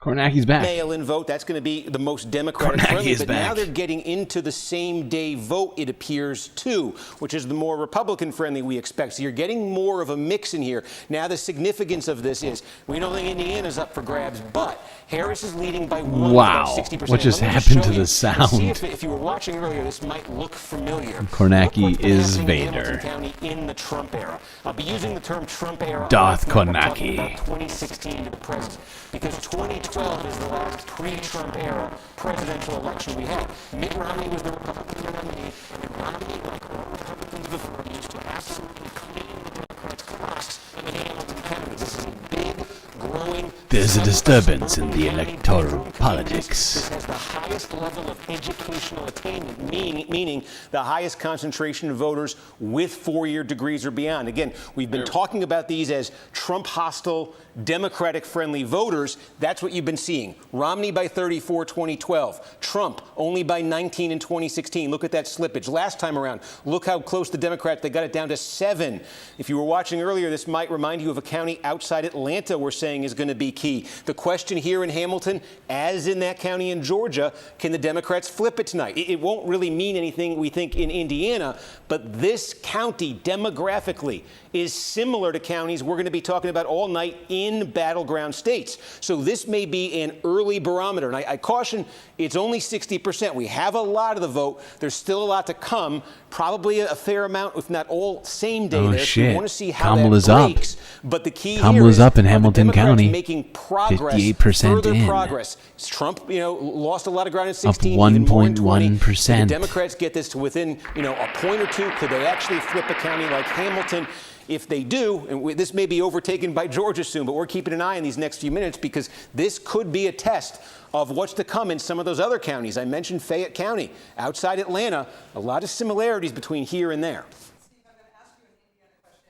Kornacki's back. Mail-in vote, that's going to be the most Democratic friendly, but now they're getting into the same day vote, it appears, too, which is the more Republican friendly we expect. So you're getting more of a mix in here. Now the significance of this is we don't think Indiana's up for grabs, but Harris is leading by one, wow. about 60%. What just happened to the sound? See if you were watching earlier, this might look familiar. Kornacki is Vader. County in the Trump era. I'll be using the term Trump era. Darth Kornacki. 2016 to the present, because 2012 is the last pre-Trump era presidential election we had. Mitt Romney was the Republican nominee, and Romney, like all Republicans before, used to absolutely clean the Democrats' clocks in the Hamilton County. This is a big, growing. There's a disturbance in the electoral politics. This has the highest level of educational attainment, meaning the highest concentration of voters with four-year degrees or beyond. Again, we've been talking about these as Trump-hostile, Democratic-friendly voters. That's what you've been seeing. Romney by 34, 2012. Trump only by 19 in 2016. Look at that slippage. Last time around, look how close the Democrats, they got it down to 7. If you were watching earlier, this might remind you of a county outside Atlanta we're saying is going to be key. The question here in Hamilton, as in that county in Georgia, can the Democrats flip it tonight? It won't really mean anything, we think, in Indiana, but this county demographically is similar to counties we're going to be talking about all night in battleground states. So this may be an early barometer. And I caution, it's only 60%. We have a lot of the vote. There's still a lot to come. Probably a fair amount, if not all, same day there. Shit. So we want to see how Kamala's that breaks. up. But the key Kamala's here is up in Hamilton County. making progress, 58% further in. progress. Trump, lost a lot of ground in 16, up even more in 1.1%. The Democrats get this to within, a point or two. Could they actually flip a county like Hamilton? If they do, and this may be overtaken by Georgia soon, but we're keeping an eye on these next few minutes because this could be a test of what's to come in some of those other counties. I mentioned Fayette County, outside Atlanta, a lot of similarities between here and there.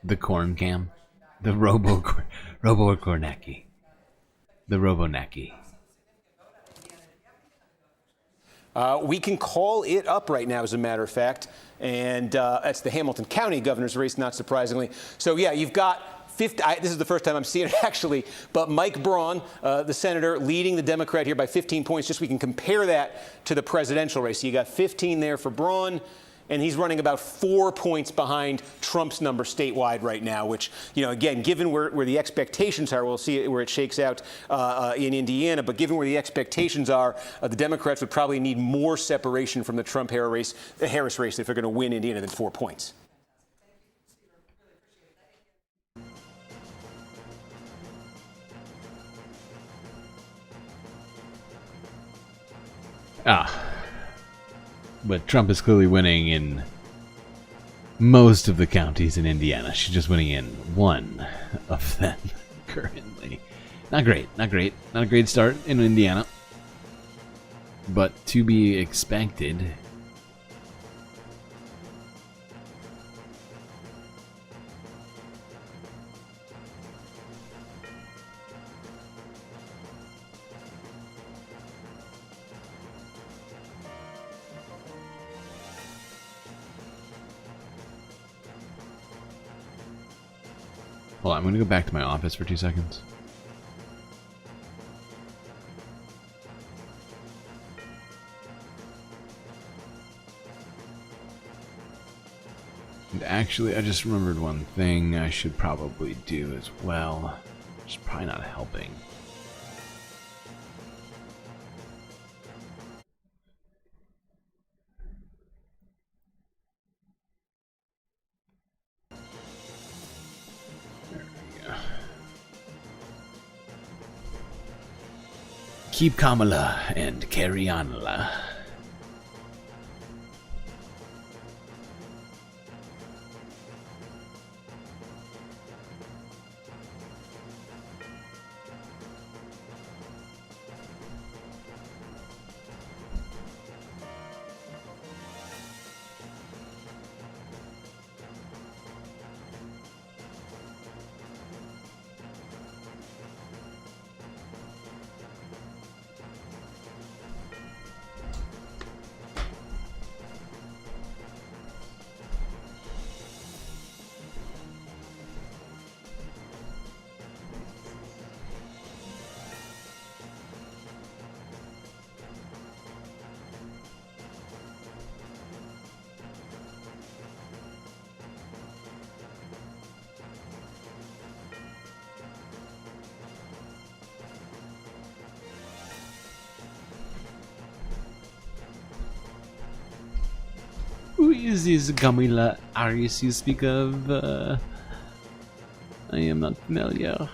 The corn cam. The Robo-Kornacki. The Robonacki. We can call it up right now, as a matter of fact. And that's the Hamilton County governor's race, not surprisingly. So, yeah, you've got 50. This is the first time I'm seeing it, actually. But Mike Braun, the senator, leading the Democrat here by 15 points. Just so we can compare that to the presidential race. So you got 15 there for Braun. And he's running about 4 points behind Trump's number statewide right now, which, again, given where the expectations are, we'll see where it shakes out in Indiana, but given where the expectations are, the Democrats would probably need more separation from the Trump-Harris race if they're going to win Indiana than 4 points. But Trump is clearly winning in most of the counties in Indiana. She's just winning in one of them currently. Not great. Not a great start in Indiana. But to be expected. Hold on, I'm going to go back to my office for 2 seconds. And actually, I just remembered one thing I should probably do as well. It's probably not helping. Keep Kamala and carry on. Who is this Kamala Harris you speak of? I am not familiar.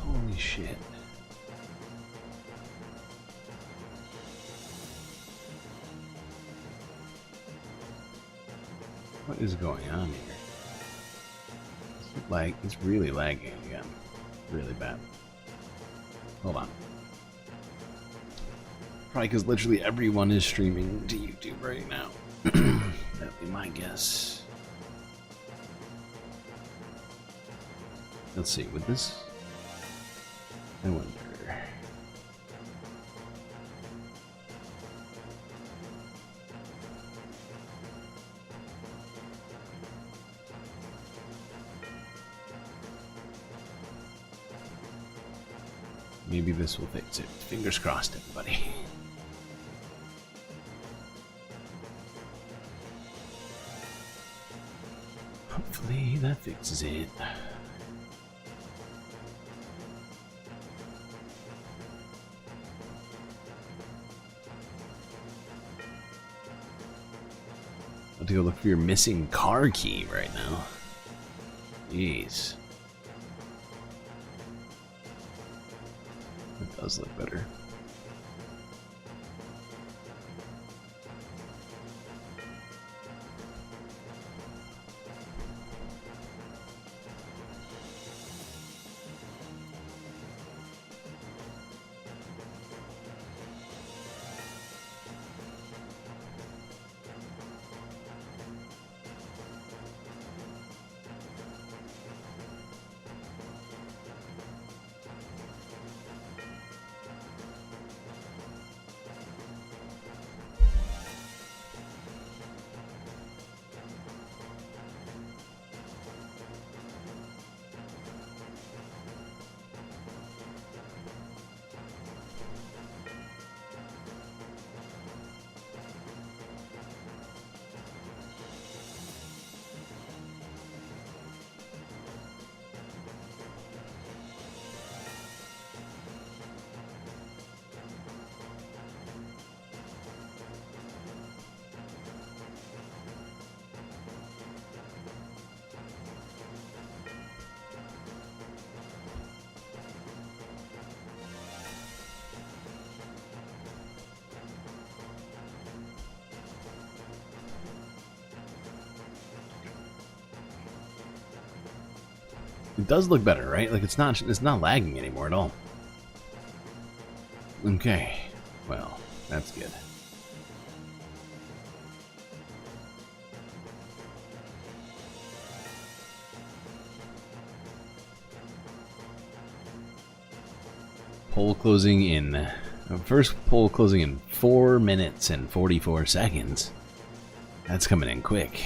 Holy shit. What is going on here? It's really lagging again. Really bad. Hold on. Probably because literally everyone is streaming to YouTube right now. That'd be my guess. Let's see, with this, I wonder. Maybe this will fix it. Fingers crossed, everybody. Hopefully that fixes it. I'll have to go look for your missing car key right now. Jeez. It does look better. It does look better, right? Like it's not lagging anymore at all. Okay. Well, that's good. Poll closing in... First poll closing in 4 minutes and 44 seconds. That's coming in quick.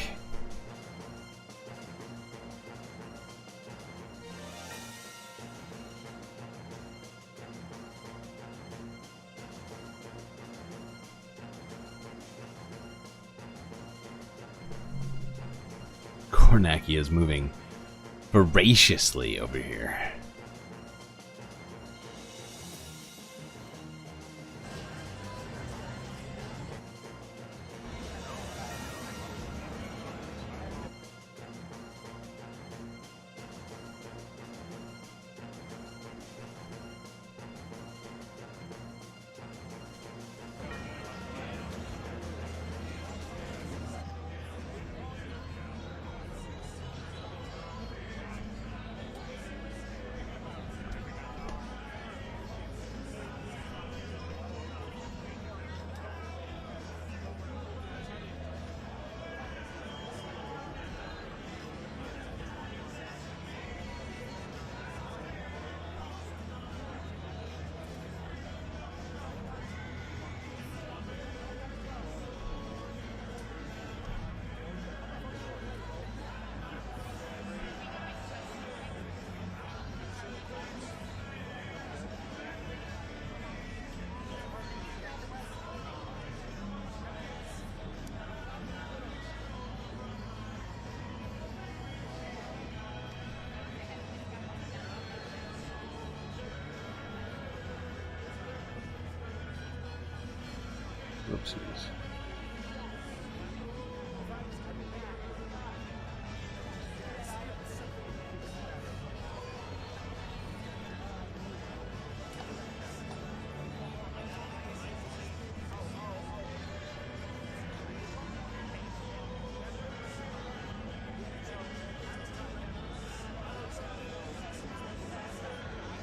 Kornacki is moving voraciously over here. Whoopsies.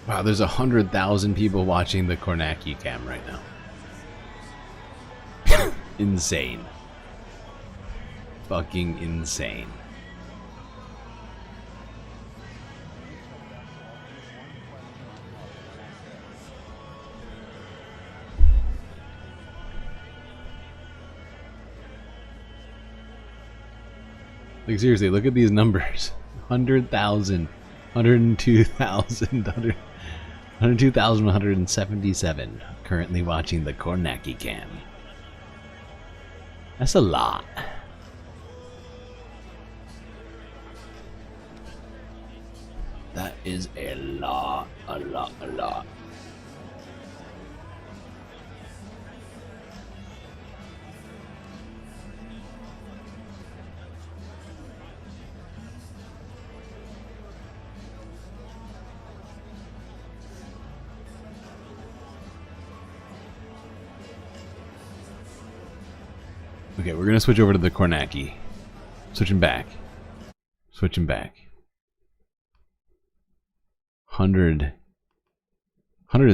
Wow, there's 100,000 people watching the Kornacki cam right now. Insane. Fucking insane. Like seriously, look at these numbers. 100,000, 102,000, 102,177 currently watching the Kornacki cam. That's a lot. That is a lot, a lot, a lot. Okay, we're gonna switch over to the Kornacki. Switching back. Switching back. 100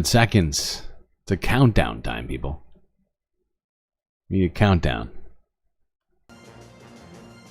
seconds. It's a countdown time, people. We need a countdown.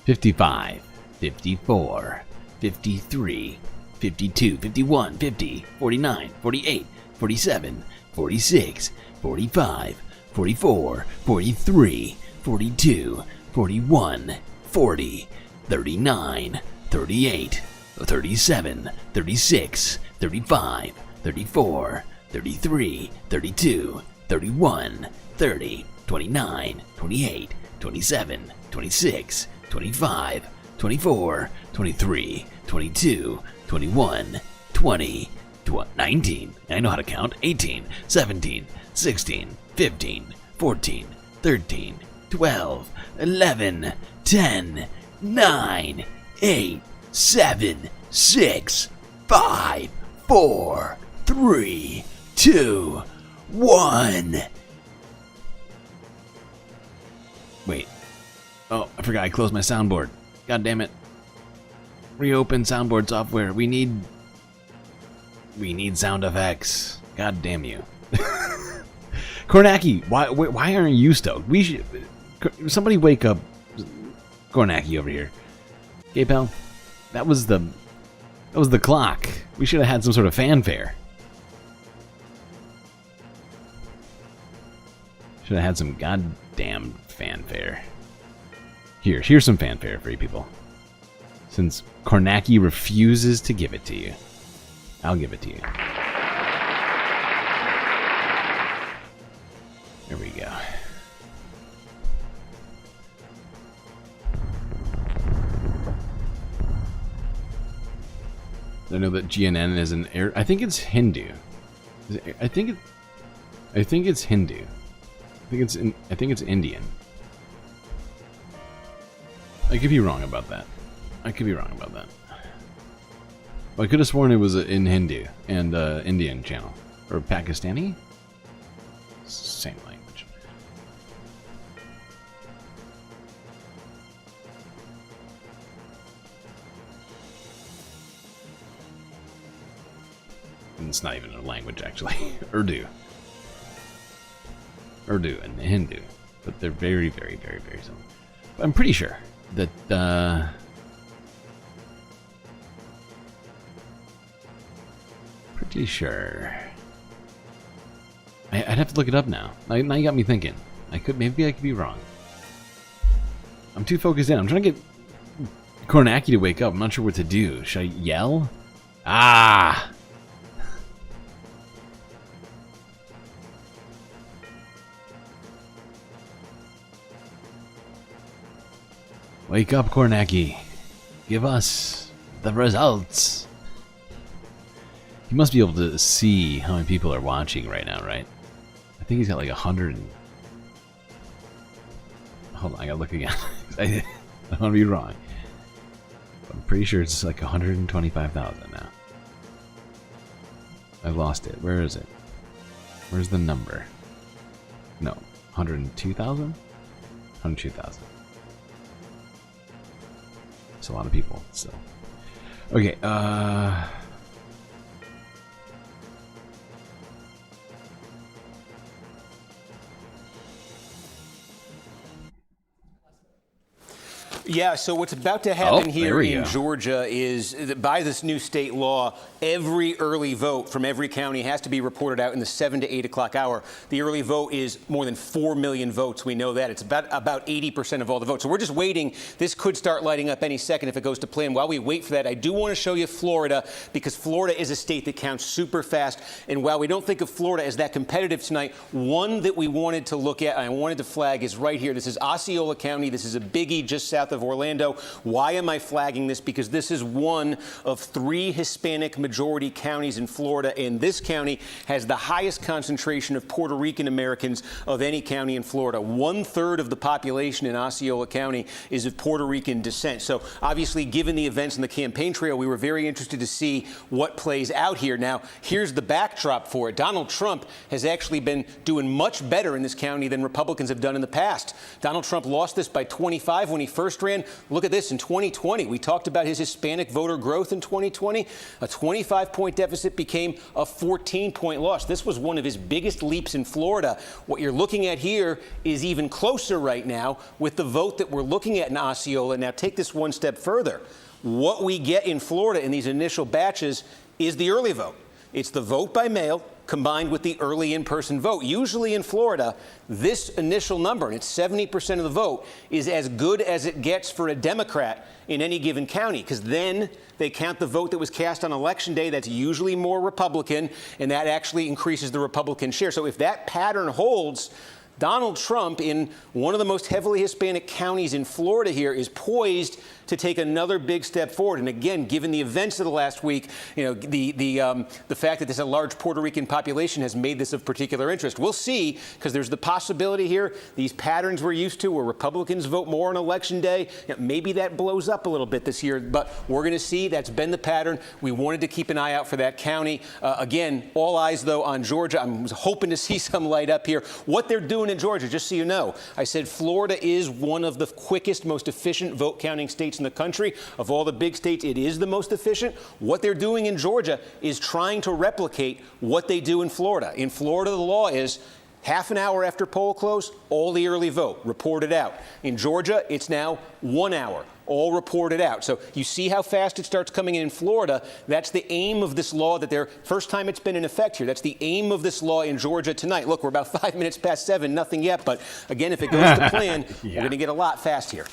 55, 54, 53, 52, 51, 50, 49, 48, 47, 46, 45, 44, 43, 42, 41, 40, 39, 38, 37, 36, 35, 34, 33, 32, 31, 30, 29, 28, 27, 26, 25, 24, 23, 22, 21, 20, 19, I know how to count, 18, 17, 16, 15, 14, 13, 12, 11, 10, 9, 8, 7, 6, 5, 4, 3, 2, 1. Wait. Oh, I forgot I closed my soundboard. God damn it. Reopen soundboard software. We need We need sound effects. God damn you. Kornacki, why aren't you stoked? We should. Somebody wake up Kornacki over here. Okay, pal. That was the clock. We should have had some sort of fanfare. Should have had some goddamn fanfare. Here's some fanfare for you people. Since Kornacki refuses to give it to you, I'll give it to you. There we go. I know that GNN is an air. I think it's Hindu. I think it's Hindu. I think it's Indian. I could be wrong about that. I could have sworn it was in Hindu and Indian channel or Pakistani. Same language. And it's not even a language, actually. Urdu and Hindu, but they're very, very, very, very similar. But I'm pretty sure that pretty sure. I'd have to look it up now. Now you got me thinking. Maybe I could be wrong. I'm too focused in. I'm trying to get Kornacki to wake up. I'm not sure what to do. Should I yell? Ah! Wake up, Kornacki. Give us the results. He must be able to see how many people are watching right now, right? I think he's got like 100. Hold on, I gotta look again. I don't want to be wrong. I'm pretty sure it's like 125,000 now. I've lost it. Where is it? Where's the number? No, 102,000? 102,000. It's a lot of people, so. Okay, Yeah, so what's about to happen here in Georgia is that by this new state law, every early vote from every county has to be reported out in the 7 to 8 o'clock hour. The early vote is more than 4 million votes. We know that. It's about 80% of all the votes. So we're just waiting. This could start lighting up any second if it goes to plan. While we wait for that, I do want to show you Florida, because Florida is a state that counts super fast. And while we don't think of Florida as that competitive tonight, one that we wanted to look at, and I wanted to flag, is right here. This is Osceola County. This is a biggie just south of Orlando. Why am I flagging this? Because this is one of 3 Hispanic majority counties in Florida, and this county has the highest concentration of Puerto Rican Americans of any county in Florida. 1/3 of the population in Osceola County is of Puerto Rican descent. So obviously, given the events in the campaign trail, we were very interested to see what plays out here. Now, here's the backdrop for it. Donald Trump has actually been doing much better in this county than Republicans have done in the past. Donald Trump lost this by 25 when he first ran. Look at this in 2020. We talked about his Hispanic voter growth in 2020. A 25-point deficit became a 14-point loss. This was one of his biggest leaps in Florida. What you're looking at here is even closer right now with the vote that we're looking at in Osceola. Now take this one step further. What we get in Florida in these initial batches is the early vote. It's the vote by mail combined with the early in-person vote. Usually in Florida, this initial number, and it's 70% of the vote, is as good as it gets for a Democrat in any given county, because then they count the vote that was cast on Election Day. That's usually more Republican, and that actually increases the Republican share. So if that pattern holds, Donald Trump, in one of the most heavily Hispanic counties in Florida here, is poised to take another big step forward. And again, given the events of the last week, you know, the fact that there's a large Puerto Rican population has made this of particular interest. We'll see, because there's the possibility here, these patterns we're used to where Republicans vote more on Election Day, you know, maybe that blows up a little bit this year, but we're going to see. That's been the pattern. We wanted to keep an eye out for that county. Again, all eyes, though, on Georgia. I'm hoping to see some light up here. What they're doing doing in Georgia, just so you know. I said Florida is one of the quickest, most efficient vote counting states in the country. Of all the big states, it is the most efficient. What they're doing in Georgia is trying to replicate what they do in Florida. In Florida, the law is half an hour after poll close, all the early vote reported out. In Georgia, it's now 1 hour, all reported out. So you see how fast it starts coming in Florida. That's the aim of this law that they're first time it's been in effect here. That's the aim of this law in Georgia tonight. Look, we're about 5 minutes past 7, nothing yet. But again, if it goes to plan, we're going to get a lot fast here.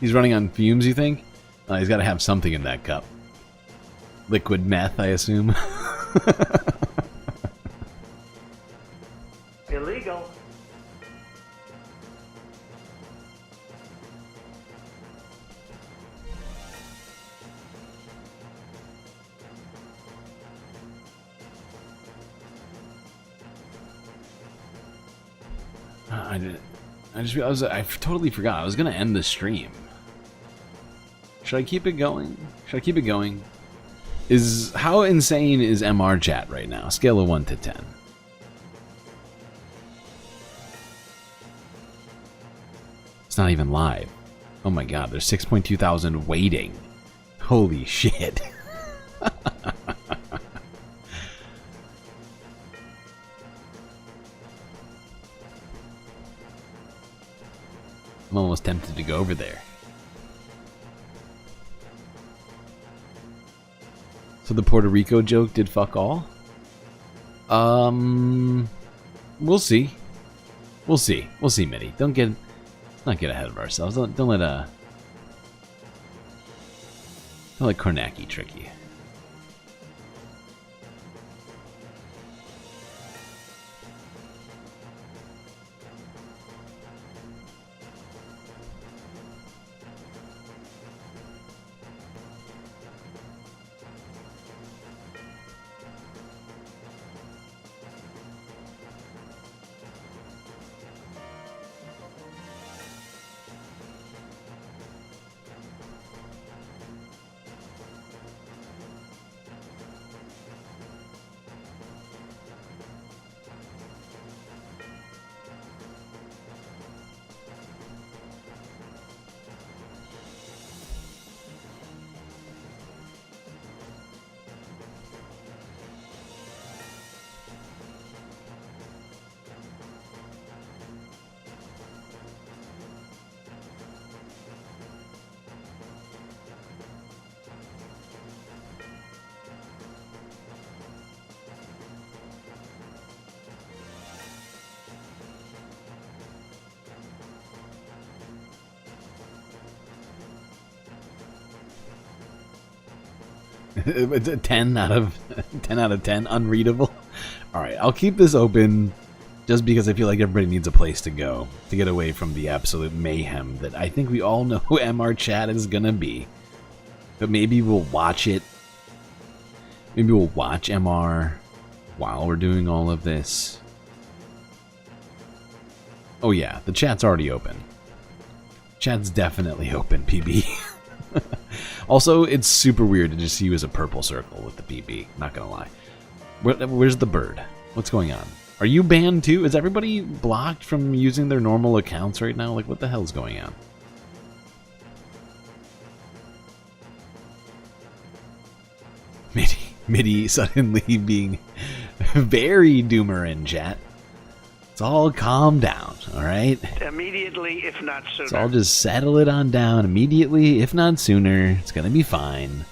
He's running on fumes, you think? He's got to have something in that cup. Liquid meth, I assume. Illegal. I totally forgot. I was gonna end the stream. Should I keep it going? How insane is MR chat right now? Scale of 1 to 10. It's not even live. Oh my god, there's 6.2 thousand waiting. Holy shit. I'm almost tempted to go over there. So the Puerto Rico joke did fuck all? We'll see. We'll see, Mitty. Don't get ahead of ourselves. Don't let Kornacki trick you. It's a 10 out of 10 unreadable. All right, I'll keep this open just because I feel like everybody needs a place to go to get away from the absolute mayhem that I think we all know MR chat is gonna be. But maybe we'll watch it. Maybe we'll watch MR while we're doing all of this. Oh yeah, the chat's already open. Chat's definitely open, PB. Also, it's super weird to just see you as a purple circle with the PB, not gonna lie. Where's the bird? What's going on? Are you banned too? Is everybody blocked from using their normal accounts right now? Like, what the hell's going on? Mitty suddenly being very doomer in chat. Let's all calm down, alright? Immediately, if not sooner. Let's all just settle it on down immediately, if not sooner. It's gonna be fine.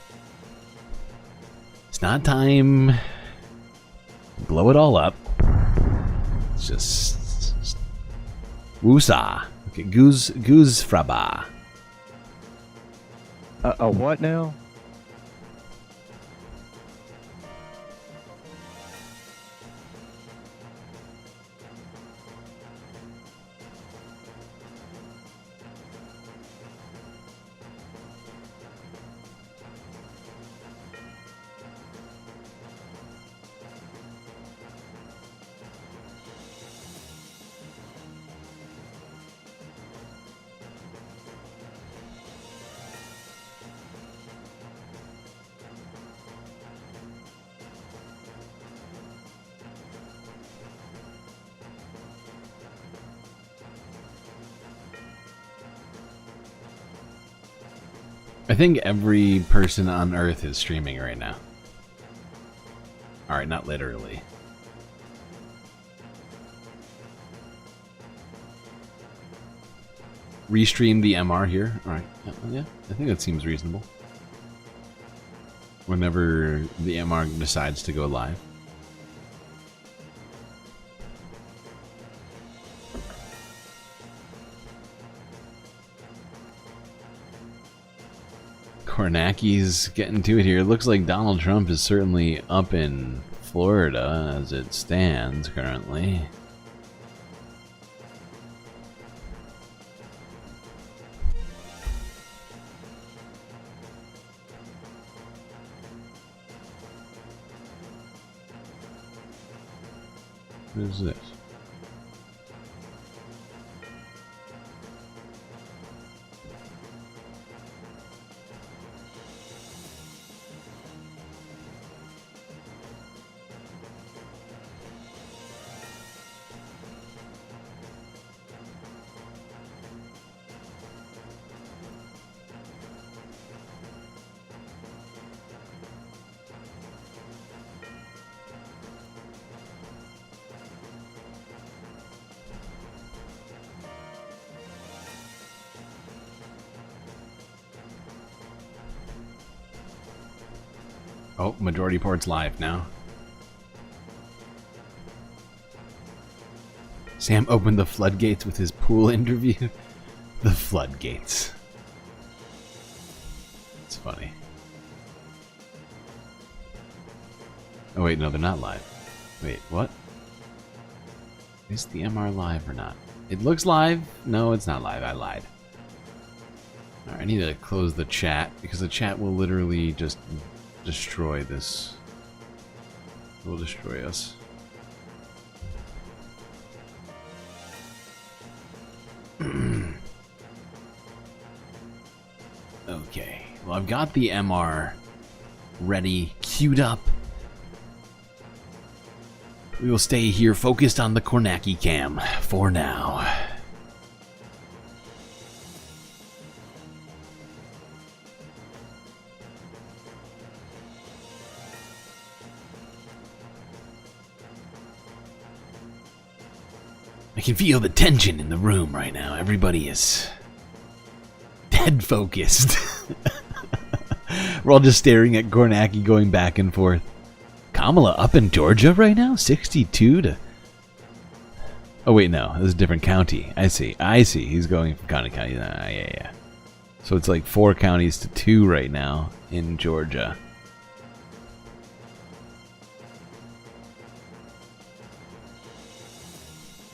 It's not time to blow it all up. It's just woosah. Okay, goose fraba. A what now? I think every person on Earth is streaming right now. Alright, not literally. Restream the MR here. Alright, yeah, I think that seems reasonable. Whenever the MR decides to go live. Kornacki's getting to it here. It looks like Donald Trump is certainly up in Florida as it stands currently. What is this? Oh, Majority Report's live now. Sam opened the floodgates with his pool interview. The floodgates. It's funny. Oh wait, no, they're not live. Wait, what? Is the MR live or not? It looks live. No, it's not live. I lied. Alright, I need to close the chat because the chat will literally just destroy this. It will destroy us. Okay. Well, I've got the MR ready, queued up. We will stay here focused on the Kornacki cam for now. I can feel the tension in the room right now. Everybody is dead focused. We're all just staring at Kornacki going back and forth. Kamala up in Georgia right now? 62 to... Oh wait, no. This is a different county. I see. He's going from county to county. Yeah. So it's like 4 counties to 2 right now in Georgia.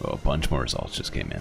Oh, a bunch more results just came in.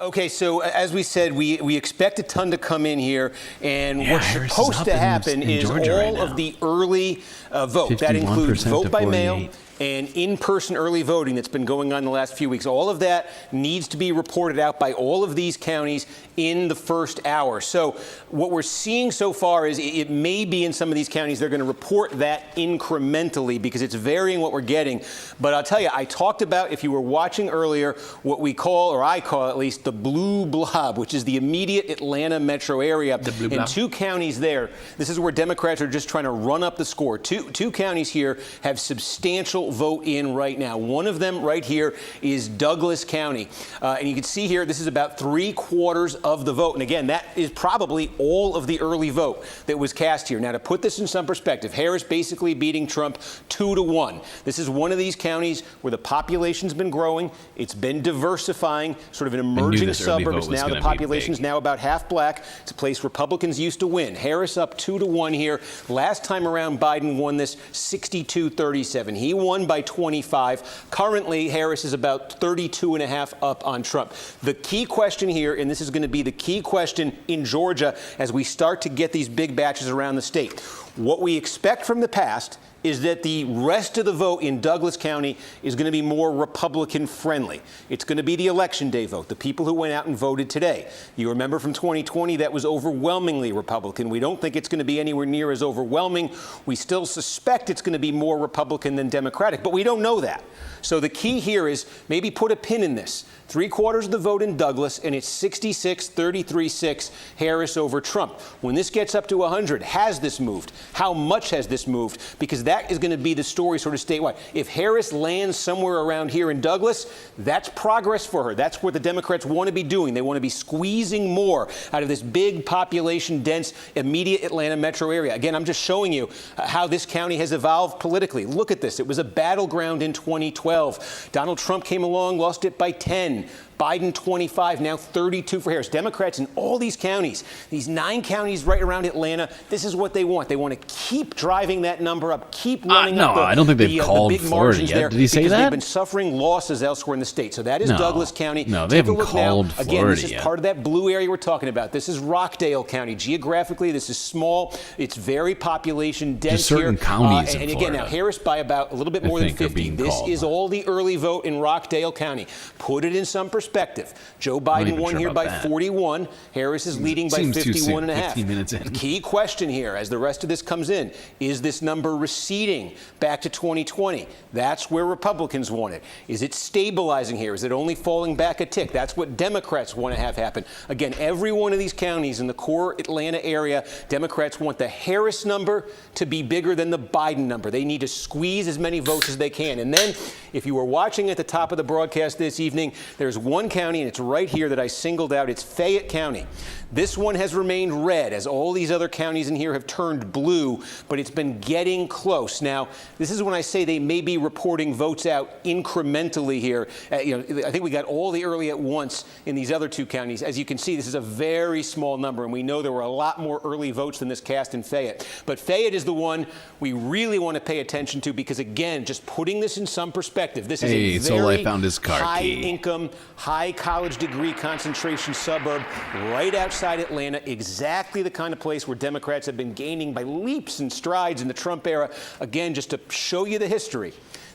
Okay, so as we said, we expect a ton to come in here, and what's supposed to happen is all of the early vote. That includes vote by mail and in-person early voting that's been going on the last few weeks. All of that needs to be reported out by all of these counties in the first hour. So what we're seeing so far is it may be in some of these counties they're going to report that incrementally because it's varying what we're getting. But I'll tell you, I talked about, if you were watching earlier, what we call, or I call at least, the blue blob, which is the immediate Atlanta metro area. In 2 counties there, this is where Democrats are just trying to run up the score. Two counties here have substantial vote in right now. One of them right here is Douglas County. And you can see here, this is about 3/4 of the vote. And again, that is probably all of the early vote that was cast here. Now, to put this in some perspective, Harris basically beating Trump 2-1. This is one of these counties where the population's been growing. It's been diversifying, sort of an emerging suburbs. Now the population's now about half black. It's a place Republicans used to win. Harris up 2-1 here. Last time around, Biden won this 62-37. He won by 25. Currently, Harris is about 32.5 up on Trump. The key question here, and this is going to be the key question in Georgia as we start to get these big batches around the state. What we expect from the past is that the rest of the vote in Douglas County is going to be more Republican friendly. It's going to be the election day vote, the people who went out and voted today. You remember from 2020 that was overwhelmingly Republican. We don't think it's going to be anywhere near as overwhelming. We still suspect it's going to be more Republican than Democratic, but we don't know that. So the key here is maybe put a pin in this. 3/4 of the vote in Douglas, and it's 66-33-6 Harris over Trump. When this gets up to 100, has this moved? How much has this moved? Because that is going to be the story sort of statewide. If Harris lands somewhere around here in Douglas, that's progress for her. That's what the Democrats want to be doing. They want to be squeezing more out of this big population-dense, immediate Atlanta metro area. Again, I'm just showing you how this county has evolved politically. Look at this. It was a battleground in 2012. Donald Trump came along, lost it by 10. Biden 25, now 32 for Harris. Democrats in all these counties, these 9 counties right around Atlanta, this is what they want. They want to keep driving that number up, keep running up I don't think they've called the big Florida margins yet. there. Did he say because that? they've been suffering losses elsewhere in the state. So that is No. Douglas County. No, they Take a haven't look called now. Again, Florida this is yet. part of that blue area we're talking about. This is Rockdale County. Geographically, this is small. It's very population dense Just certain here. counties in and again, now Florida, Harris by about a little bit more than think are 50. being This called. is all the early vote in Rockdale County. Put it in some perspective. Joe I'm not Biden even won sure here about by that. 41. Harris is leading by Seems too 51 soon, and a half. 15 minutes in. Key question here as the rest of this comes in, is this number receding back to 2020? That's where Republicans want it. Is it stabilizing here? Is it only falling back a tick? That's what Democrats want to have happen. Again, every one of these counties in the core Atlanta area, Democrats want the Harris number to be bigger than the Biden number. They need to squeeze as many votes as they can. And then, if you were watching at the top of the broadcast this evening, there's one county, and it's right here that I singled out. It's Fayette County. This one has remained red as all these other counties in here have turned blue, but it's been getting close. Now, this is when I say they may be reporting votes out incrementally here. I think we got all the early at once in these other 2 counties. As you can see, this is a very small number, and we know there were a lot more early votes than this cast in Fayette. But Fayette is the one we really want to pay attention to because, again, just putting this in some perspective, this is a so I very found his car high key. income, high college degree concentration suburb right outside Atlanta, exactly the kind of place where Democrats have been gaining by leaps and strides in the Trump era. Again, just to show you the history.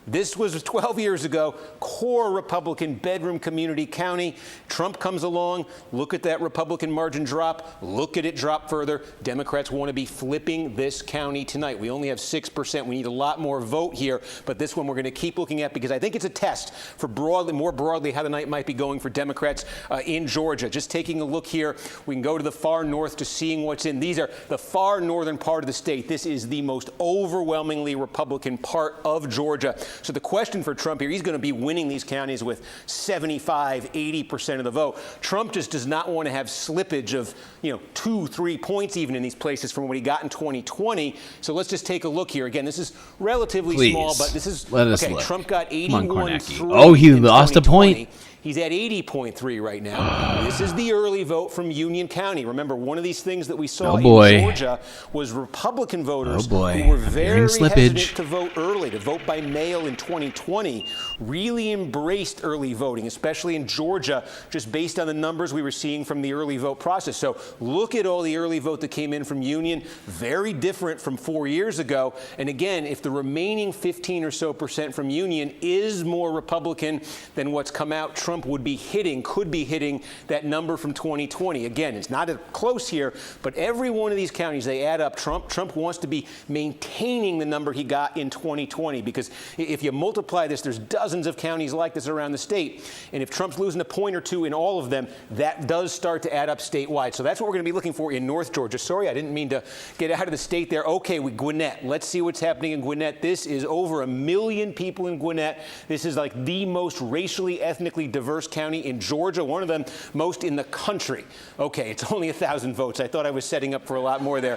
This was 12 years ago, core Republican bedroom community county. Trump comes along, look at that Republican margin drop, look at it drop further. Democrats want to be flipping this county tonight. We only have 6%. We need a lot more vote here, but this one we're going to keep looking at because I think it's a test for more broadly how the night might be going for Democrats in Georgia. Just taking a look here, we can go to the far north to seeing what's in. These are the far northern part of the state. This is the most overwhelmingly Republican part of Georgia. So the question for Trump here, he's going to be winning these counties with 75, 80% of the vote. Trump just does not want to have slippage of, 2-3 points even in these places from what he got in 2020. So let's just take a look here. Again, this is relatively small, but this is Let us okay. look. Trump got Come on, 81.3. Kornacki. Oh, he lost a point? He's at 80.3 right now. This is the early vote from Union County. Remember, one of these things that we saw in Georgia was Republican voters who were very hesitant to vote early, to vote by mail in 2020, really embraced early voting, especially in Georgia, just based on the numbers we were seeing from the early vote process. So look at all the early vote that came in from Union, very different from 4 years ago. And again, if the remaining 15 or so % from Union is more Republican than what's come out, Trump could be hitting that number from 2020. Again, it's not close here, but every one of these counties, they add up. Trump wants to be maintaining the number he got in 2020, because if you multiply this, there's dozens of counties like this around the state. And if Trump's losing a point or two in all of them, that does start to add up statewide. So that's what we're going to be looking for in North Georgia. Sorry, I didn't mean to get out of the state there. Okay, with Gwinnett. Let's see what's happening in Gwinnett. This is over 1 million people in Gwinnett. This is like the most racially, ethnically diverse county in Georgia, one of them most in the country. Okay, it's only 1,000 votes. I thought I was setting up for a lot more there.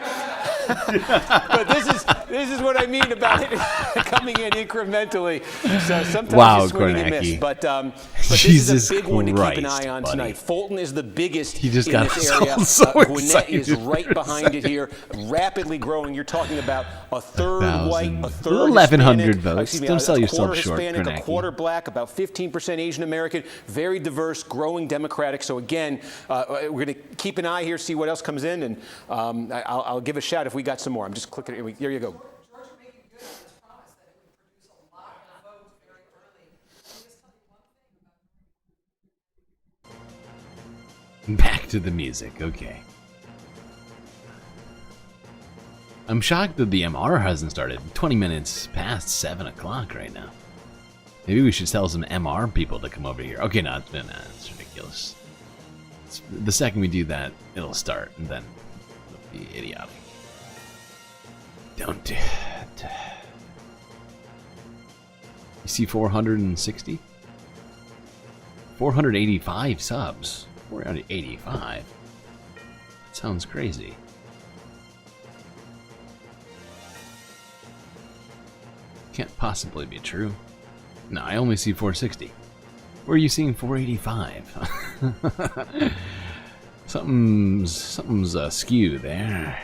But This is what I mean about it coming in incrementally. So sometimes Wow, you swing and you miss. Kornacki. But Jesus this is a big one to keep an Christ, eye on buddy. tonight. Fulton is the biggest He just in got this us area. all so Gwinnett is excited right for a behind it second. here, rapidly growing. You're talking about a third 1,000. white, a third 1,100 Hispanic, votes. excuse me, Don't a sell yourself quarter short, Hispanic, Kornacki. a quarter black, about 15% Asian American, very diverse, growing Democratic. So again, we're going to keep an eye here, see what else comes in, and I'll give a shout if we got some more. I'm just clicking it. There you go. Back to the music, okay. I'm shocked that the MR hasn't started. 20 minutes past 7 o'clock right now. Maybe we should tell some MR people to come over here. Okay, no, it's ridiculous. The second we do that, it'll start, and then it'll be idiotic. Don't do it. You see 460? 485 subs. 485? That sounds crazy. Can't possibly be true. No, I only see 460. Where are you seeing 485? Something's askew there.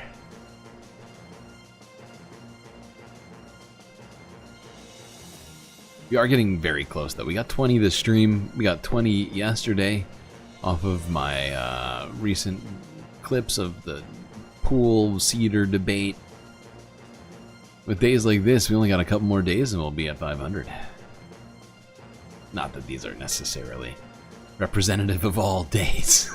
We are getting very close, though. We got 20 this stream. We got 20 yesterday off of my recent clips of the pool cedar debate. With days like this, we only got a couple more days and we'll be at 500. Not that these are necessarily representative of all days.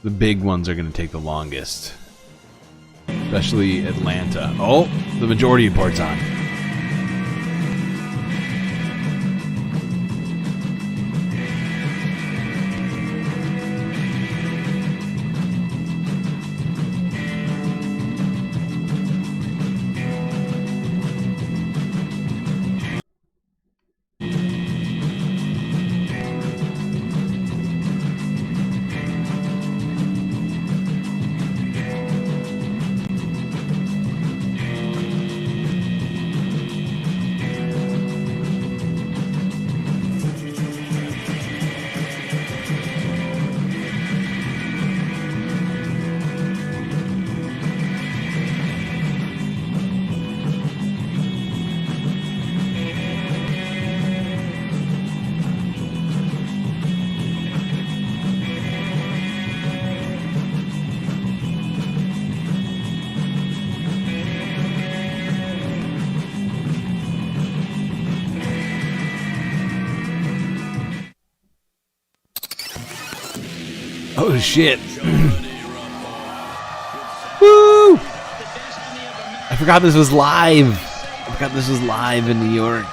The big ones are going to take the longest. Especially Atlanta. Oh, the majority report's on. Oh shit. Woo! I forgot this was live. I forgot this was live in New York.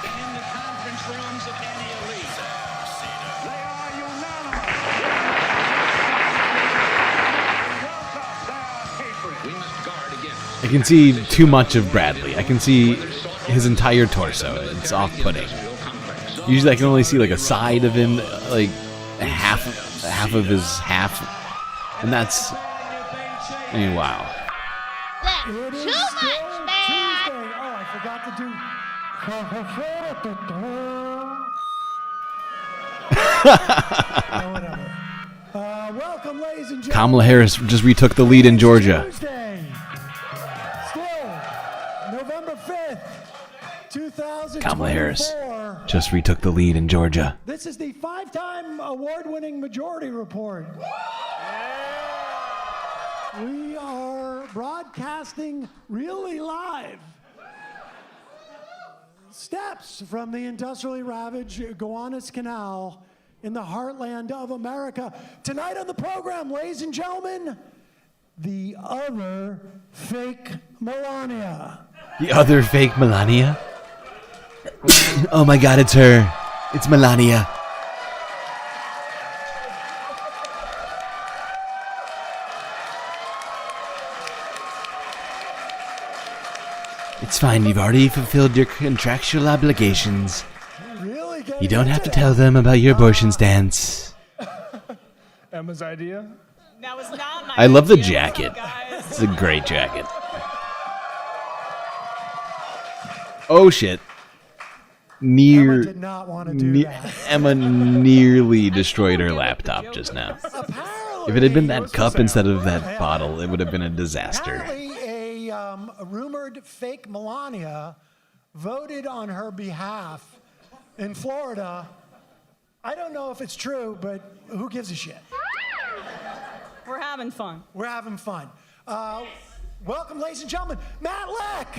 I can see too much of Bradley. I can see his entire torso. It's off-putting. Usually I can only see like a side of him, like half of his half, and that's, I mean, wow. It is still Tuesday. Oh, I forgot to do. Whatever. Welcome, ladies and gentlemen. Kamala Harris just retook the lead in Georgia. Tuesday. Still, November 5th, 2024. Kamala Harris just retook the lead in Georgia. This is the 5-time award-winning Majority Report. We are broadcasting really live. Steps from the industrially ravaged Gowanus Canal in the heartland of America. Tonight on the program, ladies and gentlemen, the other fake Melania. The other fake Melania? Oh my god, it's her. It's Melania. It's fine. You've already fulfilled your contractual obligations. You don't have to tell them about your abortion stance. Emma's idea? That was not my I love the idea, jacket. guys. It's a great jacket. Oh shit. Emma did not want to do that. Emma nearly destroyed her laptop just now. If it had been that cup instead of that bottle, it would have been a disaster. Apparently, a rumored fake Melania voted on her behalf in Florida. I don't know if it's true, but who gives a shit? We're having fun. We're having fun. Welcome, ladies and gentlemen, Matt Leck.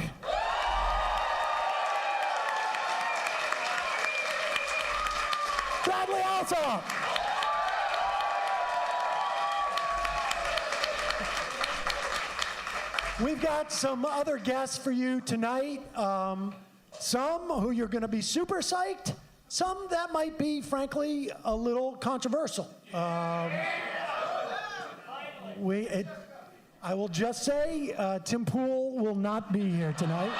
Bradley Alsop. We've got some other guests for you tonight. Some who you're going to be super psyched. Some that might be, frankly, a little controversial. I will just say, Tim Pool will not be here tonight.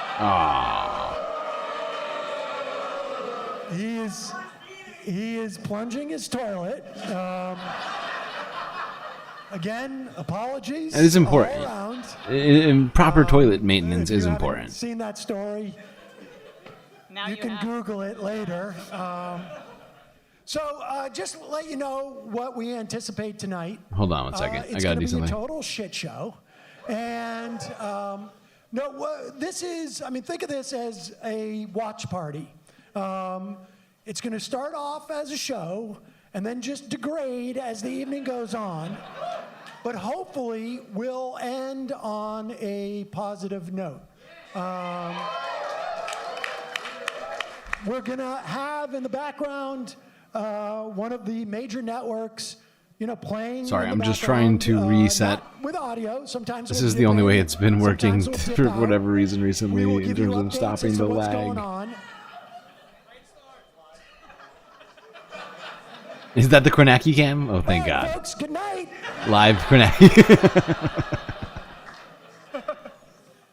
He is plunging his toilet. Again, apologies. It is important. All And proper toilet maintenance is important. Seen that story? Now you can Google it later. So just to let you know what we anticipate tonight. Hold on one second. I gotta do something. It's going to be a total shit show. And this is, I mean, think of this as a watch party. It's going to start off as a show and then just degrade as the evening goes on. But hopefully we'll end on a positive note. We're going to have in the background one of the major networks, playing. Sorry, I'm just trying to reset. With audio, sometimes This is the only way it's been working for whatever reason recently in terms of stopping the lag. Is that the Kornacki cam? Oh, thank God. Folks, good night. Live Kornacki.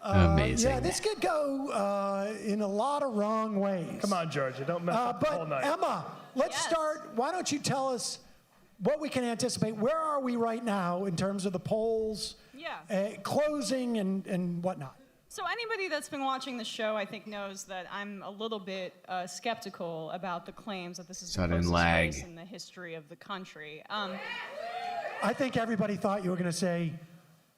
Amazing. Yeah, this could go in a lot of wrong ways. Come on, Georgia, don't mess up the whole night. Emma, let's start. Why don't you tell us what we can anticipate? Where are we right now in terms of the polls, closing and whatnot? So anybody that's been watching the show, I think, knows that I'm a little bit skeptical about the claims that this is the closest race in the history of the country. I think everybody thought you were going to say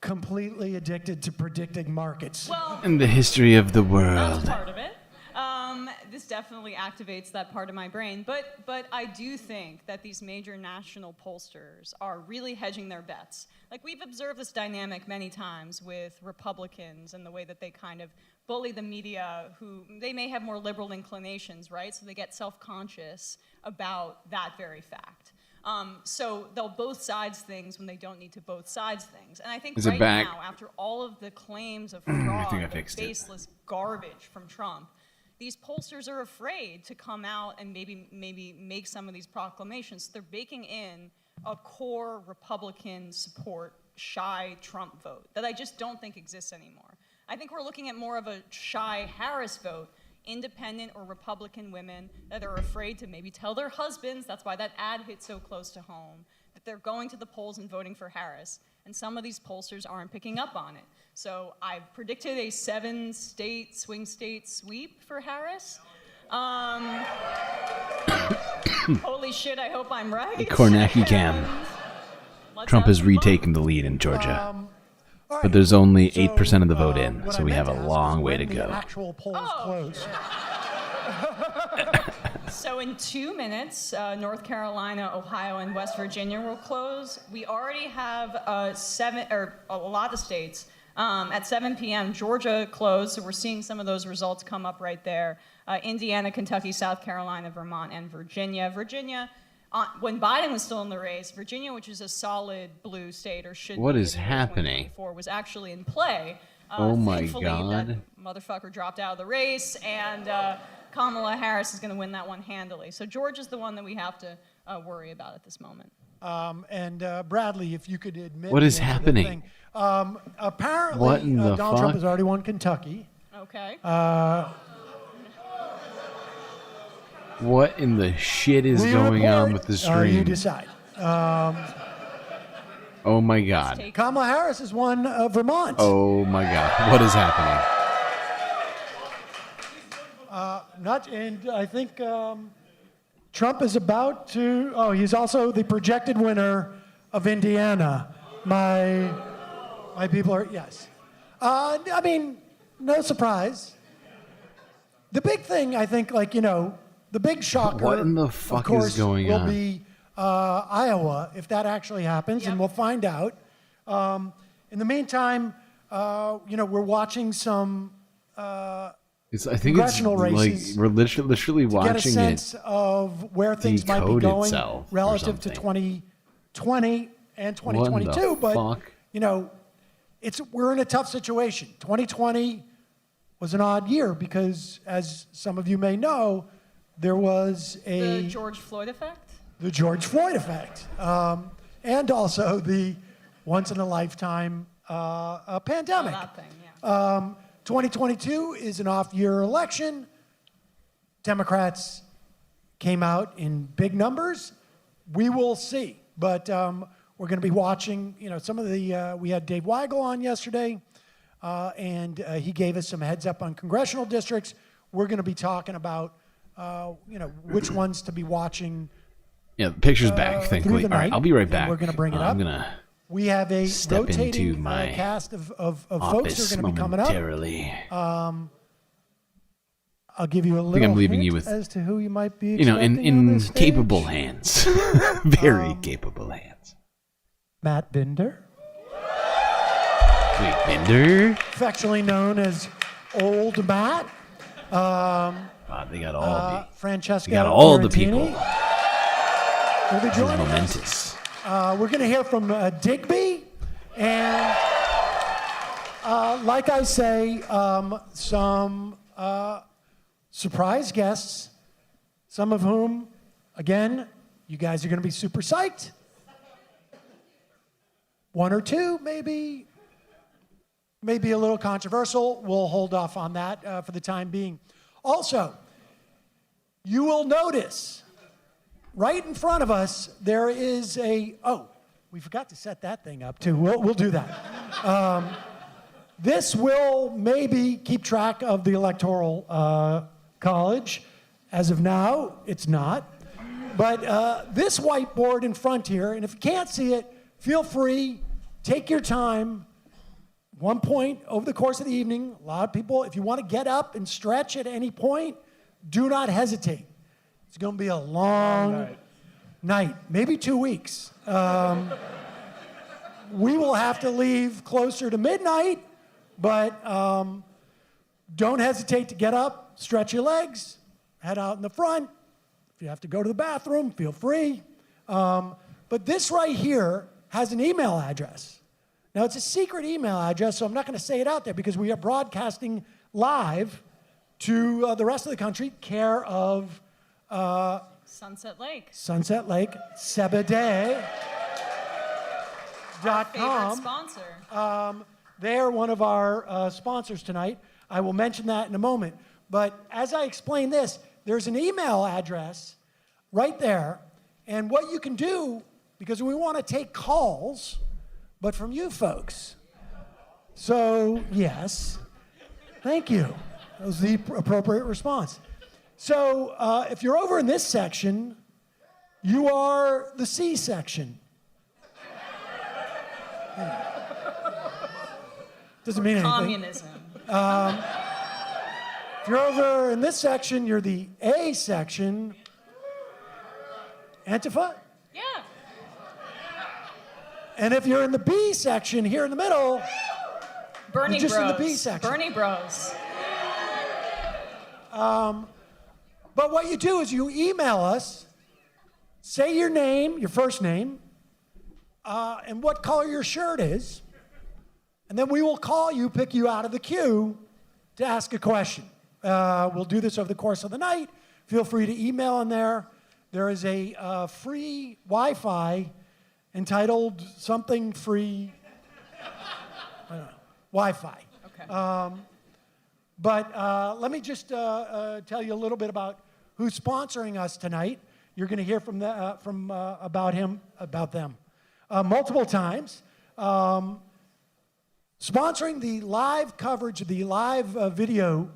completely addicted to predicting markets. Well, in the history of the world. That's part of it. This definitely activates that part of my brain. But I do think that these major national pollsters are really hedging their bets. Like, we've observed this dynamic many times with Republicans and the way that they kind of bully the media, who they may have more liberal inclinations, right? So they get self-conscious about that very fact. So they'll both sides things when they don't need to both sides things. And I think right now, after all of the claims of fraud and baseless garbage from Trump, these pollsters are afraid to come out and maybe make some of these proclamations. They're baking in a core Republican support, shy Trump vote that I just don't think exists anymore. I think we're looking at more of a shy Harris vote, independent or Republican women that are afraid to maybe tell their husbands, that's why that ad hit so close to home, that they're going to the polls and voting for Harris. And some of these pollsters aren't picking up on it. So I've predicted a 7-state, swing state sweep for Harris. Holy shit, I hope I'm right. Kornacki cam. Trump has retaken the lead in Georgia. But there's only 8% of the vote in, so we have a long way to go. Actual polls close. So in 2 minutes, North Carolina, Ohio, and West Virginia will close. We already have a lot of states. At 7 p.m., Georgia closed, so we're seeing some of those results come up right there. Indiana, Kentucky, South Carolina, Vermont, and Virginia. Virginia, when Biden was still in the race, Virginia, which is a solid blue state, or should what be is happening? Was actually in play. Oh my Thankfully, God. that motherfucker dropped out of the race, and Kamala Harris is going to win that one handily. So Georgia's the one that we have to worry about at this moment. Bradley, if you could admit what is me into the happening? thing. Apparently, What in the Donald Trump fuck? has already won Kentucky. Oh, Okay. What in the shit is We going on report, with the you stream? decide. Oh my god. Kamala Harris has won Vermont. Oh my god. What is happening? And I think Trump is about to. Oh, he's also the projected winner of Indiana. My people are yes. I mean, no surprise. The big thing, I think, the big shocker. What in the fuck of course, is going will on? be Iowa if that actually happens, and we'll find out. In the meantime, we're watching some. I think it's congressional like races we're literally to get a watching sense it of where things might be decode going itself or relative to something. 2020 and What in the 2022. But fuck? we're in a tough situation. 2020 was an odd year because, as some of you may know, there was The George Floyd effect? the George Floyd effect, and also the once-in-a-lifetime pandemic. Oh, that thing, yeah. 2022 is an off-year election. Democrats came out in big numbers. We will see, but we're going to be watching. Some of the we had Dave Weigel on yesterday, and he gave us some heads up on congressional districts. We're going to be talking about which ones to be watching. Yeah, the picture's back, through thankfully. the All right, night, I'll be right and back. we're going to bring it up. I'm gonna We have a step into rotating my cast of folks who are office going to be coming up. momentarily. I'll give you a little think I'm leaving hint you with, as to who you might be in expecting on this stage. capable hands, very capable hands. Matt Binder, Wait, Binder? affectionately known as Old Matt. Wow, they got all Francesca they got all the Fiorentini people. will be This is joining us. momentous. We're going to hear from Digby, and like I say, some surprise guests, some of whom, again, you guys are going to be super psyched. One or two, maybe a little controversial. We'll hold off on that for the time being. Also, you will notice right in front of us, there is we forgot to set that thing up too. We'll do that. This will maybe keep track of the Electoral College. As of now, it's not. But this whiteboard in front here, and if you can't see it, feel free, take your time. One point over the course of the evening, a lot of people, if you want to get up and stretch at any point, do not hesitate. It's going to be a long night, maybe 2 weeks. We will have to leave closer to midnight, but don't hesitate to get up, stretch your legs, head out in the front. If you have to go to the bathroom, feel free. But this right here has an email address. Now, it's a secret email address, so I'm not going to say it out there because we are broadcasting live to the rest of the country, care of Sunset Lake. Sunset Lake, Sebede.com. Favorite sponsor. They are one of our sponsors tonight. I will mention that in a moment. But as I explain this, there's an email address right there. And what you can do, because we want to take calls, but from you folks. So, yes, thank you. That was the appropriate response. So, if you're over in this section, you are the C section. Doesn't mean anything. Communism. If you're over in this section, you're the A section. Antifa? Yeah. And if you're in the B section here in the middle, Bernie you're just Bros. in the B section. Bernie Bros. But what you do is you email us, say your name, your first name, and what color your shirt is, and then we will call you, pick you out of the queue to ask a question. We'll do this over the course of the night. Feel free to email in there. There is a free Wi-Fi entitled something free, I don't know, Wi-Fi. Okay. But let me just tell you a little bit about who's sponsoring us tonight. You're going to hear from about them multiple times. Sponsoring the live coverage, the live video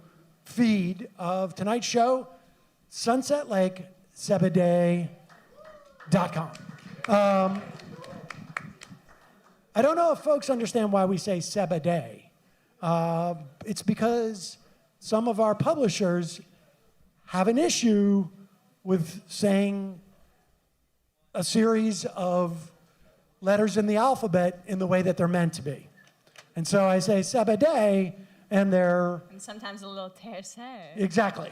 feed of tonight's show, Sunset Lake Sebede.com. I don't know if folks understand why we say Sebede. It's because some of our publishers have an issue with saying a series of letters in the alphabet in the way that they're meant to be. And so I say Sebede, and they're... And sometimes a little tercet. Exactly.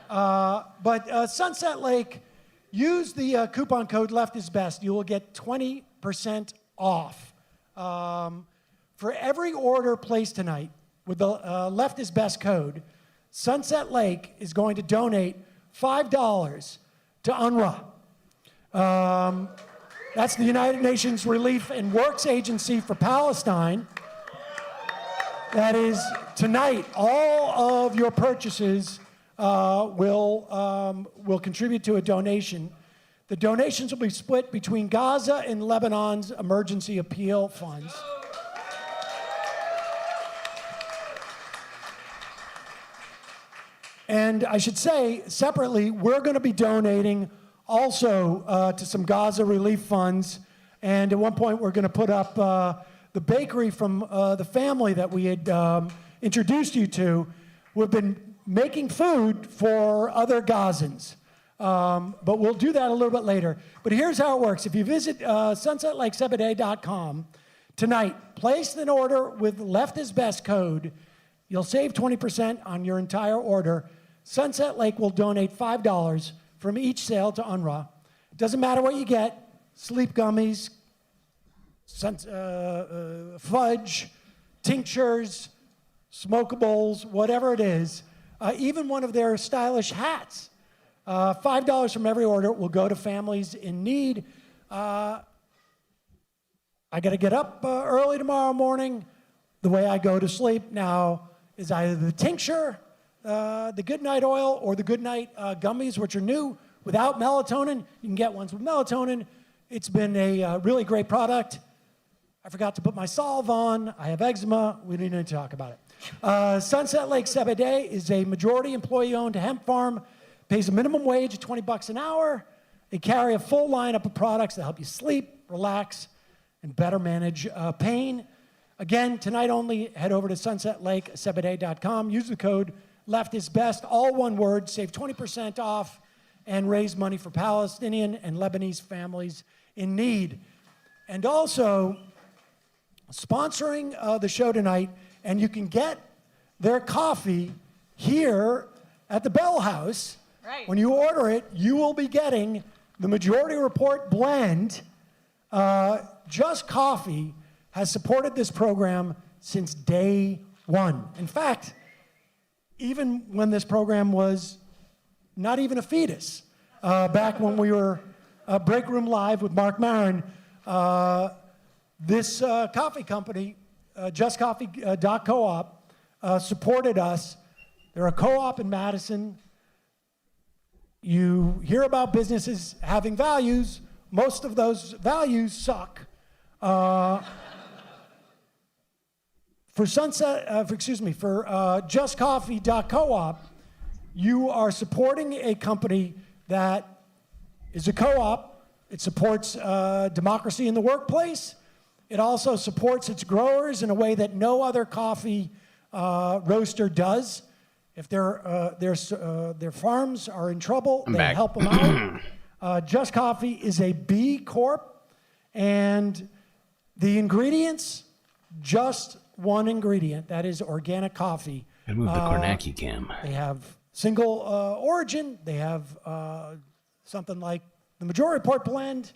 But Sunset Lake, use the coupon code LEFTISBEST. You will get 20% off. For every order placed tonight with the Left is Best code, Sunset Lake is going to donate $5 to UNRWA. That's the United Nations Relief and Works Agency for Palestine. That is, tonight, all of your purchases will contribute to a donation. The donations will be split between Gaza and Lebanon's emergency appeal funds. And I should say, separately, we're going to be donating also to some Gaza relief funds. And at one point, we're going to put up the bakery from the family that we had introduced you to. We've been making food for other Gazans. But we'll do that a little bit later. But here's how it works. If you visit sunsetlakesebede.com tonight, place an order with Left is Best code. You'll save 20% on your entire order. Sunset Lake will donate $5 from each sale to UNRWA. It doesn't matter what you get, sleep gummies, fudge, tinctures, smokables, whatever it is, even one of their stylish hats. $5 from every order will go to families in need. I got to get up early tomorrow morning. The way I go to sleep now is either the tincture, the Good Night oil, or the Good Night gummies, which are new without melatonin. You can get ones with melatonin. It's been a really great product. I forgot to put my salve on. I have eczema. We don't need to talk about it. Sunset Lake Sebede is a majority employee-owned hemp farm. Pays a minimum wage of $20 an hour. They carry a full lineup of products that help you sleep, relax, and better manage pain. Again, tonight only, head over to sunsetlakesebede.com. Use the code LEFTISBEST, all one word, save 20% off, and raise money for Palestinian and Lebanese families in need. And also, sponsoring the show tonight, and you can get their coffee here at the Bell House. Right. When you order it, you will be getting the Majority Report blend. Just Coffee has supported this program since day one. In fact, even when this program was not even a fetus, back when we were Break Room Live with Mark Maron, this coffee company, JustCoffee.coop, supported us. They're a co-op in Madison. You hear about businesses having values. Most of those values suck. For JustCoffee.coop, you are supporting a company that is a co-op. It supports democracy in the workplace. It also supports its growers in a way that no other coffee roaster does. If their farms are in trouble, they help them out. Just Coffee is a B Corp, and the ingredients, just one ingredient, that is organic coffee. And move the Kornacki cam. They have single origin. They have something like the Majority Report blend.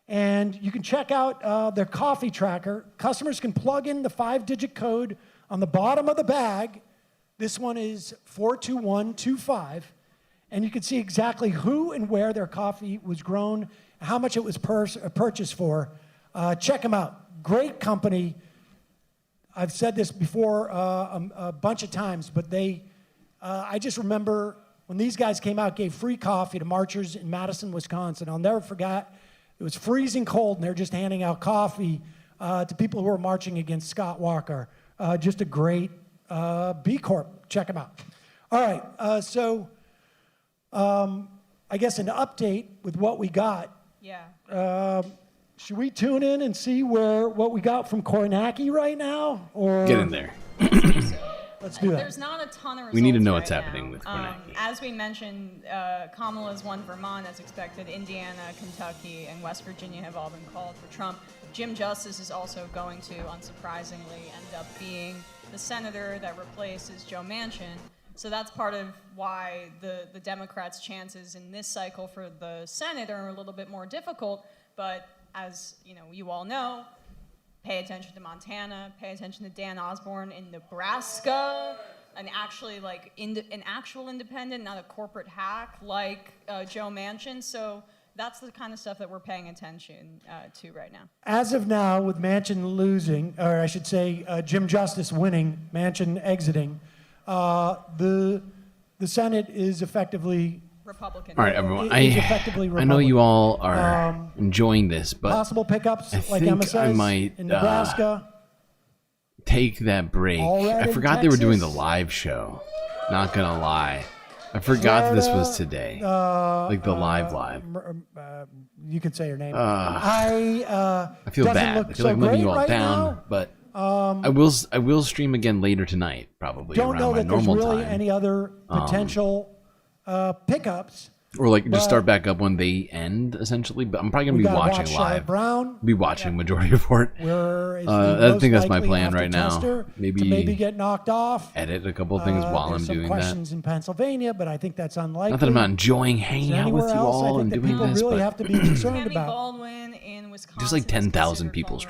And you can check out their coffee tracker. Customers can plug in the 5-digit code on the bottom of the bag. This one is 42125. And you can see exactly who and where their coffee was grown, how much it was purchased for. Check them out. Great company. I've said this before a bunch of times, but I just remember when these guys came out, gave free coffee to marchers in Madison, Wisconsin. I'll never forget. It was freezing cold, and they're just handing out coffee to people who are marching against Scott Walker. Just a great B Corp. Check them out. All right, so I guess an update with what we got. Yeah. Should we tune in and see what we got from Kornacki right now? Or Get in there. Let's do that. There's not a ton of results. We need to know what's right happening now. with Kornacki. As we mentioned, Kamala's won Vermont as expected. Indiana, Kentucky, and West Virginia have all been called for Trump. Jim Justice is also going to, unsurprisingly, end up being the senator that replaces Joe Manchin. So that's part of why the Democrats' chances in this cycle for the Senate are a little bit more difficult. But as you all know, pay attention to Montana, pay attention to Dan Osborne in Nebraska, an actual independent, not a corporate hack like Joe Manchin. So that's the kind of stuff that we're paying attention to right now. As of now, with Manchin losing, or I should say Jim Justice winning, Manchin exiting, the Senate is effectively Republican. All right, everyone. It's effectively I know you all are Republican. enjoying this, but Possible pickups, I like think Emma says, I might in Nebraska. take that break. All-red I in forgot they were doing the Texas. live show. Not gonna lie, I forgot that this was today, like the live. You can say her name. I feel doesn't bad. look I feel like so I'm letting great you all right down, now. but I will stream again later tonight, probably Don't around know my that there's normal really time. any other potential pickups. Or like just but start back up when they end, essentially. But I'm probably gonna we be gotta watching watch Sherrod live. Brown. Be watching Majority Report. Where is the I think most that's my likely plan right now. after-tester to Maybe maybe get knocked off. edit a couple things while I'm There's some doing questions in Pennsylvania, but I think that's unlikely. Not that I'm not enjoying hanging out with Anywhere you else, I all think and that doing people this, really but have to be concerned Tammy about. Baldwin in Wisconsin. there's like 10,000 people